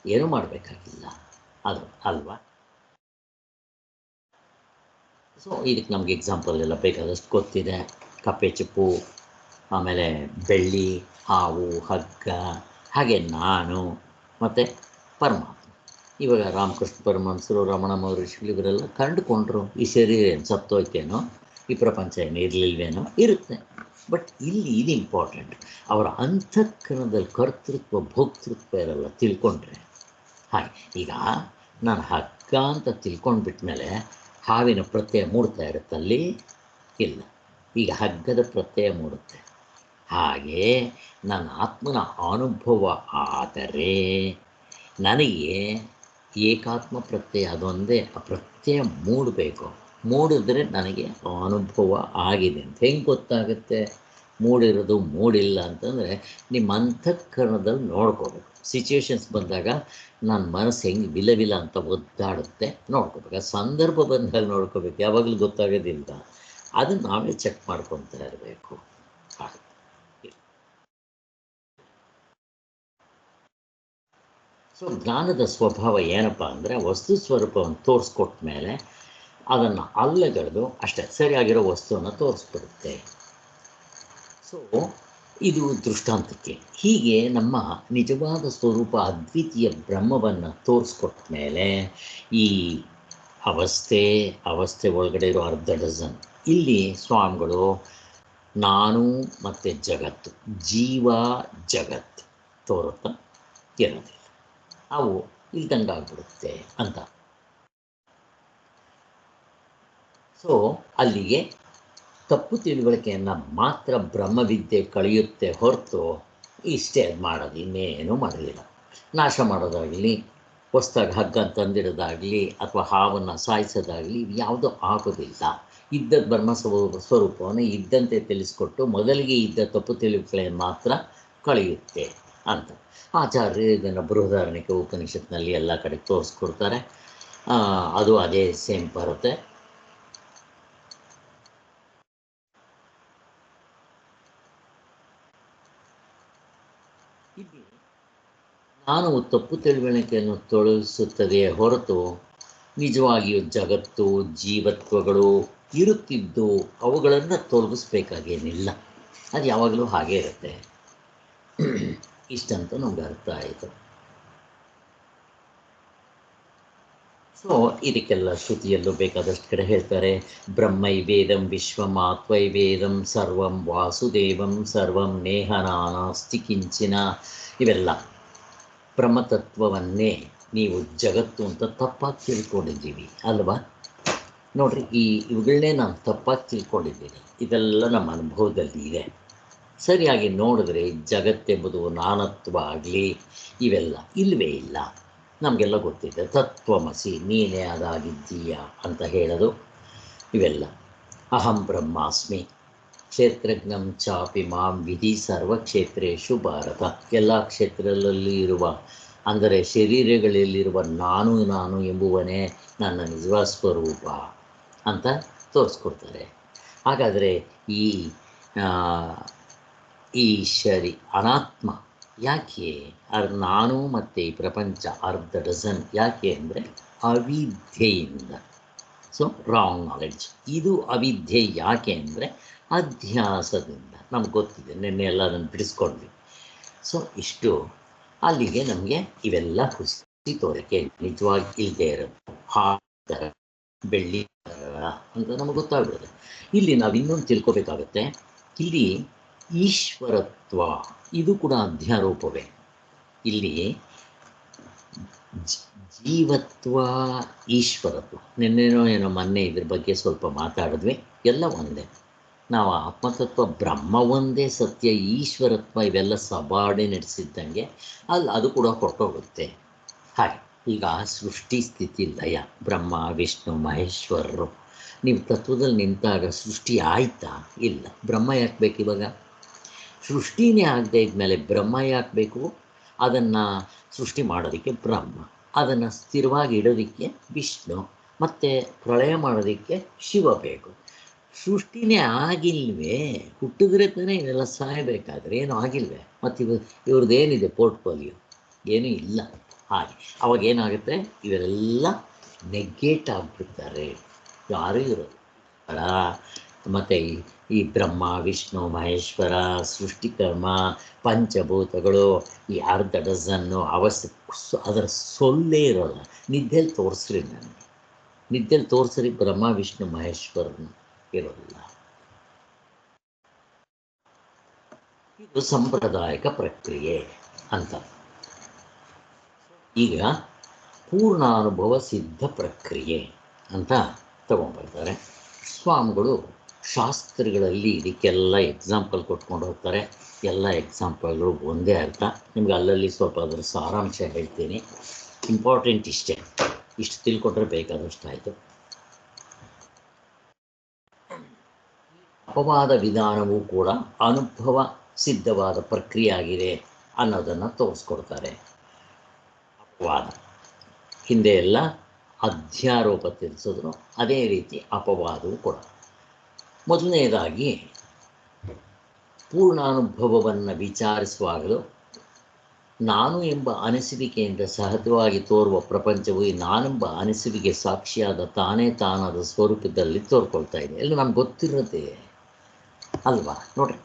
ಏನೂ ಮಾಡಬೇಕಾಗಿಲ್ಲ, ಅದು ಅಲ್ವಾ. ಸೊ ಇದಕ್ಕೆ ನಮಗೆ ಎಕ್ಸಾಂಪಲ್ ಎಲ್ಲ ಬೇಕಾದಷ್ಟು ಗೊತ್ತಿದೆ. ಕಪ್ಪೆ ಚಿಪ್ಪು, ಆಮೇಲೆ ಬೆಳ್ಳಿ, ಹಾವು, ಹಗ್ಗ, ಹಾಗೆ ನಾನು ಮತ್ತು ಪರಮಾತ್ಮ. ಇವಾಗ ರಾಮಕೃಷ್ಣ ಪರಮಹಂಸರು, ರಮಣ ಮಹರ್ಷಿಗಳು ಇವರೆಲ್ಲ ಕಂಡುಕೊಂಡ್ರು, ಈ ಶರೀರ ಏನು ಸತ್ತೋಯ್ತೇನೋ, ಈ ಪ್ರಪಂಚ ಏನು ಇರಲಿಲ್ವೇನೋ, ಇರುತ್ತೆ. ಬಟ್ ಇಲ್ಲಿ ಇದು ಇಂಪಾರ್ಟೆಂಟ್, ಅವರ ಅಂತಃಕರಣದಲ್ಲಿ ಕರ್ತೃತ್ವ ಭೋಕ್ತೃತ್ವ ಇರಲ್ಲ, ತಿಳ್ಕೊಂಡ್ರೆ. ಹಾಗೆ ಈಗ ನಾನು ಹಗ್ಗ ಅಂತ ತಿಳ್ಕೊಂಡ್ಬಿಟ್ಮೇಲೆ ಹಾವಿನ ಪ್ರತ್ಯಯ ಮೂಡ್ತಾ ಇರುತ್ತಲ್ಲಿ, ಇಲ್ಲ, ಈಗ ಹಗ್ಗದ ಪ್ರತ್ಯಯ ಮೂಡುತ್ತೆ. ಹಾಗೆ ನನ್ನ ಆತ್ಮನ ಅನುಭವ ಆದರೆ ನನಗೆ ಏಕಾತ್ಮ ಪ್ರತ್ಯಯ ಅದೊಂದೇ, ಆ ಪ್ರತ್ಯಯ ಮೂಡಬೇಕು. ಮೂಡಿದ್ರೆ ನನಗೆ ಅನುಭವ ಆಗಿದೆ ಅಂತ ಹೆಂಗೆ ಗೊತ್ತಾಗುತ್ತೆ, ಮೂಡಿರೋದು ಮೂಡಿಲ್ಲ ಅಂತಂದರೆ ನಿಮ್ಮ ಅಂತಃಕರಣದಲ್ಲಿ ನೋಡ್ಕೋಬೇಕು. ಸಿಚುವೇಶನ್ಸ್ ಬಂದಾಗ ನನ್ನ ಮನಸ್ಸು ಹೆಂಗೆ ವಿಲ ಅಂತ ಒದ್ದಾಡುತ್ತೆ ನೋಡ್ಕೋಬೇಕು. ಆ ಸಂದರ್ಭ ಬಂದಾಗ ನೋಡ್ಕೋಬೇಕು, ಯಾವಾಗಲೂ ಗೊತ್ತಾಗೋದಿಲ್ಲ. ಅದನ್ನು ನಾವೇ ಚೆಕ್ ಮಾಡ್ಕೊತಾ ಇರಬೇಕು. ಸೊ ಜ್ಞಾನದ ಸ್ವಭಾವ ಏನಪ್ಪ ಅಂದರೆ, ವಸ್ತು ಸ್ವರೂಪವನ್ನು ತೋರಿಸ್ಕೊಟ್ಟ ಮೇಲೆ ಅದನ್ನು ಅಲ್ಲಗಳೆದು ಅಷ್ಟೇ ಸರಿಯಾಗಿರೋ ವಸ್ತುವನ್ನು ತೋರಿಸ್ಬಿಡುತ್ತೆ. ಸೊ ಇದು ದೃಷ್ಟಾಂತಕ್ಕೆ. ಹೀಗೆ ನಮ್ಮ ನಿಜವಾದ ಸ್ವರೂಪ ಅದ್ವಿತೀಯ ಬ್ರಹ್ಮವನ್ನು ತೋರಿಸ್ಕೊಟ್ಟ ಮೇಲೆ ಈ ಅವಸ್ಥೆ ಒಳಗಡೆ ಇರೋ ಅರ್ಧ ಡಜನ್, ಇಲ್ಲಿ ಸ್ವಾಮಿಗಳು ನಾನು ಮತ್ತು ಜಗತ್ತು, ಜೀವ ಜಗತ್ತು ತೋರುತ್ತಾ ಇರೋದಿಲ್ಲ, ಅವು ಇಲ್ದಂಗಾಗ್ಬಿಡುತ್ತೆ ಅಂತ. ಸೊ ಅಲ್ಲಿಗೆ ತಪ್ಪು ತಿಳುವಳಿಕೆಯನ್ನು ಮಾತ್ರ ಬ್ರಹ್ಮವಿದ್ಯೆ ಕಳೆಯುತ್ತೆ ಹೊರತು ಇಷ್ಟೇ ಅದು ಮಾಡೋದು, ಇನ್ನೇನು ಮಾಡೋದಿಲ್ಲ. ನಾಶ ಮಾಡೋದಾಗಲಿ, ಹೊಸ್ದಾಗಿ ಹಗ್ಗ ತಂದಿಡೋದಾಗಲಿ, ಅಥವಾ ಹಾವನ್ನು ಸಾಯಿಸೋದಾಗಲಿ, ಯಾವುದೂ ಆಗೋದಿಲ್ಲ. ಇದ್ದದ್ದು ಬ್ರಹ್ಮ ಸ್ವರೂಪವನ್ನು ಇದ್ದಂತೆ ತಿಳಿಸ್ಕೊಟ್ಟು ಮೊದಲಿಗೆ ಇದ್ದ ತಪ್ಪು ತಿಳುವಳಿಕೆಯನ್ನು ಮಾತ್ರ ಕಳೆಯುತ್ತೆ ಅಂತ ಆಚಾರ್ಯರು ಇದನ್ನು ಬೃಹದಾರಣ್ಯಕ ಉಪನಿಷತ್ನಲ್ಲಿ ಎಲ್ಲ ಕಡೆ ತೋರಿಸ್ಕೊಡ್ತಾರೆ. ಅದು ಅದೇ ಸೇಮ್ ಬರುತ್ತೆ. ಇಲ್ಲಿ ನಾನು ತಪ್ಪು ತಿಳುವಳಿಕೆಯನ್ನು ತೊಳಗಿಸುತ್ತದೆಯೇ ಹೊರತು ನಿಜವಾಗಿಯೂ ಜಗತ್ತು ಜೀವತ್ವಗಳು ಇರುತ್ತಿದ್ದು ಅವುಗಳನ್ನು ತೊಲಗಿಸ್ಬೇಕಾಗೇನಿಲ್ಲ. ಅದು ಯಾವಾಗಲೂ ಹಾಗೇ ಇರುತ್ತೆ. ಇಷ್ಟಂತೂ ನಮ್ಗೆ ಅರ್ಥ ಆಯಿತು. ಸೊ ಇದಕ್ಕೆಲ್ಲ ಶ್ರುತಿಯಲ್ಲೂ ಬೇಕಾದಷ್ಟು ಕಡೆ ಹೇಳ್ತಾರೆ, ಬ್ರಹ್ಮೈವೇದಂ ವಿಶ್ವಮಾತ್ಮೈವೇದಂ ಸರ್ವಂ ವಾಸುದೇವಂ ಸರ್ವಂ ನೇಹ ನಾನಾಸ್ತಿ ಕಿಂಚಿನ. ಇವೆಲ್ಲ ಬ್ರಹ್ಮತತ್ವವನ್ನೇ ನೀವು ಜಗತ್ತು ಅಂತ ತಪ್ಪಾಗಿ ತಿಳ್ಕೊಂಡಿದ್ದೀವಿ ಅಲ್ವಾ? ನೋಡ್ರಿ, ಇವುಗಳನ್ನೇ ನಾನು ತಪ್ಪಾಗಿ ತಿಳ್ಕೊಂಡಿದ್ದೀನಿ. ಇದೆಲ್ಲ ನಮ್ಮ ಅನುಭವದಲ್ಲಿ ಇದೆ. ಸರಿಯಾಗಿ ನೋಡಿದ್ರೆ ಜಗತ್ತೆಂಬುದು ನಾನತ್ವ ಆಗಲಿ ಇವೆಲ್ಲ ಇಲ್ಲವೇ ಇಲ್ಲ. ನಮಗೆಲ್ಲ ಗೊತ್ತಿದೆ, ತತ್ವಮಸಿ ನೀನೇ ಅದಾಗಿದ್ದೀಯ ಅಂತ ಹೇಳೋದು ಇವೆಲ್ಲ. ಅಹಂ ಬ್ರಹ್ಮಾಸ್ಮಿ ಕ್ಷೇತ್ರಜ್ಞಂ ಚಾಪಿ ಮಾಂ ವಿಧಿ ಸರ್ವಕ್ಷೇತ್ರೇಷು ಭಾರತ. ಎಲ್ಲ ಕ್ಷೇತ್ರಗಳಲ್ಲಿ ಇರುವ, ಅಂದರೆ ಶರೀರಗಳಲ್ಲಿರುವ ನಾನು ಎಂಬುವನೇ ನನ್ನ ನಿಜವಾದ ಸ್ವರೂಪ ಅಂತ ತೋರಿಸ್ಕೊಡ್ತಾರೆ. ಹಾಗಾದರೆ ಈ ಅನಾತ್ಮ ಯಾಕೆ ನಾನು ಮತ್ತು ಈ ಪ್ರಪಂಚ ಅರ್ಧ ಡಜನ್ ಯಾಕೆ ಅಂದರೆ ಅವಿದ್ಯೆಯಿಂದ. So wrong knowledge. ಇದು ಅವಿದ್ಯೆ ಯಾಕೆ ಅಂದರೆ ಅಧ್ಯಾಸದಿಂದ. ನಮ್ಗೆ ಗೊತ್ತಿದೆ, ನಿನ್ನೆ ಎಲ್ಲ ಅದನ್ನು ಬಿಡಿಸ್ಕೊಂಡ್ವಿ. ಸೊ ಇಷ್ಟು ಅಲ್ಲಿಗೆ ನಮಗೆ ಇವೆಲ್ಲ ಹುಸಿ ತೋರಿಕೆ ನಿಜವಾಗಿ ಇಲ್ಲದೆ ಇರೋದು, ಹಾರ ಬೆಳ್ಳಿ ಅಂತ ನಮಗೆ ಗೊತ್ತಾಗ್ಬಿಡುತ್ತೆ. ಇಲ್ಲಿ ನಾವು ಇನ್ನೊಂದು ತಿಳ್ಕೊಬೇಕಾಗತ್ತೆ, ಇಲ್ಲಿ ಈಶ್ವರತ್ವ ಇದು ಕೂಡ ಅಧ್ಯಾರೋಪವೇ. ಇಲ್ಲಿ ಜೀವತ್ವ ಈಶ್ವರತ್ವ, ನಿನ್ನೆನೋ ಏನೋ ಮೊನ್ನೆ ಇದ್ರ ಬಗ್ಗೆ ಸ್ವಲ್ಪ ಮಾತಾಡಿದ್ವಿ. ಎಲ್ಲ ಒಂದೇ. ನಾವು ಆತ್ಮತತ್ವ ಬ್ರಹ್ಮ ಒಂದೇ ಸತ್ಯ, ಈಶ್ವರತ್ವ ಇವೆಲ್ಲ ಸಬಾರ್ಡಿನೇಟ್ಸ್ ಅಲ್ಲಿ ಅದು ಕೂಡ ಹೊರಟೋಗುತ್ತೆ. ಹಾಗೆ ಈಗ ಸೃಷ್ಟಿ ಸ್ಥಿತಿ ಲಯ, ಬ್ರಹ್ಮ ವಿಷ್ಣು ಮಹೇಶ್ವರರು. ನೀವು ತತ್ವದಲ್ಲಿ ನಿಂತಾಗ ಸೃಷ್ಟಿ ಆಯ್ತಾ? ಇಲ್ಲ. ಬ್ರಹ್ಮ ಯಾಕೆ ಬೇಕು ಇವಾಗ? ಸೃಷ್ಟಿನೇ ಆಗದೆ ಇದ್ಮೇಲೆ ಬ್ರಹ್ಮ ಯಾಕೆ ಬೇಕು? ಅದನ್ನು ಸೃಷ್ಟಿ ಮಾಡೋದಕ್ಕೆ ಬ್ರಹ್ಮ, ಅದನ್ನು ಸ್ಥಿರವಾಗಿ ಇಡೋದಕ್ಕೆ ವಿಷ್ಣು, ಮತ್ತು ಪ್ರಳಯ ಮಾಡೋದಕ್ಕೆ ಶಿವ ಬೇಕು. ಸೃಷ್ಟಿನೇ ಆಗಿಲ್ವೇ? ಹುಟ್ಟಿದ್ರೆ ತಾನೇ ಇದೆಲ್ಲ ಸಾಯಬೇಕಾದ್ರೆ. ಏನೂ ಆಗಿಲ್ವೇ? ಮತ್ತು ಇವ್ರದ್ದೇನಿದೆ ಪೋರ್ಟ್ಫೋಲಿಯೋ? ಏನೂ ಇಲ್ಲ. ಹಾಗೆ ಅವಾಗ ಏನಾಗುತ್ತೆ, ಇವೆಲ್ಲ ನೆಗ್ಗೆಟ್ ಆಗಿಬಿಡ್ತಾರೆ, ಯಾರೂ ಇರೋದು. ಮತ್ತು ಈ ಬ್ರಹ್ಮ ವಿಷ್ಣು ಮಹೇಶ್ವರ ಸೃಷ್ಟಿಕರ್ಮ ಪಂಚಭೂತಗಳು ಈ ಅರ್ಧ ಡಜನ್ನು ಅದರ ಸೊಲ್ಲೇ ಇರೋಲ್ಲ. ನಿದ್ದೆಯಲ್ಲಿ ತೋರಿಸ್ರಿ, ನನಗೆ ನಿದ್ದೆಯಲ್ಲಿ ತೋರಿಸ್ರಿ ಬ್ರಹ್ಮ ವಿಷ್ಣು ಮಹೇಶ್ವರನ ಇರೋಲ್ಲ. ಇದು ಸಾಂಪ್ರದಾಯಿಕ ಪ್ರಕ್ರಿಯೆ ಅಂತ. ಈಗ ಪೂರ್ಣಾನುಭವ ಸಿದ್ಧ ಪ್ರಕ್ರಿಯೆ ಅಂತ ತಗೊಂಡ್ಬರ್ತಾರೆ ಸ್ವಾಮಿಗಳು. ಶಾಸ್ತ್ರಗಳಲ್ಲಿ ಇದಕ್ಕೆಲ್ಲ ಎಕ್ಸಾಂಪಲ್ ಕೊಟ್ಕೊಂಡು ಹೋಗ್ತಾರೆ. ಎಲ್ಲ ಎಕ್ಸಾಂಪಲ್ಗಳು ಒಂದೇ ಅರ್ಥ. ನಿಮ್ಗೆ ಅಲ್ಲಲ್ಲಿ ಸ್ವಲ್ಪ ಅದರ ಸಾರಾಂಶ ಹೇಳ್ತೀನಿ. ಇಂಪಾರ್ಟೆಂಟ್ ಇಷ್ಟೇ, ಇಷ್ಟು ತಿಳ್ಕೊಂಡ್ರೆ ಬೇಕಾದಷ್ಟು ಆಯಿತು. ಅಪವಾದ ವಿಧಾನವೂ ಕೂಡ ಅನುಭವ ಸಿದ್ಧವಾದ ಪ್ರಕ್ರಿಯೆ ಆಗಿದೆ ಅನ್ನೋದನ್ನು ತೋರಿಸ್ಕೊಡ್ತಾರೆ. ಅಪವಾದ ಹಿಂದೆ ಎಲ್ಲ ಅಧ್ಯಾರೋಪ ತಿಳಿಸಿದ್ರು, ಅದೇ ರೀತಿ ಅಪವಾದವೂ ಕೂಡ. ಮೊದಲನೇದಾಗಿ ಪೂರ್ಣಾನುಭವವನ್ನು ವಿಚಾರಿಸುವಾಗಲೂ ನಾನು ಎಂಬ ಅನಿಸುವಿಕೆಯಿಂದ ಸಹಜವಾಗಿ ತೋರುವ ಪ್ರಪಂಚವು ಈ ನಾನೆಂಬ ಅನಿಸುವಿಕೆ ಸಾಕ್ಷಿಯಾದ ತಾನೇ ತಾನಾದ ಸ್ವರೂಪದಲ್ಲಿ ತೋರ್ಕೊಳ್ತಾ ಇದೆ. ಎಲ್ಲ ನಮ್ಗೆ ಗೊತ್ತಿರುತ್ತೆ ಅಲ್ವಾ? ನೋಡ್ರಿ,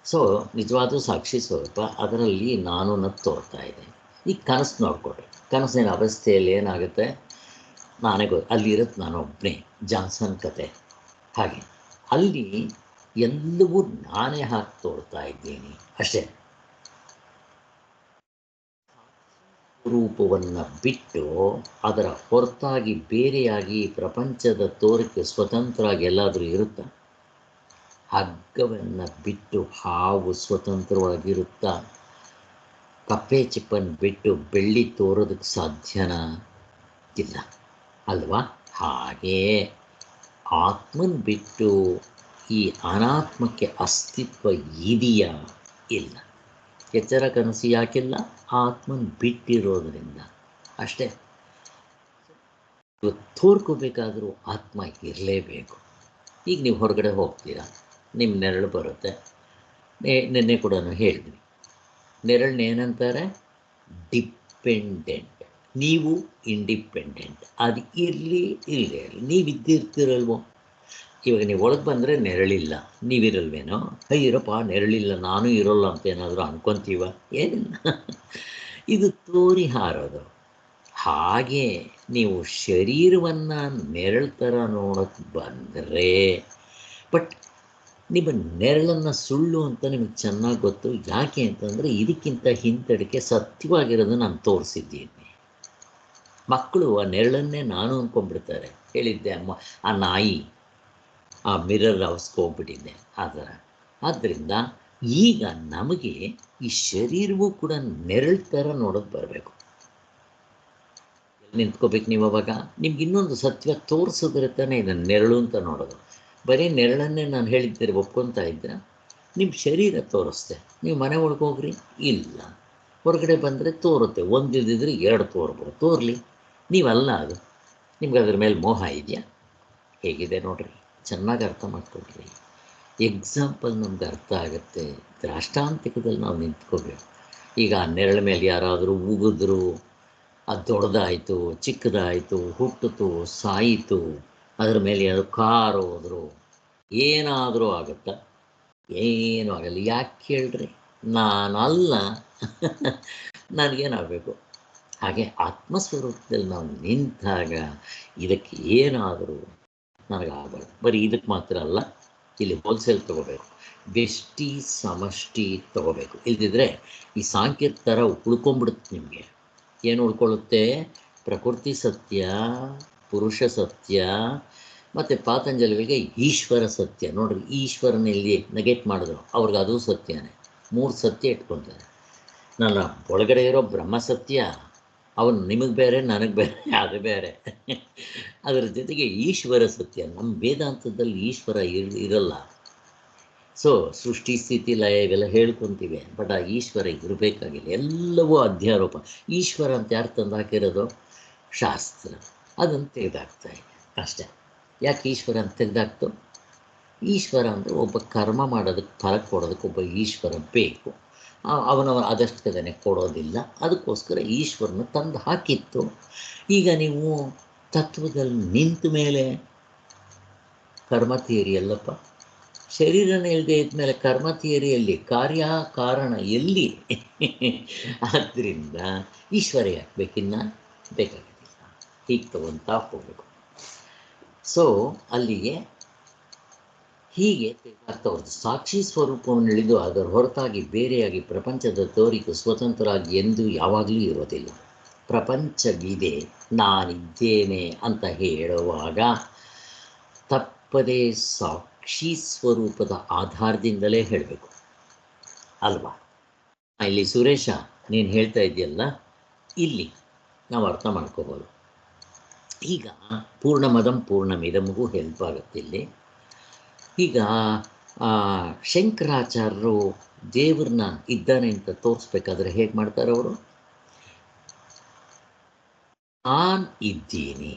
ಸೊ ನಿಜವಾದ ಸಾಕ್ಷಿ ಸ್ವರೂಪ, ಅದರಲ್ಲಿ ನಾನು ನತ್ತು ತೋರ್ತಾ ಇದೆ. ಈಗ ಕನಸು ನೋಡ್ಕೊಡ್ರಿ, ಕನಸಿನ ಅವಸ್ಥೆಯಲ್ಲಿ ಏನಾಗುತ್ತೆ, ನಾನೇ ಅಲ್ಲಿರುತ್ತೆ, ನಾನೊಬ್ಬನೇ. ಜಾನ್ಸನ್ ಕತೆ ಹಾಗೆ. ಅಲ್ಲಿ ಎಲ್ಲವೂ ನಾನೇ ಹಾಕಿ ತೋರ್ತಾ ಇದ್ದೀನಿ ಅಷ್ಟೇ. ರೂಪವನ್ನು ಬಿಟ್ಟು ಅದರ ಹೊರತಾಗಿ ಬೇರೆಯಾಗಿ ಪ್ರಪಂಚದ ತೋರಿಕೆ ಸ್ವತಂತ್ರವಾಗಿ ಎಲ್ಲಾದರೂ ಇರುತ್ತಾ? ಹಗ್ಗವನ್ನು ಬಿಟ್ಟು ಹಾವು ಸ್ವತಂತ್ರವಾಗಿರುತ್ತಾ? ಕಪ್ಪೆ ಚಿಪ್ಪನ್ನು ಬಿಟ್ಟು ಬೆಳ್ಳಿ ತೋರೋದಕ್ಕೆ ಸಾಧ್ಯನಾ? ಇಲ್ಲ ಅಲ್ವಾ? ಹಾಗೇ ಆತ್ಮನ ಬಿಟ್ಟು ಈ ಅನಾತ್ಮಕ್ಕೆ ಅಸ್ತಿತ್ವ ಇದೆಯಾ? ಇಲ್ಲ. ಎಚ್ಚರ ಕನಸು ಯಾಕಿಲ್ಲ? ಆತ್ಮನ ಬಿಟ್ಟಿರೋದ್ರಿಂದ ಅಷ್ಟೇ. ತೋರ್ಕೋಬೇಕಾದರೂ ಆತ್ಮ ಇರಲೇಬೇಕು. ಈಗ ನೀವು ಹೊರಗಡೆ ಹೋಗ್ತೀರಾ, ನಿಮ್ಮ ನೆರಳು ಬರುತ್ತೆ. ನಿನ್ನೆ ಕೂಡ ಹೇಳಿದ್ವಿ, ನೆರಳನ್ನ ಏನಂತಾರೆ? ಡಿಪೆಂಡೆಂಟ್, ನೀವು ಇಂಡಿಪೆಂಡೆಂಟ್. ಅದು ಇರಲಿ ಇಲ್ಲದೆ ಇರಲಿ, ನೀವು ಇದ್ದಿರ್ತೀರಲ್ವೋ. ಇವಾಗ ನೀವು ಒಳಗೆ ಬಂದರೆ ನೆರಳಿಲ್ಲ, ನೀವಿರಲ್ವೇನೋ? ಇರಪ್ಪ ನೆರಳಿಲ್ಲ, ನಾನು ಇರೋಲ್ಲ ಅಂತ ಏನಾದರೂ ಅನ್ಕೊತೀವ? ಏನಿಲ್ಲ. ಇದು ತೋರಿ ಹಾರೋದು. ಹಾಗೆ ನೀವು ಶರೀರವನ್ನು ನೆರಳು ಥರ ನೋಡೋಕ್ಕೆ ಬಂದರೆ, ಬಟ್ ನಿಮ್ಮ ನೆರಳನ್ನು ಸುಳ್ಳು ಅಂತ ನಿಮಗೆ ಚೆನ್ನಾಗಿ ಗೊತ್ತು. ಯಾಕೆ ಅಂತಂದರೆ ಇದಕ್ಕಿಂತ ಹಿಂದಡಿಕೆ ಸತ್ಯವಾಗಿರೋದು ನಾನು ತೋರಿಸಿದ್ದೀನಿ. ಮಕ್ಕಳು ಆ ನೆರಳನ್ನೇ ನಾನು ಅಂದ್ಕೊಂಡ್ಬಿಡ್ತಾರೆ. ಹೇಳಿದ್ದೆ ಅಮ್ಮ, ಆ ನಾಯಿ ಆ ಮಿರರ್ ಅವಸ್ಕೋಗ್ಬಿಟ್ಟಿದ್ದೆ ಆ ಥರ. ಆದ್ದರಿಂದ ಈಗ ನಮಗೆ ಈ ಶರೀರವೂ ಕೂಡ ನೆರಳು ಥರ ನೋಡೋದು ಬರಬೇಕು. ಎಲ್ಲಿ ನಿಂತ್ಕೋಬೇಕು ನೀವು? ಅವಾಗ ನಿಮ್ಗೆ ಇನ್ನೊಂದು ಸತ್ಯ ತೋರಿಸಿದ್ರೆ ತಾನೇ ಇದನ್ನು ನೆರಳು ಅಂತ ನೋಡೋದು. ಬರೀ ನೆರಳನ್ನೇ ನಾನು ಹೇಳಿದ್ದರೆ ಒಪ್ಕೊತಾ ಇದ್ದರೆ ನಿಮ್ಮ ಶರೀರ ತೋರಿಸ್ತೆ. ನೀವು ಮನೆ ಒಳಗೆ ಹೋಗ್ರಿ, ಇಲ್ಲ. ಹೊರಗಡೆ ಬಂದರೆ ತೋರುತ್ತೆ. ಒಂದು ಇದ್ದಿದ್ರೆ ಎರಡು ತೋರ್ಬೋದು, ತೋರಲಿ. ನೀವಲ್ಲ ಅದು. ನಿಮ್ಗೆ ಅದ್ರ ಮೇಲೆ ಮೋಹ ಇದೆಯಾ? ಹೇಗಿದೆ ನೋಡ್ರಿ, ಚೆನ್ನಾಗಿ ಅರ್ಥ ಮಾಡ್ಕೊಳ್ರಿ. ಎಕ್ಸಾಂಪಲ್ ನಮ್ಗೆ ಅರ್ಥ ಆಗುತ್ತೆ. ದ್ರಾಷ್ಟಾಂತಿಕದಲ್ಲಿ ನಾವು ನಿಂತ್ಕೋಬೇಕು. ಈಗ ನೆರಳ ಮೇಲೆ ಯಾರಾದರೂ ಉಗಿದ್ರು, ಅದು ದೊಡ್ಡದಾಯಿತು, ಚಿಕ್ಕದಾಯಿತು, ಹುಟ್ಟಿತು, ಸಾಯಿತು, ಅದ್ರ ಮೇಲೆ ಯಾರು ಕಾರು ಹೋದ್ರು, ಏನಾದರೂ ಆಗುತ್ತಾ? ಏನೂ ಆಗಲ್ಲ. ಯಾಕೆ ಕೇಳ್ರಿ? ನಾನಲ್ಲ. ನನಗೇನಾಗಬೇಕು? ಹಾಗೆ ಆತ್ಮಸ್ವರೂಪದಲ್ಲಿ ನಾವು ನಿಂತಾಗ ಇದಕ್ಕೆ ಏನಾದರೂ ನನಗಾಗಬಾರ್ದು. ಬರೀ ಇದಕ್ಕೆ ಮಾತ್ರ ಅಲ್ಲ, ಇಲ್ಲಿ ಹೋಲ್ಸೇಲ್ ತೊಗೋಬೇಕು, ವ್ಯಷ್ಟಿ ಸಮಷ್ಟಿ ತೊಗೋಬೇಕು. ಇಲ್ದಿದ್ರೆ ಈ ಸಾಂಖ್ಯದ ಥರ ಉಳ್ಕೊಂಬಿಡುತ್ತೆ ನಿಮಗೆ. ಏನು ಉಳ್ಕೊಳ್ಳುತ್ತೆ? ಪ್ರಕೃತಿ ಸತ್ಯ, ಪುರುಷ ಸತ್ಯ, ಮತ್ತು ಪಾತಂಜಲಿಗಳಿಗೆ ಈಶ್ವರ ಸತ್ಯ. ನೋಡ್ರಿ, ಈಶ್ವರನಲ್ಲಿ ನೆಗೆಟ್ ಮಾಡಿದ್ರು, ಅವ್ರಿಗೆ ಅದು ಸತ್ಯನೇ. 3 ಸತ್ಯ ಇಟ್ಕೊತಾರೆ. ನನ್ನ ಒಳಗಡೆ ಇರೋ ಬ್ರಹ್ಮ ಸತ್ಯ, ಅವನು ನಿಮಗೆ ಬೇರೆ, ನನಗೆ ಬೇರೆ, ಅದು ಬೇರೆ. ಅದರ ಜೊತೆಗೆ ಈಶ್ವರ ಸತ್ಯ. ನಮ್ಮ ವೇದಾಂತದಲ್ಲಿ ಈಶ್ವರ ಇರಲ್ಲ. ಸೊ ಸೃಷ್ಟಿ ಸ್ಥಿತಿ ಲಯ ಇವೆಲ್ಲ ಹೇಳ್ಕೊತೀವಿ, ಬಟ್ ಆ ಈಶ್ವರ ಇರಬೇಕಾಗಿಲ್ಲ. ಎಲ್ಲವೂ ಅಧ್ಯಾರೋಪ. ಈಶ್ವರ ಅಂತ ಯಾರು ತಂದು ಹಾಕಿರೋದು? ಶಾಸ್ತ್ರ. ಅದನ್ನು ತೆಗೆದಾಕ್ತಾ ಇದೆ ಅಷ್ಟೇ. ಯಾಕೆ ಈಶ್ವರ ಅಂತ ತೆಗೆದಾಕ್ತು? ಈಶ್ವರ ಅಂದರೆ ಒಬ್ಬ ಕರ್ಮ ಮಾಡೋದಕ್ಕೆ, ಫಲ ಕೊಡೋದಕ್ಕೆ ಒಬ್ಬ ಈಶ್ವರ ಬೇಕು. ಅವನವ ಅದಷ್ಟೇ ಕೊಡೋದಿಲ್ಲ. ಅದಕ್ಕೋಸ್ಕರ ಈಶ್ವರನ ತಂದು ಹಾಕಿತ್ತು. ಈಗ ನೀವು ತತ್ವದಲ್ಲಿ ನಿಂತ ಮೇಲೆ ಕರ್ಮ ಥಿಯರಿ ಅಲ್ಲಪ್ಪ. ಶರೀರನ ಇಲ್ಲದೆ ಇದ್ಮೇಲೆ ಕರ್ಮ ಥಿಯರಿಯಲ್ಲಿ ಕಾರ್ಯ ಕಾರಣ ಎಲ್ಲಿ? ಆದ್ದರಿಂದ ಈಶ್ವರ ಯಾಕೆ ಬೇಕಿನ್ನ? ಬೇಕಾಗಿಲ್ಲ. ಹೀಗೆ ತಗೊಳ್ತಾ ಹೋಗಬೇಕು. ಸೊ ಅಲ್ಲಿಗೆ ಹೀಗೆ ತೆಗೆದಾಗ್ತವ್ರದ್ದು. ಸಾಕ್ಷಿ ಸ್ವರೂಪವನ್ನು ಇಳಿದು ಅದರ ಹೊರತಾಗಿ ಬೇರೆಯಾಗಿ ಪ್ರಪಂಚದ ತೋರಿಕೆ ಸ್ವತಂತ್ರರಾಗಿ ಎಂದೂ ಯಾವಾಗಲೂ ಇರೋದಿಲ್ಲ. ಪ್ರಪಂಚವಿದೆ, ನಾನಿದ್ದೇನೆ ಅಂತ ಹೇಳುವಾಗ ತಪ್ಪದೇ ಸಾಕ್ಷಿ ಸ್ವರೂಪದ ಆಧಾರದಿಂದಲೇ ಹೇಳಬೇಕು ಅಲ್ವಾ? ಇಲ್ಲಿ ಸುರೇಶ ನೀನು ಹೇಳ್ತಾ ಇದೆಯಲ್ಲ, ಇಲ್ಲಿ ನಾವು ಅರ್ಥ ಮಾಡ್ಕೋಬೋದು. ಈಗ ಪೂರ್ಣಮದಂ ಪೂರ್ಣಮಿದಮಗೂ ಹೆಲ್ಪ್ ಆಗುತ್ತೆ ಇಲ್ಲಿ. ಈಗ ಶಂಕರಾಚಾರ್ಯರು ದೇವ್ರನ್ನ ಇದ್ದಾನೆ ಅಂತ ತೋರಿಸ್ಬೇಕಾದ್ರೆ ಹೇಗೆ ಮಾಡ್ತಾರೆ ಅವರು? ನಾನು ಇದ್ದೀನಿ,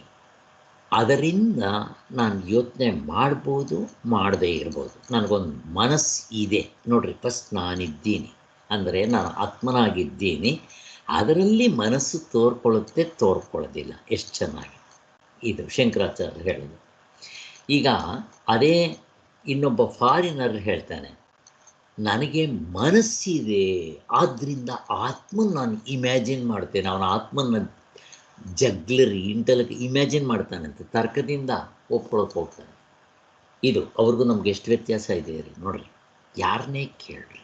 ಅದರಿಂದ ನಾನು ಯೋಚನೆ ಮಾಡ್ಬೋದು, ಮಾಡದೇ ಇರ್ಬೋದು. ನನಗೊಂದು ಮನಸ್ಸು ಇದೆ ನೋಡ್ರಿ. ಫಸ್ಟ್ ನಾನಿದ್ದೀನಿ ಅಂದರೆ ನಾನು ಆತ್ಮನಾಗಿದ್ದೀನಿ, ಅದರಲ್ಲಿ ಮನಸ್ಸು ತೋರ್ಕೊಳ್ಳುತ್ತೆ, ತೋರ್ಕೊಳ್ಳೋದಿಲ್ಲ. ಎಷ್ಟು ಚೆನ್ನಾಗಿ ಇದು ಶಂಕರಾಚಾರ್ಯರು ಹೇಳೋದು. ಈಗ ಅದೇ ಇನ್ನೊಬ್ಬ ಫಾರಿನರ್ ಹೇಳ್ತಾನೆ, ನನಗೆ ಮನಸ್ಸಿದೆ, ಆದ್ದರಿಂದ ಆತ್ಮನ ನಾನು ಇಮ್ಯಾಜಿನ್ ಮಾಡ್ತೇನೆ. ಅವನ ಆತ್ಮನ ಜಗ್ಲರಿ ಇಂಟೆಲೆಕ್ಟ್ ಇಮ್ಯಾಜಿನ್ ಮಾಡ್ತಾನಂತೆ, ತರ್ಕದಿಂದ ಒಪ್ಕೊಳ್ಳೋಕೆ ಹೋಗ್ತಾನೆ. ಇದು ಅವ್ರಿಗೂ ನಮ್ಗೆ ಎಷ್ಟು ವ್ಯತ್ಯಾಸ ಇದೆ ರೀ ನೋಡ್ರಿ. ಯಾರನ್ನೇ ಕೇಳ್ರಿ,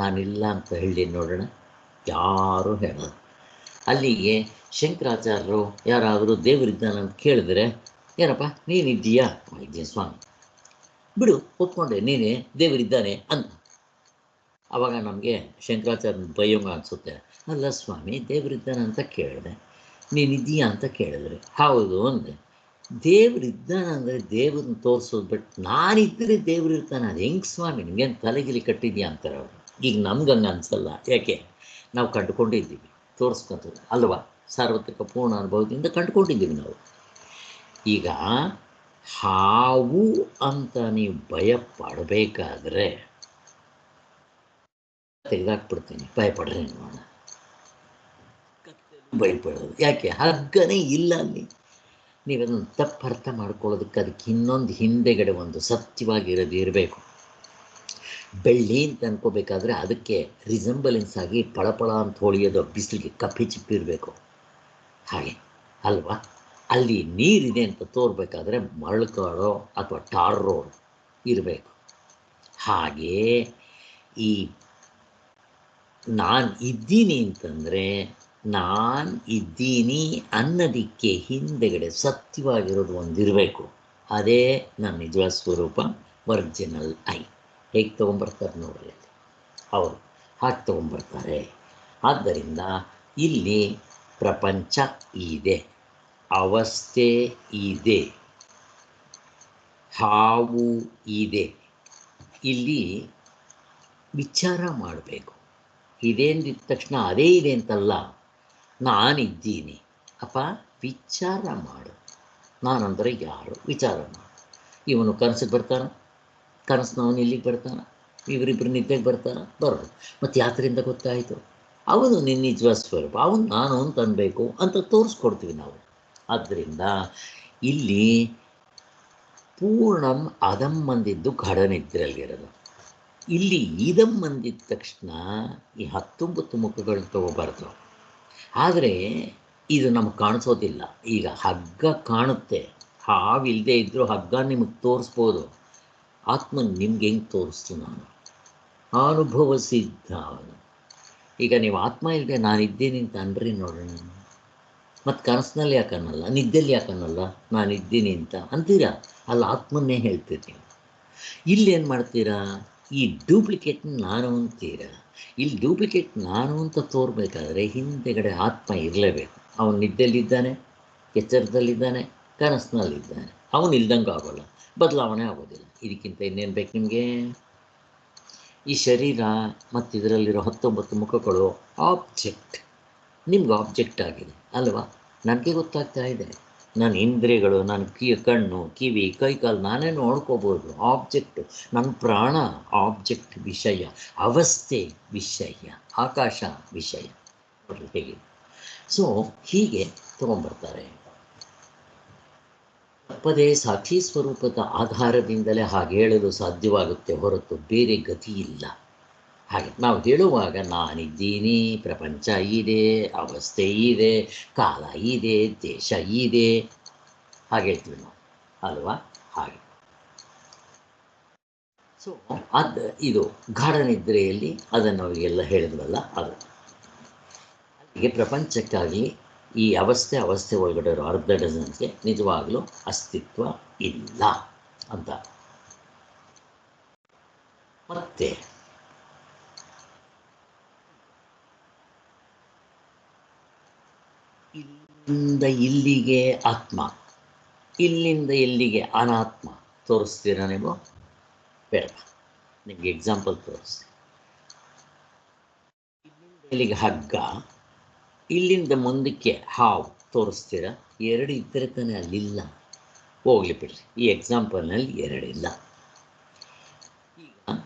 ನಾನಿಲ್ಲ ಅಂತ ಹೇಳಿ ನೋಡೋಣ, ಯಾರೂ ಹೇಳೋದು. ಅಲ್ಲಿಗೆ ಶಂಕರಾಚಾರ್ಯರು ಯಾರಾದರೂ ದೇವರಿದ್ದಾನಂತ ಕೇಳಿದ್ರೆ, ಏನಪ್ಪ ನೀನಿದ್ದೀಯಾ? ಇದ್ದೀನಿ ಸ್ವಾಮಿ. ಬಿಡು, ಒಪ್ಕೊಂಡೆ, ನೀನೇ ದೇವರಿದ್ದಾನೆ ಅಂತ. ಆವಾಗ ನಮಗೆ ಶಂಕರಾಚಾರ್ಯನ ಬೈಯೋಂಗ ಅನಿಸುತ್ತೆ. ಅಲ್ಲ ಸ್ವಾಮಿ, ದೇವರಿದ್ದಾನೆ ಅಂತ ಕೇಳಿದೆ, ನೀನಿದ್ದೀಯಾ ಅಂತ ಕೇಳಿದ್ರೆ ಹೌದು ಅಂದೆ. ದೇವರಿದ್ದಾನೆ ಅಂದರೆ ದೇವ್ರನ್ನ ತೋರಿಸೋದು, ಬಟ್ ನಾನಿದ್ದರೆ ದೇವ್ರು ಇರ್ತಾನೆ. ಅದು ಹೆಂಗೆ ಸ್ವಾಮಿ, ನಿಮಗೇನು ತಲೆಗಿಲಿ ಕಟ್ಟಿದ್ಯಾ ಅಂತಾರೆ ಅವರು. ಈಗ ನಮ್ಗೆ ಹಂಗೆ ಅನಿಸಲ್ಲ. ಯಾಕೆ? ನಾವು ಕಂಡುಕೊಂಡಿದ್ದೀವಿ, ತೋರಿಸ್ಕೊತೀವಿ ಅಲ್ವಾ? ಸಾರ್ವತ್ರಿಕ ಪೂರ್ಣ ಅನುಭವದಿಂದ ಕಂಡುಕೊಂಡಿದ್ದೀವಿ ನಾವು. ಈಗ ಹಾವು ಅಂತ ನೀವು ಭಯ ಪಡಬೇಕಾದ್ರೆ ತೆಗೆದಾಕ್ಬಿಡ್ತೀನಿ, ಭಯಪಡ್ರಿ ನೋಡೋಣ. ಭಯಪಡೋದು ಯಾಕೆ? ಹಗ್ಗನೇ ಇಲ್ಲ ಅಲ್ಲಿ. ನೀವದನ್ನು ತಪ್ಪು ಅರ್ಥ ಮಾಡ್ಕೊಳ್ಳೋದಕ್ಕೆ ಅದಕ್ಕೆ ಇನ್ನೊಂದು ಹಿಂದೆಗಡೆ ಒಂದು ಸತ್ಯವಾಗಿರೋದು ಇರಬೇಕು. ಬೆಳ್ಳಿ ಅಂತ ಅನ್ಕೋಬೇಕಾದ್ರೆ ಅದಕ್ಕೆ ರಿಸಂಬಲೆನ್ಸ್ ಆಗಿ ಪಳಪಳ ಅಂತ ಹೊಳೆಯೋದು ಬಿಸಿಲಿಗೆ ಕಪ್ಪಿ ಚಿಪ್ಪಿರಬೇಕು. ಹಾಗೆ ಅಲ್ವಾ? ಅಲ್ಲಿ ನೀರಿದೆ ಅಂತ ತೋರ್ಬೇಕಾದ್ರೆ ಮರಳುಕಾಡೋ ಅಥವಾ ಟಾರ್ ರೋಡ್ ಇರಬೇಕು. ಹಾಗೆ ಈ ನಾನು ಇದ್ದೀನಿ ಅಂತಂದರೆ ನಾನು ಇದ್ದೀನಿ ಅನ್ನೋದಕ್ಕೆ ಹಿಂದೆಗಡೆ ಸತ್ಯವಾಗಿರೋದು ಒಂದಿರಬೇಕು. ಅದೇ ನನ್ನ ನಿಜವಾದ ಸ್ವರೂಪ, ಒರಿಜಿನಲ್ ಐ. ಹೇಗೆ ತೊಗೊಂಬರ್ತಾರೆ ನೋಡ್ರಿ ಅಲ್ಲಿ ಅವರು ಹಾಗೆ ತೊಗೊಂಬರ್ತಾರೆ. ಆದ್ದರಿಂದ ಇಲ್ಲಿ ಪ್ರಪಂಚ ಇದೆ, ಅವಸ್ಥೆ ಇದೆ, ಹಾವು ಇದೆ. ಇಲ್ಲಿ ವಿಚಾರ ಮಾಡಬೇಕು. ಇದೆ ಅಂದಿದ ತಕ್ಷಣ ಅದೇ ಇದೆ ಅಂತಲ್ಲ, ನಾನಿದ್ದೀನಿ ಅಪ್ಪ ವಿಚಾರ ಮಾಡು. ನಾನಂದರೆ ಯಾರು ವಿಚಾರ ಮಾಡು. ಇವನು ಕನಸಿಗೆ ಬರ್ತಾನೆ, ಕನಸಿನವನು ಇಲ್ಲಿಗೆ ಬರ್ತಾನೆ, ಇವರಿಬ್ಬರು ನಿದ್ದೆಗೆ ಬರ್ತಾನೆ, ಬರೋದು. ಮತ್ತು ಯಾತ್ರೆಯಿಂದ ಗೊತ್ತಾಯಿತು ಅವನು ನಿನ್ನ ನಿಜವಾದ ಸ್ವರೂಪ, ಅವನು ನಾನು ಅಂತ ಅನ್ಬೇಕು ಅಂತ ತೋರಿಸ್ಕೊಡ್ತೀವಿ ನಾವು. ಆದ್ದರಿಂದ ಇಲ್ಲಿ ಪೂರ್ಣಂ ಅದಂ ಅಂದಿದ್ದು ಘಡನಿದ್ರಲ್ಲಿರೋದು. ಇಲ್ಲಿ ಇದಂ ಅಂದಿದ ತಕ್ಷಣ ಈ 19 ಮುಖಗಳನ್ನ ತಗೋಬಾರ್ದು. ಆದರೆ ಇದು ನಮಗೆ ಕಾಣಿಸೋದಿಲ್ಲ. ಈಗ ಹಗ್ಗ ಕಾಣುತ್ತೆ, ಹಾವಿಲ್ಲದೆ ಇದ್ದರೂ ಹಗ್ಗ ನಿಮಗೆ ತೋರಿಸ್ಬೋದು. ಆತ್ಮ ನಿಮ್ಗೆ ಹೆಂಗೆ ತೋರಿಸ್ತು? ನಾನು ಅನುಭವ ಸಿದ್ಧ ಅವನು. ಈಗ ನೀವು ಆತ್ಮ ಇಲ್ಲದೆ ನಾನಿದ್ದೀನಿ ಅಂತ ಅನ್ರಿ ನೋಡೋಣ. ಮತ್ತು ಕನಸಿನಲ್ಲಿ ಯಾಕೆ ಅನ್ನಲ್ಲ, ನಿದ್ದೆಯಲ್ಲಿ ಯಾಕೆ ಅನ್ನಲ್ಲ ನಾನಿದ್ದೀನಿ ಅಂತ ಅಂತೀರಾ? ಅಲ್ಲಿ ಆತ್ಮನ್ನೇ ಹೇಳ್ತೀರಿ. ಇಲ್ಲೇನು ಮಾಡ್ತೀರಾ? ಈ ಡೂಪ್ಲಿಕೇಟ್ ನಾನು ಅಂತೀರ. ಇಲ್ಲಿ ಡೂಪ್ಲಿಕೇಟ್ ನಾನು ಅಂತ ತೋರ್ಬೇಕಾದ್ರೆ ಹಿಂದೆಗಡೆ ಆತ್ಮ ಇರಲೇಬೇಕು. ಅವನು ನಿದ್ದೆಯಲ್ಲಿದ್ದಾನೆ, ಎಚ್ಚರದಲ್ಲಿದ್ದಾನೆ, ಕನಸಿನಲ್ಲಿದ್ದಾನೆ. ಅವನು ಇಲ್ದಂಗೆ ಆಗೋಲ್ಲ, ಬದಲಾವಣೆ ಆಗೋದಿಲ್ಲ. ಇದಕ್ಕಿಂತ ಇನ್ನೇನು ಬೇಕು ನಿಮಗೆ? ಈ ಶರೀರ ಮತ್ತು ಇದರಲ್ಲಿರೋ 19 ಮುಖಗಳು ಆಬ್ಜೆಕ್ಟ್, ನಿಮ್ಗೆ ಆಬ್ಜೆಕ್ಟ್ ಆಗಿದೆ ಅಲ್ವಾ? ನನಗೆ ಗೊತ್ತಾಗ್ತಾ ಇದೆ, ನನ್ನ ಇಂದ್ರಿಯಗಳು, ನನ್ನ ಕಣ್ಣು, ಕಿವಿ, ಕೈಕಾಲು ನಾನೇ ನೋಡ್ಕೋಬೋದು. ಆಬ್ಜೆಕ್ಟು ನನ್ನ ಪ್ರಾಣ ಆಬ್ಜೆಕ್ಟ್, ವಿಷಯ, ಅವಸ್ಥೆ ವಿಷಯ, ಆಕಾಶ ವಿಷಯ. ನೋಡ್ರಿ ಹೇಗೆ. ಸೊ ಹೀಗೆ ತೊಗೊಂಬರ್ತಾರೆ. ತಪ್ಪದೇ ಸಾಕ್ಷಿ ಸ್ವರೂಪದ ಆಧಾರದಿಂದಲೇ ಹಾಗೆ ಹೇಳಲು ಸಾಧ್ಯವಾಗುತ್ತೆ ಹೊರತು ಬೇರೆ ಗತಿ ಇಲ್ಲ. ಹಾಗೆ ನಾವು ಹೇಳುವಾಗ ನಾನಿದ್ದೀನಿ, ಪ್ರಪಂಚ ಇದೆ, ಅವಸ್ಥೆ ಇದೆ, ಕಾಲ ಇದೆ, ದೇಶ ಇದೆ, ಹಾಗೆ ಹೇಳ್ತೀವಿ ನಾವು ಅಲ್ವಾ? ಹಾಗೆ. ಸೊ ಇದು ಗಾಢನಿದ್ರೆಯಲ್ಲಿ ಅದನ್ನು ಎಲ್ಲ ಹೇಳಿದ್ವಲ್ಲ ಅದು. ಹೀಗೆ ಪ್ರಪಂಚಕ್ಕಾಗಿ ಈ ಅವಸ್ಥೆ ಒಳಗಡೆ ಇರೋ ಅರ್ಧ ಡಜನ್ಗೆ ನಿಜವಾಗಲೂ ಅಸ್ತಿತ್ವ ಇಲ್ಲ ಅಂತ. ಮತ್ತೆ ಇಲ್ಲಿಂದ ಇಲ್ಲಿಗೆ ಆತ್ಮ, ಇಲ್ಲಿಂದ ಎಲ್ಲಿಗೆ ಅನಾತ್ಮ ತೋರಿಸ್ತೀರಾ ನೀವು? ಬೇಡ, ನಿಮಗೆ ಎಕ್ಸಾಂಪಲ್ ತೋರಿಸ್ತೀನಿ. ಇಲ್ಲಿಂದ ಇಲ್ಲಿಗೆ ಹಗ್ಗ, ಇಲ್ಲಿಂದ ಮುಂದಕ್ಕೆ ಹಾವು ತೋರಿಸ್ತೀರಾ? ಎರಡು ಇದ್ದರೆ ತಾನೇ ಅಲ್ಲಿಲ್ಲ. ಹೋಗ್ಲಿ ಬಿಡ್ರಿ, ಈ ಎಕ್ಸಾಂಪಲ್ನಲ್ಲಿ ಎರಡಿಲ್ಲ. ಈಗ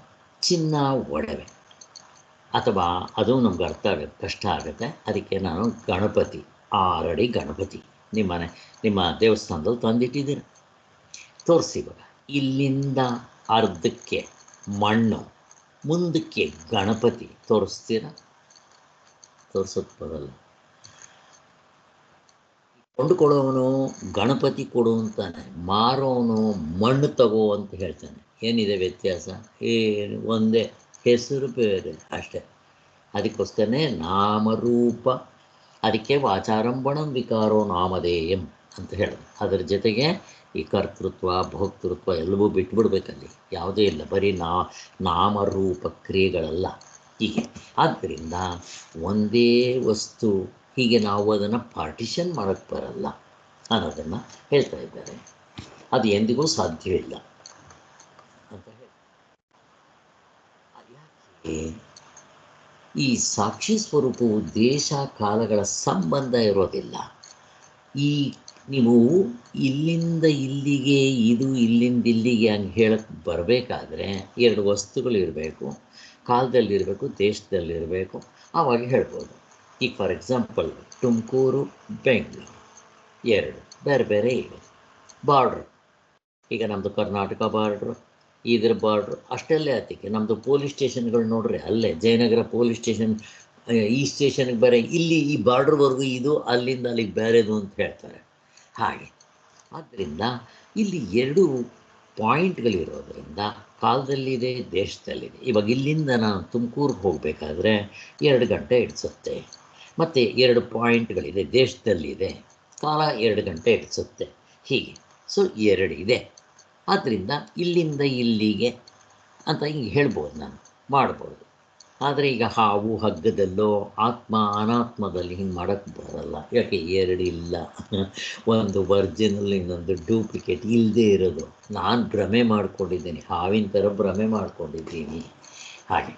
ಚಿನ್ನ ಒಡವೆ ಅಥವಾ ಅದು ನಮ್ಗೆ ಅರ್ಥ ಆಗುತ್ತೆ, ಕಷ್ಟ ಆಗುತ್ತೆ. ಅದಕ್ಕೆ ನಾನು ಗಣಪತಿ, 6 ಅಡಿ ಗಣಪತಿ ನಿಮ್ಮ ದೇವಸ್ಥಾನದಲ್ಲಿ ತಂದಿಟ್ಟಿದ್ದೀರ, ತೋರಿಸಿ. ಇವಾಗ ಇಲ್ಲಿಂದ ಅರ್ಧಕ್ಕೆ ಮಣ್ಣು, ಮುಂದಕ್ಕೆ ಗಣಪತಿ ತೋರಿಸ್ತೀರಾ? ತೋರಿಸೋದು ಬರಲ್ಲ. ಕೊಂಡುಕೊಡೋವನು ಗಣಪತಿ ಕೊಡು ಅಂತಾನೆ, ಮಾರೋವನು ಮಣ್ಣು ತಗೋ ಅಂತ ಹೇಳ್ತಾನೆ. ಏನಿದೆ ವ್ಯತ್ಯಾಸ? ಏನು, ಒಂದೇ, ಹೆಸರು ಬೇರೆ ಅಷ್ಟೇ. ಅದಕ್ಕೋಸ್ಕರನೇ ನಾಮರೂಪ, ಅದಕ್ಕೆ ವಾಚಾರಂಭಣಂ ವಿಕಾರೋ ನಾಮಧೇಯಂ ಅಂತ ಹೇಳೋದು. ಅದರ ಜೊತೆಗೆ ಈ ಕರ್ತೃತ್ವ ಭೋಕ್ತೃತ್ವ ಎಲ್ಲವೂ ಬಿಟ್ಬಿಡ್ಬೇಕಲ್ಲಿ, ಯಾವುದೇ ಇಲ್ಲ, ಬರೀ ನಾಮರೂಪ ಕ್ರಿಯೆಗಳಲ್ಲ ಹೀಗೆ. ಆದ್ದರಿಂದ ಒಂದೇ ವಸ್ತು, ಹೀಗೆ ನಾವು ಅದನ್ನು ಪಾರ್ಟಿಷನ್ ಮಾಡೋಕ್ಕೆ ಬರಲ್ಲ ಅನ್ನೋದನ್ನು ಹೇಳ್ತಾ ಇದ್ದಾರೆ. ಅದು ಎಂದಿಗೂ ಸಾಧ್ಯವಿಲ್ಲ ಅಂತ ಹೇಳಿ. ಯಾಕೆ ಈ ಸಾಕ್ಷಿ ಸ್ವರೂಪವು ದೇಶ ಕಾಲಗಳ ಸಂಬಂಧ ಇರೋದಿಲ್ಲ. ಈ ನೀವು ಇಲ್ಲಿಂದ ಇಲ್ಲಿಗೆ, ಇದು ಇಲ್ಲಿಂದ ಇಲ್ಲಿಗೆ ಹಂಗೆ ಹೇಳಕ್ಕೆ ಬರಬೇಕಾದ್ರೆ 2 ವಸ್ತುಗಳು ಇರಬೇಕು, ಕಾಲದಲ್ಲಿರಬೇಕು, ದೇಶದಲ್ಲಿರಬೇಕು, ಆವಾಗ ಹೇಳ್ಬೋದು. ಈಗ ಫಾರ್ ಎಕ್ಸಾಂಪಲ್ ತುಮಕೂರು ಬೆಂಗಳೂರು ಎರಡು ಬೇರೆ ಬೇರೆ ಇವೆ. ಬಾರ್ಡ್ರ್ ಈಗ ನಮ್ಮದು ಕರ್ನಾಟಕ ಬಾರ್ಡ್ರು, ಇದ್ರ ಬಾರ್ಡ್ರು ಅಷ್ಟೆಲ್ಲೇ ಆತಿಕೆ. ನಮ್ಮದು ಪೊಲೀಸ್ ಸ್ಟೇಷನ್ಗಳು ನೋಡ್ರಿ, ಅಲ್ಲೇ ಜಯನಗರ ಪೊಲೀಸ್ ಸ್ಟೇಷನ್ ಈ ಸ್ಟೇಷನ್ಗೆ ಬೇರೆ, ಇಲ್ಲಿ ಈ ಬಾರ್ಡ್ರ್ವರೆಗೂ ಇದು, ಅಲ್ಲಿಂದ ಅಲ್ಲಿಗೆ ಬೇರೆದು ಅಂತ ಹೇಳ್ತಾರೆ. ಹಾಗೆ ಆದ್ದರಿಂದ ಇಲ್ಲಿ ಎರಡು ಪಾಯಿಂಟ್ಗಳಿರೋದ್ರಿಂದ ಕಾಲದಲ್ಲಿದೆ, ದೇಶದಲ್ಲಿದೆ. ಇವಾಗ ಇಲ್ಲಿಂದ ನಾನು ತುಮಕೂರಿಗೆ ಹೋಗಬೇಕಾದ್ರೆ 2 ಗಂಟೆ ಹಿಡಿಸುತ್ತೆ. ಮತ್ತು 2 ಪಾಯಿಂಟ್ಗಳಿದೆ, ದೇಶದಲ್ಲಿದೆ, ಕಾಲ 2 ಗಂಟೆ ಹಿಡಿಸುತ್ತೆ. ಹೀಗೆ ಸೊ 2 ಇದೆ. ಆದ್ದರಿಂದ ಇಲ್ಲಿಂದ ಇಲ್ಲಿಗೆ ಅಂತ ಹಿಂಗೆ ಹೇಳ್ಬೋದು, ನಾನು ಮಾಡ್ಬೋದು. ಆದರೆ ಈಗ ಹಾವು ಹಗ್ಗದಲ್ಲೋ ಆತ್ಮ ಅನಾತ್ಮದಲ್ಲಿ ಹಿಂಗೆ ಮಾಡೋಕ್ಕೆ ಬರಲ್ಲ. ಯಾಕೆ? 2 ಇಲ್ಲ. ಒಂದು ಒರಿಜಿನಲ್, ಇನ್ನೊಂದು ಡೂಪ್ಲಿಕೇಟ್ ಇಲ್ಲದೆ ಇರೋದು. ನಾನು ಭ್ರಮೆ ಮಾಡ್ಕೊಂಡಿದ್ದೀನಿ, ಹಾವಿನ ಥರ ಭ್ರಮೆ ಮಾಡ್ಕೊಂಡಿದ್ದೀನಿ. ಹಾಗೆ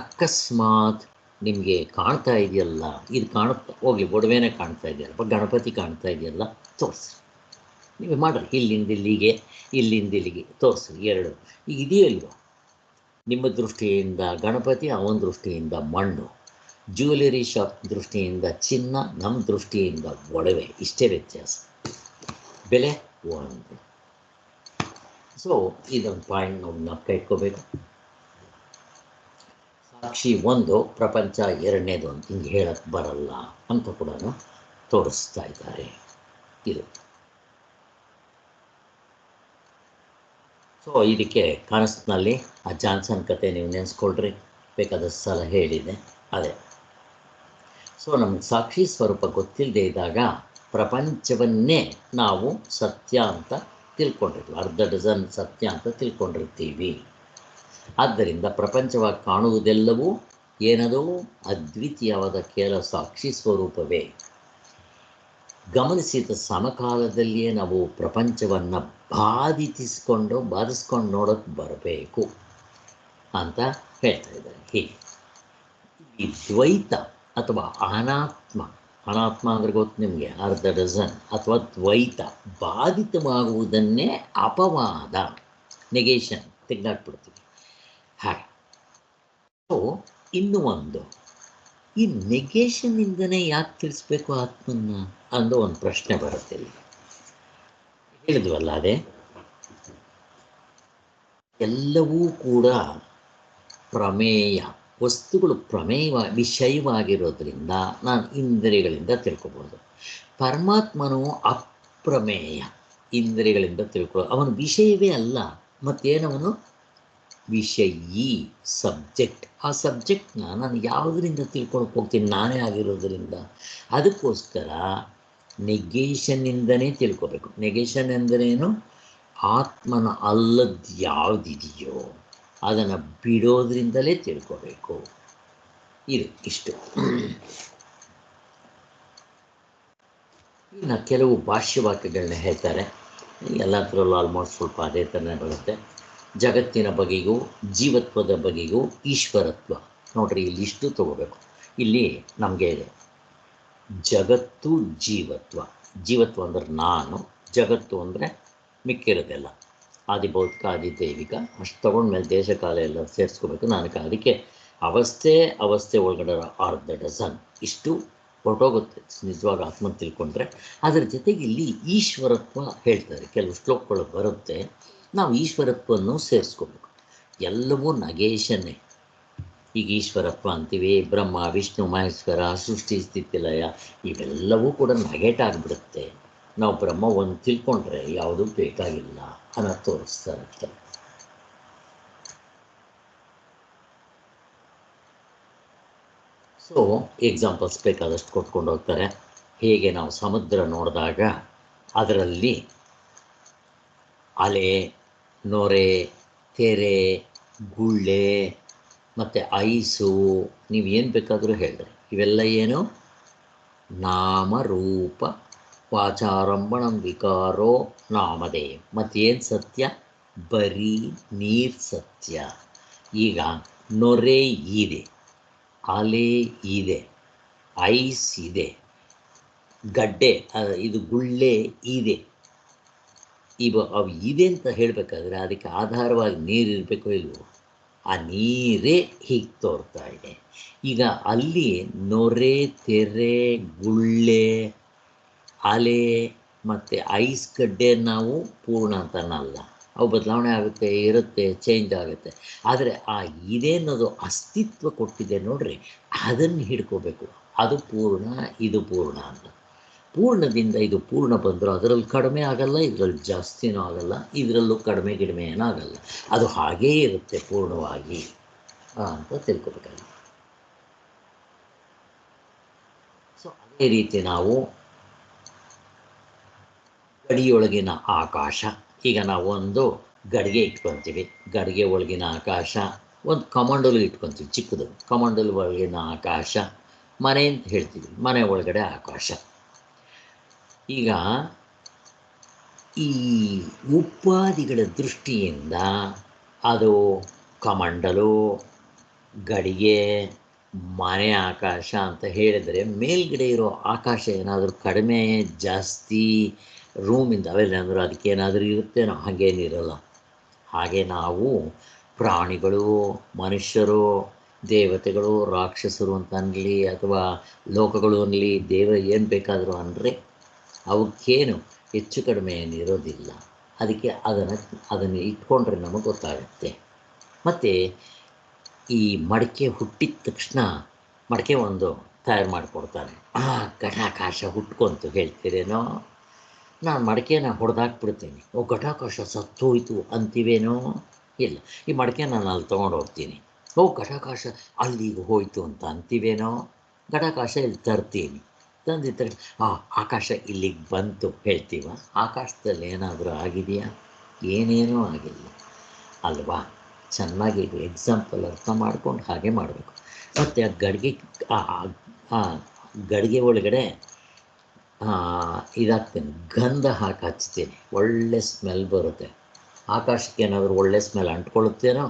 ಅಕಸ್ಮಾತ್ ನಿಮಗೆ ಕಾಣ್ತಾ ಇದೆಯಲ್ಲ, ಇದು ಕಾಣುತ್ತಾ ಹೋಗಲಿ, ಒಡವೆನೇ ಕಾಣ್ತಾ ಇದೆಯಲ್ಲ, ಗಣಪತಿ ಕಾಣ್ತಾ ಇದೆಯಲ್ಲ, ತೋರಿಸಿ. ನೀವು ಮಾಡಿರಿ, ಇಲ್ಲಿಂದ ಇಲ್ಲಿಗೆ, ಇಲ್ಲಿಂದ ಇಲ್ಲಿಗೆ ತೋರಿಸಿ 2. ಈಗ ಇದೆಯಲ್ವ, ನಿಮ್ಮ ದೃಷ್ಟಿಯಿಂದ ಗಣಪತಿ, ಅವನ ದೃಷ್ಟಿಯಿಂದ ಮಣ್ಣು, ಜ್ಯುವೆಲರಿ ಶಾಪ್ ದೃಷ್ಟಿಯಿಂದ ಚಿನ್ನ, ನಮ್ಮ ದೃಷ್ಟಿಯಿಂದ ಒಡವೆ. ಇಷ್ಟೇ ವ್ಯತ್ಯಾಸ, ಬೆಲೆ 1. ಸೊ ಇದೊಂದು ಪಾಯಿಂಟ್ ನಾವು ಜ್ಞಾಪಕ ಇಟ್ಕೋಬೇಕು. ಸಾಕ್ಷಿ 1, ಪ್ರಪಂಚ 2ನೇದು ಅಂತ ಹಿಂಗೆ ಹೇಳಕ್ಕೆ ಬರಲ್ಲ ಅಂತ ಕೂಡ ತೋರಿಸ್ತಾ ಇದ್ದಾರೆ. ಇದು ಸೊ ಇದಕ್ಕೆ ಕನಸಿನಲ್ಲಿ ಆ ಜಾನ್ಸನ್ ಕತೆ ನೀವು ನೆನೆಸ್ಕೊಳ್ರಿ, ಬೇಕಾದಷ್ಟು ಸಲ ಹೇಳಿದೆ ಅದೇ. ಸೊ ನಮಗೆ ಸಾಕ್ಷಿ ಸ್ವರೂಪ ಗೊತ್ತಿಲ್ಲದೆ ಇದ್ದಾಗ ಪ್ರಪಂಚವನ್ನೇ ನಾವು ಸತ್ಯ ಅಂತ ತಿಳ್ಕೊಂಡಿರ್ತೀವಿ, 1/2 ಡಜನ್ ಸತ್ಯ ಅಂತ ತಿಳ್ಕೊಂಡಿರ್ತೀವಿ. ಆದ್ದರಿಂದ ಪ್ರಪಂಚವಾಗಿ ಕಾಣುವುದೆಲ್ಲವೂ ಏನದೋ ಅದ್ವಿತೀಯವಾದ ಕೇವಲ ಸಾಕ್ಷಿ ಸ್ವರೂಪವೇ. ಗಮನಿಸಿದ ಸಮಕಾಲದಲ್ಲಿಯೇ ನಾವು ಪ್ರಪಂಚವನ್ನು ಬಾಧಿಸ್ಕೊಂಡು ನೋಡೋಕ್ಕೆ ಬರಬೇಕು ಅಂತ ಹೇಳ್ತಾ ಇದ್ದಾರೆ. ಹೀಗೆ ಈ ದ್ವೈತ ಅಥವಾ ಅನಾತ್ಮ ಅಂದರೆ ಗೊತ್ತು ನಿಮಗೆ, 1/2 ಡಜನ್ ಅಥವಾ ದ್ವೈತ ಬಾಧಿತವಾಗುವುದನ್ನೇ ಅಪವಾದ, ನೆಗೇಷನ್ ತೆಗೆದಾಕ್ಬಿಡ್ತೀವಿ. ಹಾಗೆ ಸೊ ಇನ್ನೂ ಒಂದು, ಈ ನೆಗೇಷನ್ನಿಂದನೇ ಯಾಕೆ ತಿಳಿಸ್ಬೇಕು ಆತ್ಮನ್ನ ಅನ್ನೋ ಒಂದು ಪ್ರಶ್ನೆ ಬರುತ್ತೆ. ಇಲ್ಲಿ ಹೇಳಿದ್ವಲ್ಲ, ಅದೇ ಎಲ್ಲವೂ ಕೂಡ ಪ್ರಮೇಯ ವಸ್ತುಗಳು, ವಿಷಯವಾಗಿರೋದ್ರಿಂದ ನಾನು ಇಂದ್ರಿಯಗಳಿಂದ ತಿಳ್ಕೊಬೋದು. ಪರಮಾತ್ಮನು ಅಪ್ರಮೇಯ, ಇಂದ್ರಿಯಗಳಿಂದ ತಿಳ್ಕೊಳ್ಳೋ, ಅವನು ವಿಷಯವೇ ಅಲ್ಲ. ಮತ್ತೇನವನು? ವಿಷಯೀ, ಸಬ್ಜೆಕ್ಟ್. ಆ ಸಬ್ಜೆಕ್ಟ್ನ ನಾನು ಯಾವುದರಿಂದ ತಿಳ್ಕೊಳಕ್ಕೆ ಹೋಗ್ತೀನಿ? ನಾನೇ ಆಗಿರೋದ್ರಿಂದ. ಅದಕ್ಕೋಸ್ಕರ ನೆಗೇಷನ್ನಿಂದನೇ ತಿಳ್ಕೊಬೇಕು. ನೆಗೇಷನ್ ಎಂದರೇನು? ಆತ್ಮನ ಅಲ್ಲದ್ದು ಯಾವುದಿದೆಯೋ ಅದನ್ನು ಬಿಡೋದ್ರಿಂದಲೇ ತಿಳ್ಕೊಬೇಕು. ಇದು ಇಷ್ಟು. ಇನ್ನು ಕೆಲವು ಭಾಷ್ಯವಾಕ್ಯಗಳನ್ನ ಹೇಳ್ತಾರೆ, ಎಲ್ಲದರಲ್ಲೂ ಆಲ್ಮೋಸ್ಟ್ ಸ್ವಲ್ಪ ಅದೇ ಥರನೇ ಬರುತ್ತೆ. ಜಗತ್ತಿನ ಬಗೆಗೂ ಜೀವತ್ವದ ಬಗೆಗೂ ಈಶ್ವರತ್ವ. ನೋಡ್ರಿ, ಇಲ್ಲಿ ಇಷ್ಟು ತಗೋಬೇಕು. ಇಲ್ಲಿ ನಮಗೆ ಜಗತ್ತು, ಜೀವತ್ವ. ಜೀವತ್ವ ಅಂದರೆ ನಾನು, ಜಗತ್ತು ಅಂದರೆ ಮಿಕ್ಕಿರೋದೆಲ್ಲ, ಆದಿಭೌತಿಕ ಆದಿದೈವಿಕ. ಅಷ್ಟು ತೊಗೊಂಡ್ಮೇಲೆ ದೇಶ ಕಾಲ ಎಲ್ಲ ಸೇರಿಸ್ಕೋಬೇಕು. ನನಗೆ ಅದಕ್ಕೆ ಅವಸ್ಥೆ ಒಳಗಡೆ 1/2 ಡಜನ್ ಇಷ್ಟು ಹೊರಟೋಗುತ್ತೆ ನಿಜವಾಗ ಆತ್ಮ ತಿಳ್ಕೊಂಡ್ರೆ. ಅದರ ಜೊತೆಗೆ ಇಲ್ಲಿ ಈಶ್ವರತ್ವ ಹೇಳ್ತಾರೆ, ಕೆಲವು ಶ್ಲೋಕಗಳು ಬರುತ್ತೆ. ನಾವು ಈಶ್ವರತ್ವವನ್ನು ಸೇರಿಸ್ಕೋಬೇಕು. ಎಲ್ಲವೂ ನಗೇಶನ್ನೇ. ಈಗ ಈಶ್ವರತ್ವ ಅಂತೀವಿ, ಬ್ರಹ್ಮ ವಿಷ್ಣು ಮಹೇಶ್ವರ, ಸೃಷ್ಟಿ ಸ್ಥಿತಿ ಲಯ, ಇವೆಲ್ಲವೂ ಕೂಡ ನಗೆಟಾಗಿಬಿಡುತ್ತೆ. ನಾವು ಬ್ರಹ್ಮ ಒಂದು ತಿಳ್ಕೊಂಡ್ರೆ ಯಾವುದೂ ಬೇಕಾಗಿಲ್ಲ ಅನ್ನೋ ತೋರಿಸ್ತಾ ಇರ್ತಾರೆ. ಸೊ ಎಕ್ಸಾಂಪಲ್ಸ್ ಬೇಕಾದಷ್ಟು ಕೊಟ್ಕೊಂಡು ಹೋಗ್ತಾರೆ. ಹೇಗೆ ನಾವು ಸಮುದ್ರ ನೋಡಿದಾಗ ಅದರಲ್ಲಿ ಅಲೆ, ನೊರೆ, ತೆರೆ, ಗುಳ್ಳೆ ಮತ್ತು ಐಸು, ನೀವು ಏನು ಬೇಕಾದರೂ ಹೇಳಿದ್ರೆ ಇವೆಲ್ಲ ಏನು? ನಾಮರೂಪ ವಾಚಾರಂಭಣಂ ವಿಕಾರೋ ನಾಮದೇ. ಮತ್ತೇನು ಸತ್ಯ? ಬರೀ ನೀರು ಸತ್ಯ. ಈಗ ನೊರೆ ಇದೆ, ಅಲೆ ಇದೆ, ಐಸ್ ಇದೆ, ಗಡ್ಡೆ ಇದು ಗುಳ್ಳೆ ಇದೆ. ಅವು ಇದೆ ಅಂತ ಹೇಳಬೇಕಾದ್ರೆ ಅದಕ್ಕೆ ಆಧಾರವಾಗಿ ನೀರು ಇರಬೇಕೋ ಇಲ್ವೋ? ಆ ನೀರೇ ಹೀಗೆ ತೋರ್ತಾ ಇದೆ. ಈಗ ಅಲ್ಲಿ ನೊರೆ, ತೆರೆ, ಗುಳ್ಳೆ, ಅಲೆ ಮತ್ತು ಐಸ್ ಗಡ್ಡೆ ನಾವು ಪೂರ್ಣ ಅಂತನಲ್ಲ, ಅವು ಬದಲಾವಣೆ ಆಗುತ್ತೆ, ಇರುತ್ತೆ, ಚೇಂಜ್ ಆಗುತ್ತೆ. ಆದರೆ ಆ ಇದೇನದು ಅಸ್ತಿತ್ವ ಕೊಟ್ಟಿದೆ ನೋಡ್ರಿ, ಅದನ್ನು ಹಿಡ್ಕೋಬೇಕು. ಅದು ಪೂರ್ಣ, ಇದು ಪೂರ್ಣ ಅಂತ. ಪೂರ್ಣದಿಂದ ಇದು ಪೂರ್ಣ ಬಂದರೂ ಅದರಲ್ಲಿ ಕಡಿಮೆ ಆಗಲ್ಲ, ಇದರಲ್ಲಿ ಜಾಸ್ತಿನೂ ಆಗಲ್ಲ, ಇದರಲ್ಲೂ ಕಡಿಮೆ ಗಿಡಿಮೆ ಏನಾಗಲ್ಲ. ಅದು ಹಾಗೇ ಇರುತ್ತೆ ಪೂರ್ಣವಾಗಿ ಅಂತ ತಿಳ್ಕೊಬೇಕಾಗಿದೆ. ಸೊ ಅದೇ ರೀತಿ ನಾವು ಗಡಿಯೊಳಗಿನ ಆಕಾಶ, ಈಗ ನಾವು ಒಂದು ಗಡಿಗೆ ಇಟ್ಕೊತೀವಿ, ಗಡಿಗೆ ಒಳಗಿನ ಆಕಾಶ, ಒಂದು ಕಮಂಡಲು ಇಟ್ಕೊತೀವಿ ಚಿಕ್ಕದು, ಕಮಂಡಲು ಒಳಗಿನ ಆಕಾಶ, ಮನೆ ಅಂತ ಹೇಳ್ತೀವಿ, ಮನೆ ಒಳಗಡೆ ಆಕಾಶ. ಈಗ ಈ ಉಪಾಧಿಗಳ ದೃಷ್ಟಿಯಿಂದ ಅದು ಕಮಂಡಲು, ಗಡಿಗೆ, ಮನೆ ಆಕಾಶ ಅಂತ ಹೇಳಿದರೆ, ಮೇಲ್ಗಡೆ ಇರೋ ಆಕಾಶ ಏನಾದರೂ ಕಡಿಮೆ ಜಾಸ್ತಿ ರೂಮಿಂದ ಅವೆಲ್ಲ ಅಂದ್ರೆ ಅದಕ್ಕೇನಾದರೂ ಇರುತ್ತೇನೋ, ಹಾಗೇನಿರಲ್ಲ. ಹಾಗೆ ನಾವು ಪ್ರಾಣಿಗಳು, ಮನುಷ್ಯರು, ದೇವತೆಗಳು, ರಾಕ್ಷಸರು ಅಂತ ಅನ್ನಲಿ ಅಥವಾ ಲೋಕಗಳು ಅನ್ನಲಿ, ದೇವ ಏನು ಬೇಕಾದರೂ ಅಂದರೆ ಅವಕ್ಕೇನು ಹೆಚ್ಚು ಕಡಿಮೆ ಏನಿರೋದಿಲ್ಲ. ಅದಕ್ಕೆ ಅದನ್ನು ಇಟ್ಕೊಂಡ್ರೆ ನಮಗೆ ಗೊತ್ತಾಗುತ್ತೆ. ಮತ್ತು ಈ ಮಡಿಕೆ ಹುಟ್ಟಿದ ತಕ್ಷಣ ಮಡಿಕೆ ಒಂದು ತಯಾರು ಮಾಡಿಕೊಡ್ತಾನೆ, ಘಟಾಕಾಶ ಹುಟ್ಕೊಂತು ಹೇಳ್ತೀರೇನೋ. ನಾನು ಮಡಿಕೆನ ಹೊಡೆದಾಕ್ಬಿಡ್ತೀನಿ, ಘಟಾಕಾಶ ಸತ್ತೋಯ್ತು ಅಂತೀವೇನೋ. ಇಲ್ಲ, ಈ ಮಡಿಕೆ ನಾನು ಅಲ್ಲಿ ತೊಗೊಂಡು ಹೋಗ್ತೀನಿ, ಘಟಾಕಾಶ ಅಲ್ಲಿಗೆ ಹೋಯ್ತು ಅಂತ ಅಂತೀವೇನೋ. ಘಟಾಕಾಶ ಇಲ್ಲಿ ತರ್ತೀನಿ, ತಂದಿದ್ದ ತಕ್ಷಣ ಆಕಾಶ ಇಲ್ಲಿಗೆ ಬಂತು ಹೇಳ್ತೀವ. ಆಕಾಶದಲ್ಲಿ ಏನಾದರೂ ಆಗಿದೆಯಾ? ಏನೇನೂ ಆಗಿಲ್ಲ ಅಲ್ವಾ? ಚೆನ್ನಾಗಿ ಎಕ್ಸಾಂಪಲ್ ಅರ್ಥ ಮಾಡ್ಕೊಂಡು ಹಾಗೆ ಮಾಡಬೇಕು. ಮತ್ತು ಆ ಗಡಿಗೆ ಒಳಗಡೆ ಇದಾಗ್ತೀನಿ, ಗಂಧ ಹಾಕಿ ಹಚ್ತೀನಿ, ಒಳ್ಳೆ ಸ್ಮೆಲ್ ಬರುತ್ತೆ. ಆಕಾಶಕ್ಕೆ ಏನಾದರೂ ಒಳ್ಳೆ ಸ್ಮೆಲ್ ಅಂಟ್ಕೊಳ್ಳುತ್ತೇನೋ?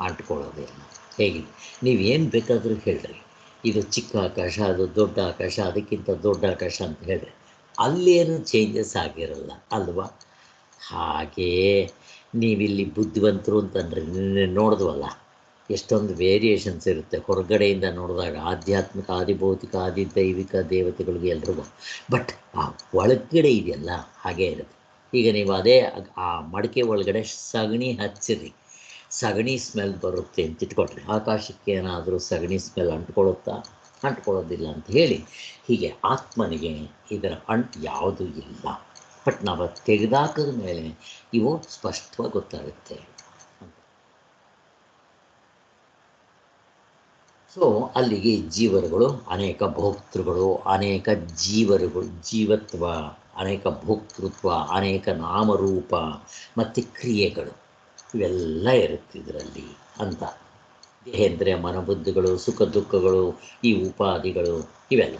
ಅಂಟ್ಕೊಳ್ಳೋದಿಲ್ಲ. ಹೇಗೆ ನೀವೇನು ಬೇಕಾದರೂ ಹೇಳ್ರಿ, ಇದು ಚಿಕ್ಕ ಆಕಾಶ, ಅದು ದೊಡ್ಡ ಆಕಾಶ, ಅದಕ್ಕಿಂತ ದೊಡ್ಡ ಆಕಾಶ ಅಂತ ಹೇಳ್ರಿ, ಅಲ್ಲೇನು ಚೇಂಜಸ್ ಆಗಿರಲ್ಲ ಅಲ್ವಾ? ಹಾಗೆಯೇ ನೀವಿಲ್ಲಿ ಬುದ್ಧಿವಂತರು ಅಂತಂದರೆ ನೋಡಿದ್ವಲ್ಲ, ಎಷ್ಟೊಂದು ವೇರಿಯೇಷನ್ಸ್ ಇರುತ್ತೆ ಹೊರಗಡೆಯಿಂದ ನೋಡಿದಾಗ, ಆಧ್ಯಾತ್ಮಿಕ, ಆದಿಭೌತಿಕ, ಆದಿದೈವಿಕ ದೇವತೆಗಳಿಗೆ ಎಲ್ರಿಗೂ. ಬಟ್ ಆ ಒಳಗಡೆ ಇದೆಯಲ್ಲ ಹಾಗೇ ಇರುತ್ತೆ. ಈಗ ನೀವು ಅದೇ ಆ ಮಡಿಕೆ ಒಳಗಡೆ ಸಗಣಿ ಹಚ್ಚಿರಿ, ಸಗಣಿ ಸ್ಮೆಲ್ ಬರುತ್ತೆ ಅಂತ ಇಟ್ಕೊಳ್ರಿ. ಆಕಾಶಕ್ಕೆ ಏನಾದರೂ ಸಗಣಿ ಸ್ಮೆಲ್ ಅಂಟ್ಕೊಳ್ಳುತ್ತಾ? ಅಂಟ್ಕೊಳ್ಳೋದಿಲ್ಲ ಅಂತ ಹೇಳಿ, ಹೀಗೆ ಆತ್ಮನಿಗೆ ಇದರ ಅಂಟು ಯಾವುದೂ ಇಲ್ಲ. ಬಟ್ ನಾವು ತೆಗೆದಾಕದ ಮೇಲೆ ಇವು ಸ್ಪಷ್ಟವಾಗಿ ಗೊತ್ತಾಗುತ್ತೆ. ಸೊ ಅಲ್ಲಿಗೆ ಜೀವರುಗಳು ಅನೇಕ ಭೋಕ್ತೃಗಳು, ಅನೇಕ ಜೀವತ್ವ, ಅನೇಕ ಭೋಕ್ತೃತ್ವ, ಅನೇಕ ನಾಮರೂಪ ಮತ್ತು ಕ್ರಿಯೆಗಳು ಇವೆಲ್ಲ ಇರುತ್ತೆ ಇದರಲ್ಲಿ ಅಂತ. ದೇಹೇಂದ್ರಿಯ ಮನಬುದ್ಧಿಗಳು, ಸುಖ ದುಃಖಗಳು, ಈ ಉಪಾಧಿಗಳು ಇವೆಲ್ಲ.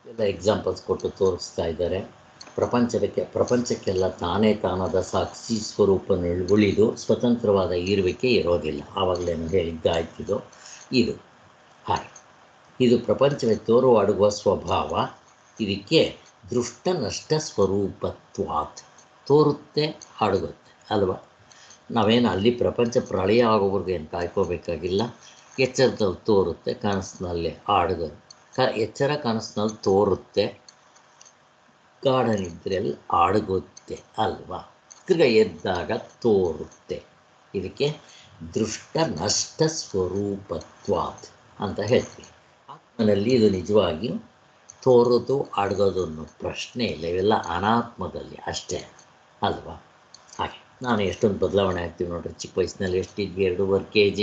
ಎಲ್ಲ ಎಕ್ಸಾಂಪಲ್ಸ್ ಕೊಟ್ಟು ತೋರಿಸ್ತಾ ಇದ್ದಾರೆ. ಪ್ರಪಂಚಕ್ಕೆಲ್ಲ ತಾನಾದ ಸಾಕ್ಷಿ ಸ್ವರೂಪ ಉಳಿದು ಸ್ವತಂತ್ರವಾದ ಇರುವಿಕೆ ಇರೋದಿಲ್ಲ. ಆವಾಗಲೇನು ಹೇಳಿದ್ದಾಯ್ತಿದು ಇದು ಹಾಗೆ. ಇದು ಪ್ರಪಂಚವೇ ತೋರುವ ಅಡಗುವ ಸ್ವಭಾವ. ಇದಕ್ಕೆ ದೃಷ್ಟ ನಷ್ಟ ಸ್ವರೂಪತ್ವಾತ್, ತೋರುತ್ತೆ ಅಡಗುತ್ತೆ ಅಲ್ವಾ? ನಾವೇನು ಅಲ್ಲಿ ಪ್ರಪಂಚ ಪ್ರಳಯ ಆಗೋವರೆಗೂ ಏನು ಕಾಯ್ಕೋಬೇಕಾಗಿಲ್ಲ. ಎಚ್ಚರದಲ್ಲಿ ತೋರುತ್ತೆ, ಕನಸಿನಲ್ಲಿ ಅಡಗುತ್ತೆ. ಎಚ್ಚರ ಕನಸಿನಲ್ಲಿ ತೋರುತ್ತೆ, ಗಾಢ ನಿದ್ರೆಯಲ್ಲಿ ಅಡಗುತ್ತೆ ಅಲ್ವಾ? ತಿರ್ಗ ಎದ್ದಾಗ ತೋರುತ್ತೆ. ಇದಕ್ಕೆ ದೃಷ್ಟ ನಷ್ಟ ಸ್ವರೂಪತ್ವಾತ್ ಅಂತ ಹೇಳ್ತೀವಿ. ಆತ್ಮನಲ್ಲಿ ಇದು ನಿಜವಾಗಿಯೂ ತೋರೋದು ಅಡಗೋದು ಅನ್ನೋ ಪ್ರಶ್ನೆ ಇಲ್ಲ. ಇವೆಲ್ಲ ಅನಾತ್ಮದಲ್ಲಿ ಅಷ್ಟೇ ಅಲ್ವಾ? ಹಾಗೆ ನಾನು ಎಷ್ಟೊಂದು ಬದಲಾವಣೆ ಆಗ್ತೀವಿ ನೋಡ್ರಿ. ಚಿಕ್ಕ ವಯಸ್ಸಿನಲ್ಲಿ ಎಷ್ಟಿದ್ವಿ, 2.5 kg,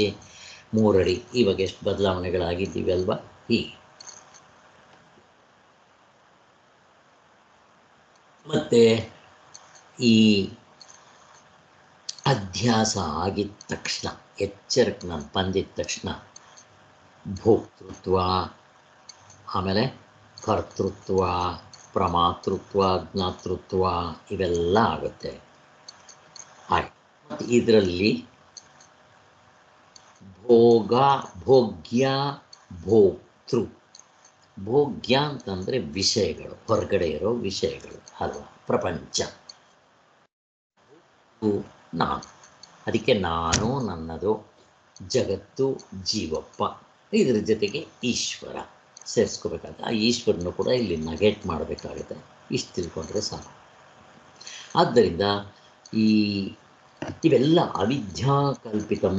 3 ಅಡಿ, ಇವಾಗ ಎಷ್ಟು ಬದಲಾವಣೆಗಳಾಗಿದ್ದೀವಿ ಅಲ್ವಾ? ಹೀಗೆ ಮತ್ತು ಈ ಅಧ್ಯಾಸ ಆಗಿದ ತಕ್ಷಣ, ಎಚ್ಚರಕ್ಕೆ ನಾನು ಬಂದಿದ್ದ ತಕ್ಷಣ ಭೋಕ್ತೃತ್ವ, ಆಮೇಲೆ ಕರ್ತೃತ್ವ, ಪ್ರಮಾತೃತ್ವ, ಜ್ಞಾತೃತ್ವ ಇವೆಲ್ಲ ಆಗುತ್ತೆ. ಹಾಗೆ ಮತ್ತು ಇದರಲ್ಲಿ ಭೋಗ್ಯ, ಭೋಕ್ತೃ, ಭೋಗ್ಯ ಅಂತಂದರೆ ವಿಷಯಗಳು, ಹೊರಗಡೆ ಇರೋ ವಿಷಯಗಳು ಅಲ್ವಾ, ಪ್ರಪಂಚ. ನಾನು, ಅದಕ್ಕೆ ನಾನು, ನನ್ನದು, ಜಗತ್ತು, ಜೀವಪ್ಪ, ಇದ್ರ ಜೊತೆಗೆ ಈಶ್ವರ ಸೇರಿಸ್ಕೋಬೇಕಾಗುತ್ತೆ. ಆ ಈಶ್ವರನು ಕೂಡ ಇಲ್ಲಿ ನಗೆಟ್ ಮಾಡಬೇಕಾಗುತ್ತೆ. ಇಷ್ಟು ತಿಳ್ಕೊಂಡ್ರೆ ಸಾಕು. ಆದ್ದರಿಂದ ಇವೆಲ್ಲ ಅವಿದ್ಯಾಕಲ್ಪಿತಂ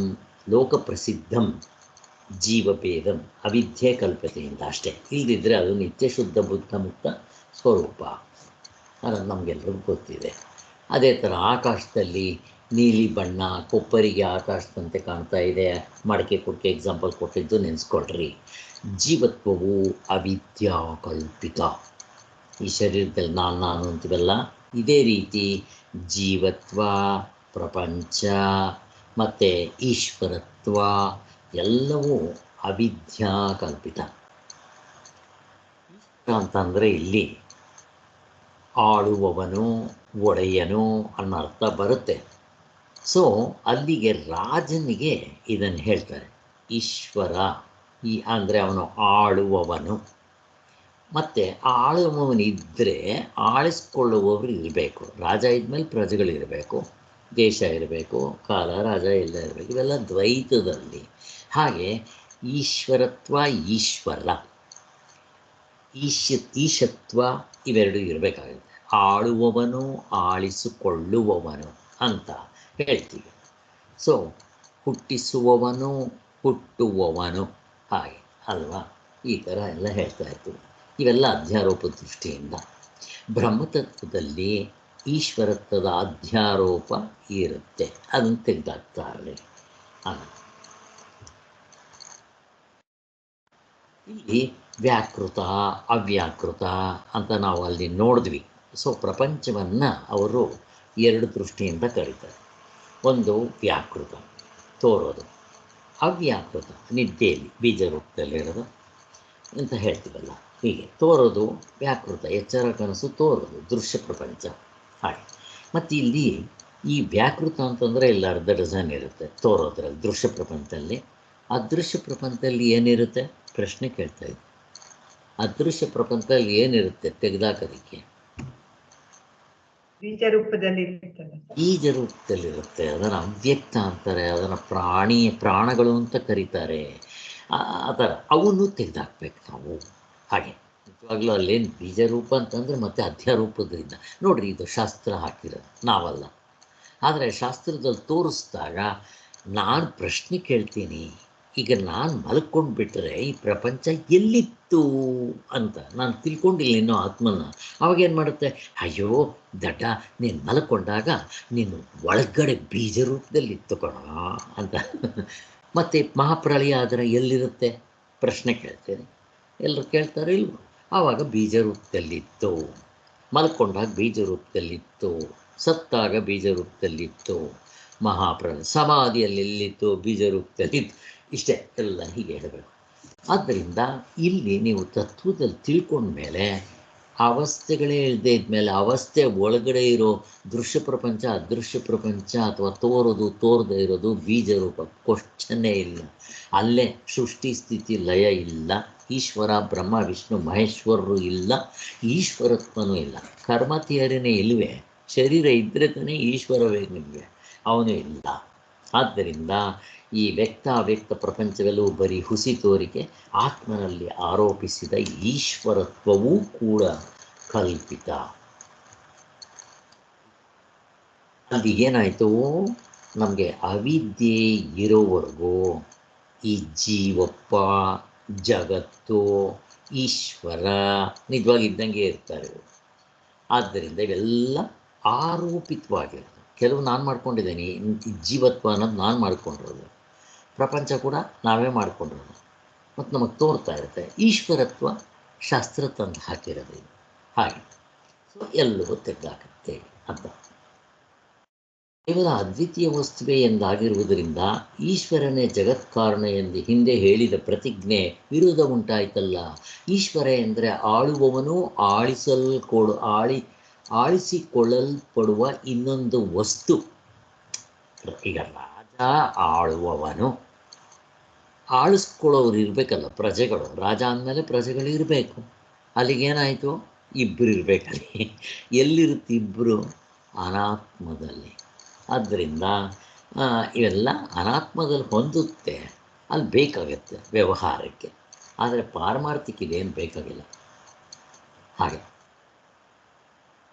ಲೋಕಪ್ರಸಿದ್ಧಂ ಜೀವಭೇದಂ, ಅವಿದ್ಯೆ ಕಲ್ಪತೆಯಿಂದ ಅಷ್ಟೇ. ಇಲ್ಲದಿದ್ದರೆ ಅದು ನಿತ್ಯ ಶುದ್ಧ ಬುದ್ಧ ಮುಕ್ತ ಸ್ವರೂಪ ಅನ್ನೋದು ನಮಗೆಲ್ಲರಿಗೂ ಗೊತ್ತಿದೆ. ಅದೇ ಥರ ಆಕಾಶದಲ್ಲಿ ನೀಲಿ ಬಣ್ಣ ಕೊಪ್ಪರಿಗೆ ಆಕಾಶದಂತೆ ಕಾಣ್ತಾ ಇದೆ. ಮಡಕೆ ಕುಡಿಕೆ ಎಕ್ಸಾಂಪಲ್ ಕೊಟ್ಟಿದ್ದು ನೆನೆಸ್ಕೊಳ್ರಿ. ಜೀವತ್ವವು ಅವಿದ್ಯಾಕಲ್ಪಿತ. ಈ ಶರೀರದಲ್ಲಿ ನಾನು ಅಂತೀವಲ್ಲ, ಇದೇ ರೀತಿ ಜೀವತ್ವ, ಪ್ರಪಂಚ ಮತ್ತು ಈಶ್ವರತ್ವ ಎಲ್ಲವೂ ಅವಿದ್ಯಾಕಲ್ಪಿತ. ಅಂತಂದರೆ ಇಲ್ಲಿ ಆಳುವವನು, ಒಡೆಯನು ಅನ್ನೋ ಅರ್ಥ ಬರುತ್ತೆ. ಸೊ ಅಲ್ಲಿಗೆ ರಾಜನಿಗೆ ಇದನ್ನು ಹೇಳ್ತಾರೆ. ಈಶ್ವರ ಅಂದರೆ ಅವನು ಆಳುವವನು. ಮತ್ತು ಆಳುವವನಿದ್ದರೆ ಆಳಿಸ್ಕೊಳ್ಳುವವರು ಇರಬೇಕು. ರಾಜ ಇದ್ಮೇಲೆ ಪ್ರಜೆಗಳಿರಬೇಕು, ದೇಶ ಇರಬೇಕು, ಕಾಲ ರಾಜ ಎಲ್ಲ ಇರಬೇಕು. ಇವೆಲ್ಲ ದ್ವೈತದಲ್ಲಿ. ಹಾಗೆ ಈಶ್ವರತ್ವ, ಈಶ್ವರ, ಈಶತ್ವ ಇವೆರಡು ಇರಬೇಕಾಗುತ್ತೆ. ಆಳುವವನು, ಆಳಿಸಿಕೊಳ್ಳುವವನು ಅಂತ ಹೇಳ್ತೀವಿ. ಸೊ ಹುಟ್ಟಿಸುವವನು, ಹುಟ್ಟುವವನು, ಹಾಗೆ ಅಲ್ವಾ, ಈ ಥರ ಎಲ್ಲ ಹೇಳ್ತಾ ಇರ್ತೀವಿ. ಇವೆಲ್ಲ ಅಧ್ಯಾರೋಪ ದೃಷ್ಟಿಯಿಂದ. ಬ್ರಹ್ಮತತ್ವದಲ್ಲಿ ಈಶ್ವರತ್ವದ ಅಧ್ಯಾರೋಪ ಇರುತ್ತೆ, ಅದನ್ನು ತೆಗೆದಾಕ್ತಾರೆ. ಇಲ್ಲಿ ವ್ಯಾಕೃತ, ಅವ್ಯಾಕೃತ ಅಂತ ನಾವು ಅಲ್ಲಿ ನೋಡಿದ್ವಿ. ಸೊ ಪ್ರಪಂಚವನ್ನು ಅವರು ಎರಡು ದೃಷ್ಟಿಯಿಂದ ಕರೀತಾರೆ. ಒಂದು ವ್ಯಾಕೃತ, ತೋರೋದು. ಅವ್ಯಾಕೃತ, ನಿದ್ದೆಯಲ್ಲಿ ಬೀಜ ರೂಪದಲ್ಲಿರೋದು ಅಂತ ಹೇಳ್ತೀವಲ್ಲ, ಹೀಗೆ ತೋರೋದು ವ್ಯಾಕೃತ, ಎಚ್ಚರ ಕನಸು ತೋರೋದು ದೃಶ್ಯ ಪ್ರಪಂಚ ಹಾಗೆ. ಮತ್ತು ಇಲ್ಲಿ ಈ ವ್ಯಾಕೃತ ಅಂತಂದರೆ ಇಲ್ಲಿ ಅರ್ಧ ಡಜನ್ ಇರುತ್ತೆ ತೋರೋದ್ರಲ್ಲಿ. ದೃಶ್ಯ ಪ್ರಪಂಚದಲ್ಲಿ, ಅದೃಶ್ಯ ಪ್ರಪಂಚದಲ್ಲಿ ಏನಿರುತ್ತೆ ಪ್ರಶ್ನೆ ಕೇಳ್ತಾ ಇದ್ದೆ. ಅದೃಶ್ಯ ಪ್ರಪಂಚದಲ್ಲಿ ಏನಿರುತ್ತೆ ತೆಗೆದಾಕೋದಕ್ಕೆ? ಬೀಜ ರೂಪದಲ್ಲಿರುತ್ತೆ. ಅದನ್ನು ಅವ್ಯಕ್ತ ಅಂತಾರೆ, ಅದನ್ನು ಪ್ರಾಣಗಳು ಅಂತ ಕರೀತಾರೆ. ಆ ಥರ ಅವನ್ನು ತೆಗೆದಾಕ್ಬೇಕು ನಾವು. ಹಾಗೆ ನಿಜವಾಗ್ಲೂ ಅಲ್ಲೇನು ಬೀಜ ರೂಪ ಅಂತಂದರೆ ಮತ್ತೆ ಅಧ್ಯಾರೂಪದಿಂದ ನೋಡ್ರಿ, ಇದು ಶಾಸ್ತ್ರ ಹಾಕಿರೋದು ನಾವಲ್ಲ. ಆದರೆ ಶಾಸ್ತ್ರದಲ್ಲಿ ತೋರಿಸಿದಾಗ ನಾನು ಪ್ರಶ್ನೆ ಕೇಳ್ತೀನಿ. ಈಗ ನಾನು ಮಲ್ಕೊಂಡ್ಬಿಟ್ರೆ ಈ ಪ್ರಪಂಚ ಎಲ್ಲಿತ್ತು ಅಂತ ನಾನು ತಿಳ್ಕೊಂಡಿಲ್ಲ ಇನ್ನೂ ಆತ್ಮನ. ಅವಾಗೇನು ಮಾಡುತ್ತೆ, ಅಯ್ಯೋ ದಡ್ಡ, ನೀನು ಮಲ್ಕೊಂಡಾಗ ನೀನು ಒಳಗಡೆ ಬೀಜ ರೂಪದಲ್ಲಿ ಇತ್ತು ಕಣ ಅಂತ. ಮತ್ತು ಮಹಾಪ್ರಳಯ ಆದರೆ ಎಲ್ಲಿರುತ್ತೆ ಪ್ರಶ್ನೆ ಕೇಳ್ತೇನೆ. ಎಲ್ಲರೂ ಕೇಳ್ತಾರೆ ಇಲ್ವ? ಆವಾಗ ಬೀಜ ರೂಪದಲ್ಲಿತ್ತು, ಮಲ್ಕೊಂಡಾಗ ಬೀಜ ರೂಪದಲ್ಲಿತ್ತು, ಸತ್ತಾಗ ಬೀಜ ರೂಪದಲ್ಲಿತ್ತು, ಮಹಾಪ್ರಳಯ ಸಮಾಧಿಯಲ್ಲಿ ಎಲ್ಲಿತ್ತು ಬೀಜ ರೂಪದಲ್ಲಿತ್ತು. ಇಷ್ಟೇ ಎಲ್ಲ ಹೀಗೆ ಹೇಳಬೇಕು. ಆದ್ದರಿಂದ ಇಲ್ಲಿ ನೀವು ತತ್ವದಲ್ಲಿ ತಿಳ್ಕೊಂಡ್ಮೇಲೆ ಅವಸ್ಥೆಗಳೇ ಇಲ್ಲದೆ ಇದ್ಮೇಲೆ ಅವಸ್ಥೆ ಒಳಗಡೆ ಇರೋ ದೃಶ್ಯ ಪ್ರಪಂಚ, ಅದೃಶ್ಯ ಪ್ರಪಂಚ ಅಥವಾ ತೋರೋದು ತೋರದೇ ಇರೋದು ಬೀಜ ರೂಪ ಕ್ವಶ್ಚನ್ನೇ ಇಲ್ಲ. ಅಲ್ಲೇ ಸೃಷ್ಟಿ ಸ್ಥಿತಿ ಲಯ ಇಲ್ಲ. ಈಶ್ವರ ಬ್ರಹ್ಮ ವಿಷ್ಣು ಮಹೇಶ್ವರರು ಇಲ್ಲ, ಈಶ್ವರತ್ವನೂ ಇಲ್ಲ. ಕರ್ಮ ಥಿಯರಿನೇ ಇಲ್ಲವೇ? ಶರೀರ ಇದ್ದರೆ ತಾನೇ ಈಶ್ವರವೇ ನಿಮಗೆ, ಅವನು ಇಲ್ಲ. ಆದ್ದರಿಂದ ಈ ವ್ಯಕ್ತ ಅವ್ಯಕ್ತ ಪ್ರಪಂಚವೆಲ್ಲವೂ ಬರೀ ಹುಸಿ ತೋರಿಕೆ. ಆತ್ಮನಲ್ಲಿ ಆರೋಪಿಸಿದ ಈಶ್ವರತ್ವವೂ ಕೂಡ ಕಲ್ಪಿತ. ಅಲ್ಲಿ ಏನಾಯಿತು, ನಮಗೆ ಅವಿದ್ಯೆ ಇರೋವರೆಗೂ ಈ ಜೀವಪ್ಪ, ಜಗತ್ತು, ಈಶ್ವರ ನಿಜವಾಗಿದ್ದಂಗೆ ಇರ್ತಾರೆ. ಆದ್ದರಿಂದ ಇವೆಲ್ಲ ಆರೋಪಿತವಾಗಿರೋದು. ಕೆಲವು ನಾನು ಮಾಡ್ಕೊಂಡಿದ್ದೀನಿ, ಜೀವತ್ವ ಅನ್ನೋದು ನಾನು ಮಾಡ್ಕೊಂಡಿರೋದು, ಪ್ರಪಂಚ ಕೂಡ ನಾವೇ ಮಾಡ್ಕೊಂಡಿರೋದು, ಮತ್ತು ನಮಗೆ ತೋರ್ತಾ ಇರುತ್ತೆ. ಈಶ್ವರತ್ವ ಶಾಸ್ತ್ರ ತಂದು ಹಾಕಿರೋದು ಇದು. ಹಾಗೆ ಸೊ ಎಲ್ಲವೂ ತೆಗೆದಾಕುತ್ತೆ ಅಂತ. ಕೇವಲ ಅದ್ವಿತೀಯ ವಸ್ತುವೇ ಎಂದಾಗಿರುವುದರಿಂದ ಈಶ್ವರನೇ ಜಗತ್ಕಾರಣ ಎಂದು ಹಿಂದೆ ಹೇಳಿದ ಪ್ರತಿಜ್ಞೆ ವಿರೋಧ ಉಂಟಾಯ್ತಲ್ಲ. ಈಶ್ವರ ಎಂದರೆ ಆಳುವವನು, ಆಳಿಸಿಕೊಳ್ಳಲ್ಪಡುವ ಇನ್ನೊಂದು ವಸ್ತು. ಈಗ ರಾಜ ಆಳುವವನು, ಆಳಿಸ್ಕೊಳ್ಳೋರು ಇರಬೇಕಲ್ಲ, ಪ್ರಜೆಗಳು. ರಾಜ ಅಂದಮೇಲೆ ಪ್ರಜೆಗಳು ಇರಬೇಕು. ಅಲ್ಲಿಗೇನಾಯಿತು, ಇಬ್ಬರು ಇರಬೇಕಲ್ಲಿ. ಎಲ್ಲಿರುತ್ತೆ ಇಬ್ಬರು? ಅನಾತ್ಮದಲ್ಲಿ. ಆದ್ದರಿಂದ ಇವೆಲ್ಲ ಅನಾತ್ಮದಲ್ಲಿ ಹೊಂದುತ್ತೆ, ಅಲ್ಲಿ ಬೇಕಾಗತ್ತೆ ವ್ಯವಹಾರಕ್ಕೆ. ಆದರೆ ಪಾರಮಾರ್ಥಿಕ ಇದೇನು ಬೇಕಾಗಿಲ್ಲ. ಹಾಗೆ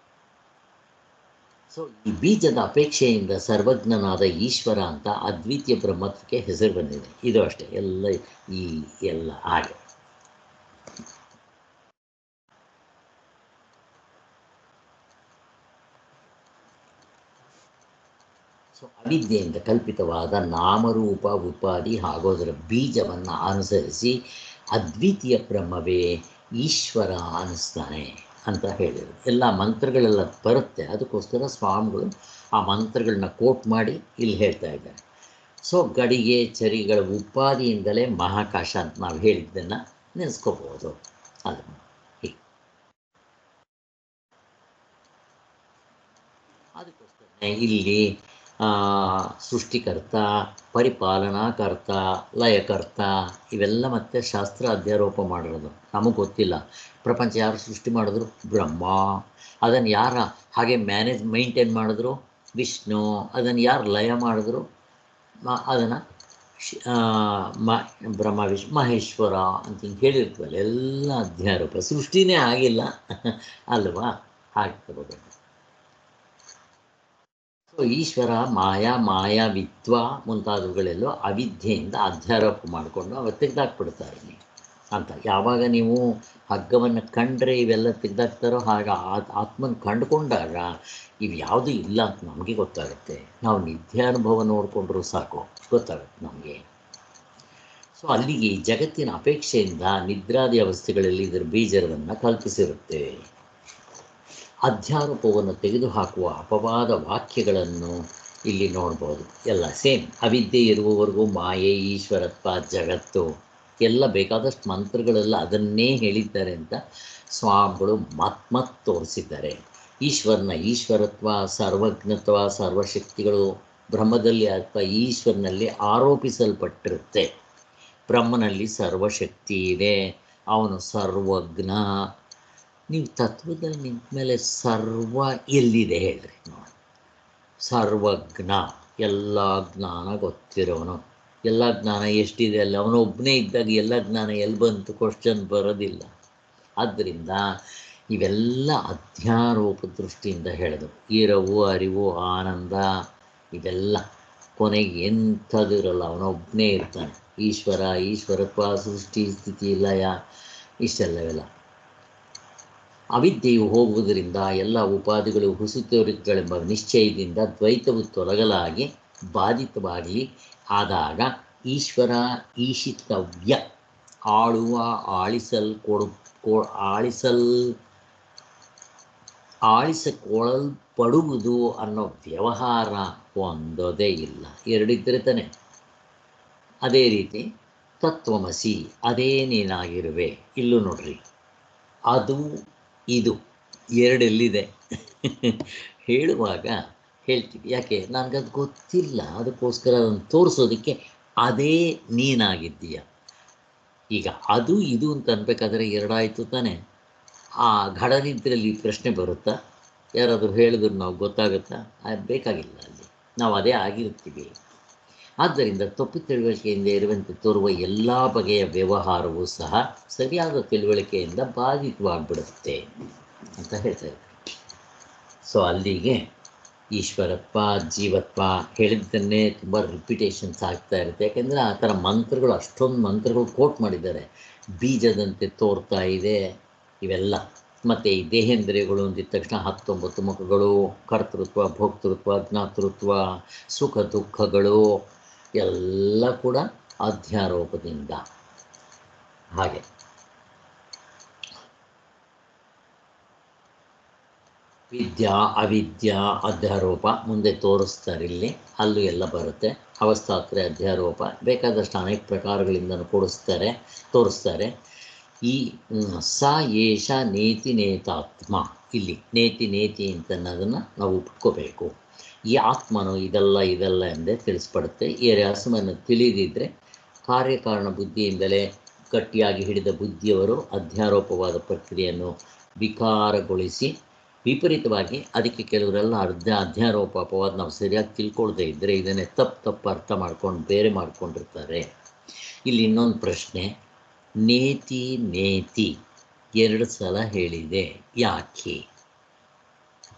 ಸೊ ಈ ಬೀಜದ ಅಪೇಕ್ಷೆಯಿಂದ ಸರ್ವಜ್ಞನಾದ ಈಶ್ವರ ಅಂತ ಅದ್ವಿತೀಯ ಬ್ರಹ್ಮತ್ವಕ್ಕೆ ಹೆಸರು ಬಂದಿದೆ. ಇದು ಅಷ್ಟೇ, ಎಲ್ಲ ಈ ಎಲ್ಲ ಹಾಗೆ. ಸೊ ಅವಿದ್ಯೆಯಿಂದ ಕಲ್ಪಿತವಾದ ನಾಮರೂಪ ಉಪಾಧಿ ಹಾಗೂ ಅದರ ಬೀಜವನ್ನು ಅನುಸರಿಸಿ ಅದ್ವಿತೀಯ ಬ್ರಹ್ಮವೇ ಈಶ್ವರ ಅನ್ನಿಸ್ತಾನೆ ಅಂತ ಹೇಳಿದರು. ಎಲ್ಲ ಮಂತ್ರಗಳೆಲ್ಲ ಬರುತ್ತೆ, ಅದಕ್ಕೋಸ್ಕರ ಸ್ವಾಮಿಗಳು ಆ ಮಂತ್ರಗಳನ್ನ ಕೋಟ್ ಮಾಡಿ ಇಲ್ಲಿ ಹೇಳ್ತಾ ಇದ್ದಾರೆ. ಸೊ ಗಡಿಗೆ ಚರಿಗಳ ಉಪಾದಿಯಿಂದಲೇ ಮಹಾಕಾಶ ಅಂತ ನಾವು ಹೇಳಿದ್ದನ್ನು ನೆನೆಸ್ಕೋಬೋದು. ಅದನ್ನು ಹೀಗೆ ಅದಕ್ಕೋಸ್ಕರ ಇಲ್ಲಿ ಸೃಷ್ಟಿಕರ್ತ, ಪರಿಪಾಲನಾಕರ್ತ, ಲಯಕರ್ತ ಇವೆಲ್ಲ ಮತ್ತೆ ಶಾಸ್ತ್ರ ಅಧ್ಯಾರೋಪ ಮಾಡಿರೋದು. ನಮಗೆ ಗೊತ್ತಿಲ್ಲ ಪ್ರಪಂಚ ಯಾರು ಸೃಷ್ಟಿ ಮಾಡಿದ್ರು? ಬ್ರಹ್ಮ. ಅದನ್ನು ಯಾರು ಹಾಗೆ ಮೇಂಟೈನ್ ಮಾಡಿದ್ರು? ವಿಷ್ಣು. ಅದನ್ನು ಯಾರು ಲಯ ಮಾಡಿದ್ರು? ಅದನ್ನು ಬ್ರಹ್ಮ ವಿಷ್ಣು ಮಹೇಶ್ವರ ಅಂತ ಹಿಂಗೆ ಹೇಳಿರ್ತೀವಲ್ಲ, ಎಲ್ಲ ಅಧ್ಯಾರೋಪ. ಸೃಷ್ಟಿನೇ ಆಗಿಲ್ಲ ಅಲ್ವಾ? ಹಾಗೆ ತಗೋಬೇಕು. ಸೊ ಈಶ್ವರ ಮಾಯಾವಿತ್ವ ಮುಂತಾದವುಗಳೆಲ್ಲೋ ಅವಿದ್ಯೆಯಿಂದ ಅಧ್ಯಾರೋಪ ಮಾಡಿಕೊಂಡು ಅವು ತೆಗೆದಾಕ್ಬಿಡ್ತಾರೆ ಅಂತ. ಯಾವಾಗ ನೀವು ಹಗ್ಗವನ್ನು ಕಂಡ್ರೆ ಇವೆಲ್ಲ ತೆಗೆದಾಕ್ತಾರೋ, ಹಾಗೆ ಆತ್ಮನ ಕಂಡುಕೊಂಡಾಗ ಇವು ಯಾವುದೂ ಇಲ್ಲ ಅಂತ ನಮಗೆ ಗೊತ್ತಾಗುತ್ತೆ. ನಾವು ನಿತ್ಯಾನುಭವ ನೋಡಿಕೊಂಡ್ರೂ ಸಾಕು, ಗೊತ್ತಾಗುತ್ತೆ ನಮಗೆ. ಸೊ ಅಲ್ಲಿಗೆ ಜಗತ್ತಿನ ಅಪೇಕ್ಷೆಯಿಂದ ನಿದ್ರಾದಿ ಅವಸ್ಥೆಗಳಲ್ಲಿ ಇದರ ಬೀಜವನ್ನು ಕಲ್ಪಿಸಿರುತ್ತೆ. ಅಧ್ಯಾರೋಪವನ್ನು ತೆಗೆದುಹಾಕುವ ಅಪವಾದ ವಾಕ್ಯಗಳನ್ನು ಇಲ್ಲಿ ನೋಡ್ಬೋದು. ಎಲ್ಲ ಸೇಮ್. ಅವಿದ್ಯೆ ಇರುವವರೆಗೂ ಮಾಯೆ, ಈಶ್ವರತ್ವ, ಜಗತ್ತು ಎಲ್ಲ ಬೇಕಾದಷ್ಟು ಮಂತ್ರಗಳೆಲ್ಲ ಅದನ್ನೇ ಹೇಳಿದ್ದಾರೆ ಅಂತ ಸ್ವಾಮಿಗಳು ಮತ್ ತೋರಿಸಿದ್ದಾರೆ. ಈಶ್ವರನ ಈಶ್ವರತ್ವ, ಸರ್ವಜ್ಞತ್ವ, ಸರ್ವಶಕ್ತಿಗಳು ಬ್ರಹ್ಮದಲ್ಲಿ ಅಥವಾ ಈಶ್ವರನಲ್ಲಿ ಆರೋಪಿಸಲ್ಪಟ್ಟಿರುತ್ತೆ. ಬ್ರಹ್ಮನಲ್ಲಿ ಸರ್ವಶಕ್ತಿ ಇದೆ, ಅವನು ಸರ್ವಜ್ಞ. ನೀವು ತತ್ವದಲ್ಲಿ ನಿಂತ ಮೇಲೆ ಸರ್ವ ಎಲ್ಲಿದೆ ಹೇಳ್ರಿ ನೋಡಿ? ಸರ್ವಜ್ಞ, ಎಲ್ಲ ಜ್ಞಾನ ಗೊತ್ತಿರೋನು. ಎಲ್ಲ ಜ್ಞಾನ ಎಷ್ಟಿದೆ ಅಲ್ಲ, ಅವನೊಬ್ಬನೇ ಇದ್ದಾಗ ಎಲ್ಲ ಜ್ಞಾನ ಎಲ್ಲಿ ಬಂತು? ಕ್ವಶನ್ ಬರೋದಿಲ್ಲ. ಆದ್ದರಿಂದ ಇವೆಲ್ಲ ಅಧ್ಯಾರೋಪ ದೃಷ್ಟಿಯಿಂದ ಹೇಳಿದ್ರು. ಇರವು, ಅರಿವು, ಆನಂದ ಇದೆಲ್ಲ ಕೊನೆಗೆ ಎಂಥದ್ದು ಇರಲ್ಲ, ಅವನೊಬ್ಬನೇ ಇರ್ತಾನೆ. ಈಶ್ವರ, ಈಶ್ವರತ್ವ, ಸೃಷ್ಟಿ, ಸ್ಥಿತಿ, ಲಯ ಇಷ್ಟೆಲ್ಲವೆಲ್ಲ. ಅವಿದ್ಯೆಯು ಹೋಗುವುದರಿಂದ ಎಲ್ಲ ಉಪಾಧಿಗಳು ಹುಸುತೋರಿಕೆಗಳೆಂಬ ನಿಶ್ಚಯದಿಂದ ದ್ವೈತವು ತೊಲಗಲಾಗಿ ಬಾಧಿತವಾಗಿ ಆದಾಗ ಈಶ್ವರ ಈಶಿತವ್ಯ, ಆಳುವ, ಆಳಿಸಿಕೊಳ್ಳಲ್ಪಡುವುದು ಅನ್ನೋ ವ್ಯವಹಾರ ಒಂದೋದೇ ಇಲ್ಲ. ಎರಡಿದ್ದರೆ ತಾನೆ. ಅದೇ ರೀತಿ ತತ್ವಮಸಿ, ಅದೇ ನೀನಾಗಿರುವೆ. ಇಲ್ಲೂ ನೋಡ್ರಿ, ಅದು ಇದು ಎರಡೆಲ್ಲಿದೆ ಹೇಳುವಾಗ ಹೇಳ್ತೀವಿ. ಯಾಕೆ? ನನಗದು ಗೊತ್ತಿಲ್ಲ, ಅದಕ್ಕೋಸ್ಕರ ಅದನ್ನು ತೋರಿಸೋದಕ್ಕೆ ಅದೇ ನೀನಾಗಿದ್ದೀಯ. ಈಗ ಅದು ಇದು ಅಂತ ಅನ್ಬೇಕಾದ್ರೆ ಎರಡಾಯಿತು ತಾನೆ. ಆ ಘಡನಿದ್ರಲ್ಲಿ ಪ್ರಶ್ನೆ ಬರುತ್ತಾ? ಯಾರಾದರೂ ಹೇಳಿದ್ರು ನಾವು ಗೊತ್ತಾಗುತ್ತಾ? ಬೇಕಾಗಿಲ್ಲ. ಅಲ್ಲಿ ನಾವು ಅದೇ ಆಗಿರ್ತೀವಿ. ಆದ್ದರಿಂದ ತಪ್ಪು ತಿಳುವಳಿಕೆಯಿಂದ ಇರುವಂತೆ ತೋರುವ ಎಲ್ಲ ಬಗೆಯ ವ್ಯವಹಾರವೂ ಸಹ ಸರಿಯಾದ ತಿಳುವಳಿಕೆಯಿಂದ ಬಾಧಿತವಾಗಿಬಿಡುತ್ತೆ ಅಂತ ಹೇಳ್ತಾ ಇದ್ದಾರೆ. ಸೊ ಅಲ್ಲಿಗೆ ಈಶ್ವರತ್ವ, ಜೀವತ್ವ ಹೇಳಿದ್ದನ್ನೇ ತುಂಬ ರಿಪಿಟೇಷನ್ಸ್ ಆಗ್ತಾ ಇರುತ್ತೆ. ಯಾಕೆಂದರೆ ಆ ಥರ ಮಂತ್ರಗಳು, ಅಷ್ಟೊಂದು ಮಂತ್ರಗಳು ಕೋಟ್ ಮಾಡಿದ್ದಾರೆ. ಬೀಜದಂತೆ ತೋರ್ತಾ ಇದೆ ಇವೆಲ್ಲ. ಮತ್ತು ಈ ದೇಹೇಂದ್ರಿಯಗಳು ಅಂದಿದ ತಕ್ಷಣ 19 ಮುಖಗಳು, ಕರ್ತೃತ್ವ, ಭೋಕ್ತೃತ್ವ, ಜ್ಞಾತೃತ್ವ, ಸುಖ ದುಃಖಗಳು ಎಲ್ಲ ಕೂಡ ಅಧ್ಯಾರೋಪದಿಂದ. ಹಾಗೆ ವಿದ್ಯಾ, ಅವಿದ್ಯಾ, ಅಧ್ಯಾರೋಪ ಮುಂದೆ ತೋರಿಸ್ತಾರೆ. ಇಲ್ಲಿ ಅಲ್ಲೂ ಎಲ್ಲ ಬರುತ್ತೆ. ಅವಸ್ಥಾತ್ರಯ, ಅಧ್ಯಾರೋಪ ಬೇಕಾದಷ್ಟು ಅನೇಕ ಪ್ರಕಾರಗಳಿಂದ ತೋರಿಸ್ತಾರೆ. ಈ ಸ ಏಷ ನೇತಿ ನೇತಾತ್ಮ, ಇಲ್ಲಿ ನೇತಿ ಅಂತ ಅನ್ನೋದನ್ನು ನಾವು ಒಪ್ಕೋಬೇಕು. ಈ ಆತ್ಮನು ಇದಲ್ಲ ಎಂದೇ ತಿಳಿಸ್ಪಡುತ್ತೆ. ಈ ರಹಸ್ಯವನ್ನು ತಿಳಿದಿದ್ದರೆ ಕಾರ್ಯಕಾರಣ ಬುದ್ಧಿಯಿಂದಲೇ ಗಟ್ಟಿಯಾಗಿ ಹಿಡಿದ ಬುದ್ಧಿಯವರು ಅಧ್ಯಾರೋಪವಾದ ಪ್ರಕ್ರಿಯೆಯನ್ನು ವಿಕಾರಗೊಳಿಸಿ ವಿಪರೀತವಾಗಿ ಅದಕ್ಕೆ ಕೆಲವರೆಲ್ಲ ಅಧ್ಯಾರೋಪ ಅಪವಾದ ನಾವು ಸರಿಯಾಗಿ ತಿಳ್ಕೊಳ್ದೇ ಇದ್ದರೆ ಇದನ್ನೇ ತಪ್ಪು ಅರ್ಥ ಮಾಡ್ಕೊಂಡು ಬೇರೆ ಮಾಡ್ಕೊಂಡಿರ್ತಾರೆ. ಇಲ್ಲಿ ಇನ್ನೊಂದು ಪ್ರಶ್ನೆ, ನೇತಿ ನೇತಿ 2 ಸಲ ಹೇಳಿದೆ ಯಾಕೆ?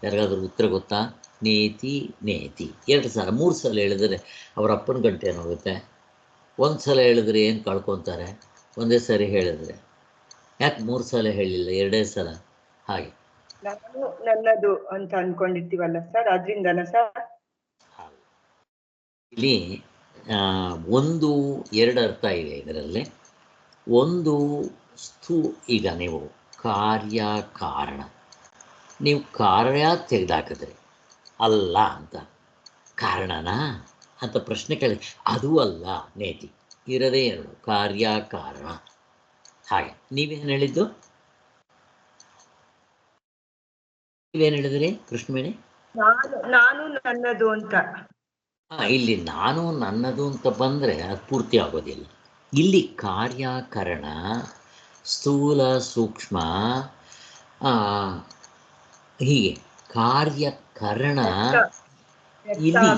ಯಾರಿಗಾದ್ರೂ ಉತ್ತರ ಗೊತ್ತಾ? ನೇತಿ ನೇತಿ 2 ಸಲ, 3 ಸಲ ಹೇಳಿದರೆ ಅವ್ರ ಅಪ್ಪನ ಗಂಟೆ ಏನಾಗುತ್ತೆ? 1 ಸಲ ಹೇಳಿದ್ರೆ ಏನು ಕಳ್ಕೊತಾರೆ? ಒಂದೇ ಸರಿ ಹೇಳಿದ್ರೆ ಯಾಕೆ 3 ಸಲ ಹೇಳಿಲ್ಲ, 2 ಸಲ? ಹಾಗೆ ನಾನು ನನ್ನದು ಅಂತ ಅನ್ಕೊಂಡಿರ್ತೀವಲ್ಲ ಸರ್, ಅದ್ರಿಂದನ ಸರ್? ಇಲ್ಲಿ 1, 2 ಅರ್ಥ ಇದೆ ಇದರಲ್ಲಿ. ಒಂದು ಈಗ ನೀವು ಕಾರ್ಯ ಕಾರಣ, ನೀವು ಕಾರ್ಯ ತೆಗೆದಾಕಿದ್ರೆ ಅಲ್ಲ ಅಂತ ಕಾರಣನಾ ಅಂತ ಪ್ರಶ್ನೆ ಕೇಳಿ, ಅದು ಅಲ್ಲ ನೇತಿ, ಇರದೇ 2 ಕಾರ್ಯ ಕಾರಣ. ಹಾಗೆ ನೀವೇನು ಹೇಳಿದ್ದು? ನೀವೇನು ಹೇಳಿದ್ರಿ ಕೃಷ್ಣವೇಣಿ? ನಾನು ನನ್ನದು ಅಂತ. ಇಲ್ಲಿ ನಾನು ನನ್ನದು ಅಂತ ಬಂದರೆ ಅದು ಪೂರ್ತಿ ಆಗೋದಿಲ್ಲ. ಇಲ್ಲಿ ಕಾರ್ಯಕರಣ ಸ್ಥೂಲ ಸೂಕ್ಷ್ಮ ಹೀಗೆ ಕಾರ್ಯಕರಣ ಇಲ್ಲಿ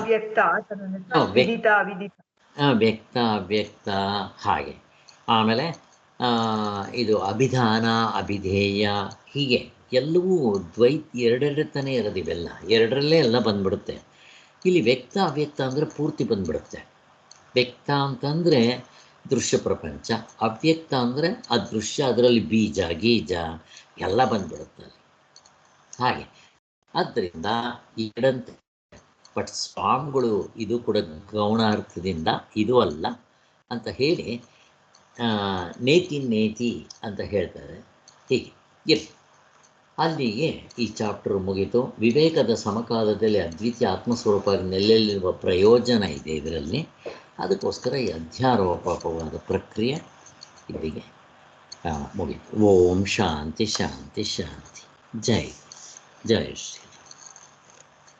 ವ್ಯಕ್ತ ಅವ್ಯಕ್ತ ಹಾಗೆ. ಆಮೇಲೆ ಇದು ಅಭಿಧಾನ ಅಭಿಧೇಯ ಹೀಗೆ ಎಲ್ಲವೂ ಎರಡೆರಡನೇ ಇರೋದು. ಇವೆಲ್ಲ ಎರಡರಲ್ಲೇ ಎಲ್ಲ ಬಂದ್ಬಿಡುತ್ತೆ. ಇಲ್ಲಿ ವ್ಯಕ್ತ ಅವ್ಯಕ್ತ ಅಂದರೆ ಪೂರ್ತಿ ಬಂದ್ಬಿಡುತ್ತೆ. ವ್ಯಕ್ತ ಅಂತಂದರೆ ದೃಶ್ಯ ಪ್ರಪಂಚ, ಅವ್ಯಕ್ತ ಅಂದರೆ ಅದೃಶ್ಯ, ಅದರಲ್ಲಿ ಬೀಜ ಗೀಜ ಎಲ್ಲ ಬಂದ್ಬಿಡುತ್ತೆ ಹಾಗೆ. ಆದ್ದರಿಂದ ಎರಡಂತೆ, ಬಟ್ ಸ್ವಾಮಿಗಳು ಇದು ಕೂಡ ಗೌಣಾರ್ಥದಿಂದ ಇದು ಅಲ್ಲ ಅಂತ ಹೇಳಿ ನೇತಿ ನೇತಿ ಅಂತ ಹೇಳ್ತಾರೆ. ಹೀಗೆ ಇರಲಿ. ಅಲ್ಲಿಗೆ ಈ ಚಾಪ್ಟರ್ ಮುಗಿತು. ವಿವೇಕದ ಸಮಕಾಲದಲ್ಲಿ ಅದ್ವಿತೀಯ ಆತ್ಮಸ್ವರೂಪ ನೆಲೆಯಲ್ಲಿರುವ ಪ್ರಯೋಜನ ಇದೆ ಇದರಲ್ಲಿ. ಅದಕ್ಕೋಸ್ಕರ ಈ ಅಧ್ಯಾರೋಪವಾದ ಪ್ರಕ್ರಿಯೆ ಇಲ್ಲಿಗೆ ಮುಗಿತು. ಓಂ ಶಾಂತಿ ಶಾಂತಿ ಶಾಂತಿ. ಜೈ ಶ್ರೀ.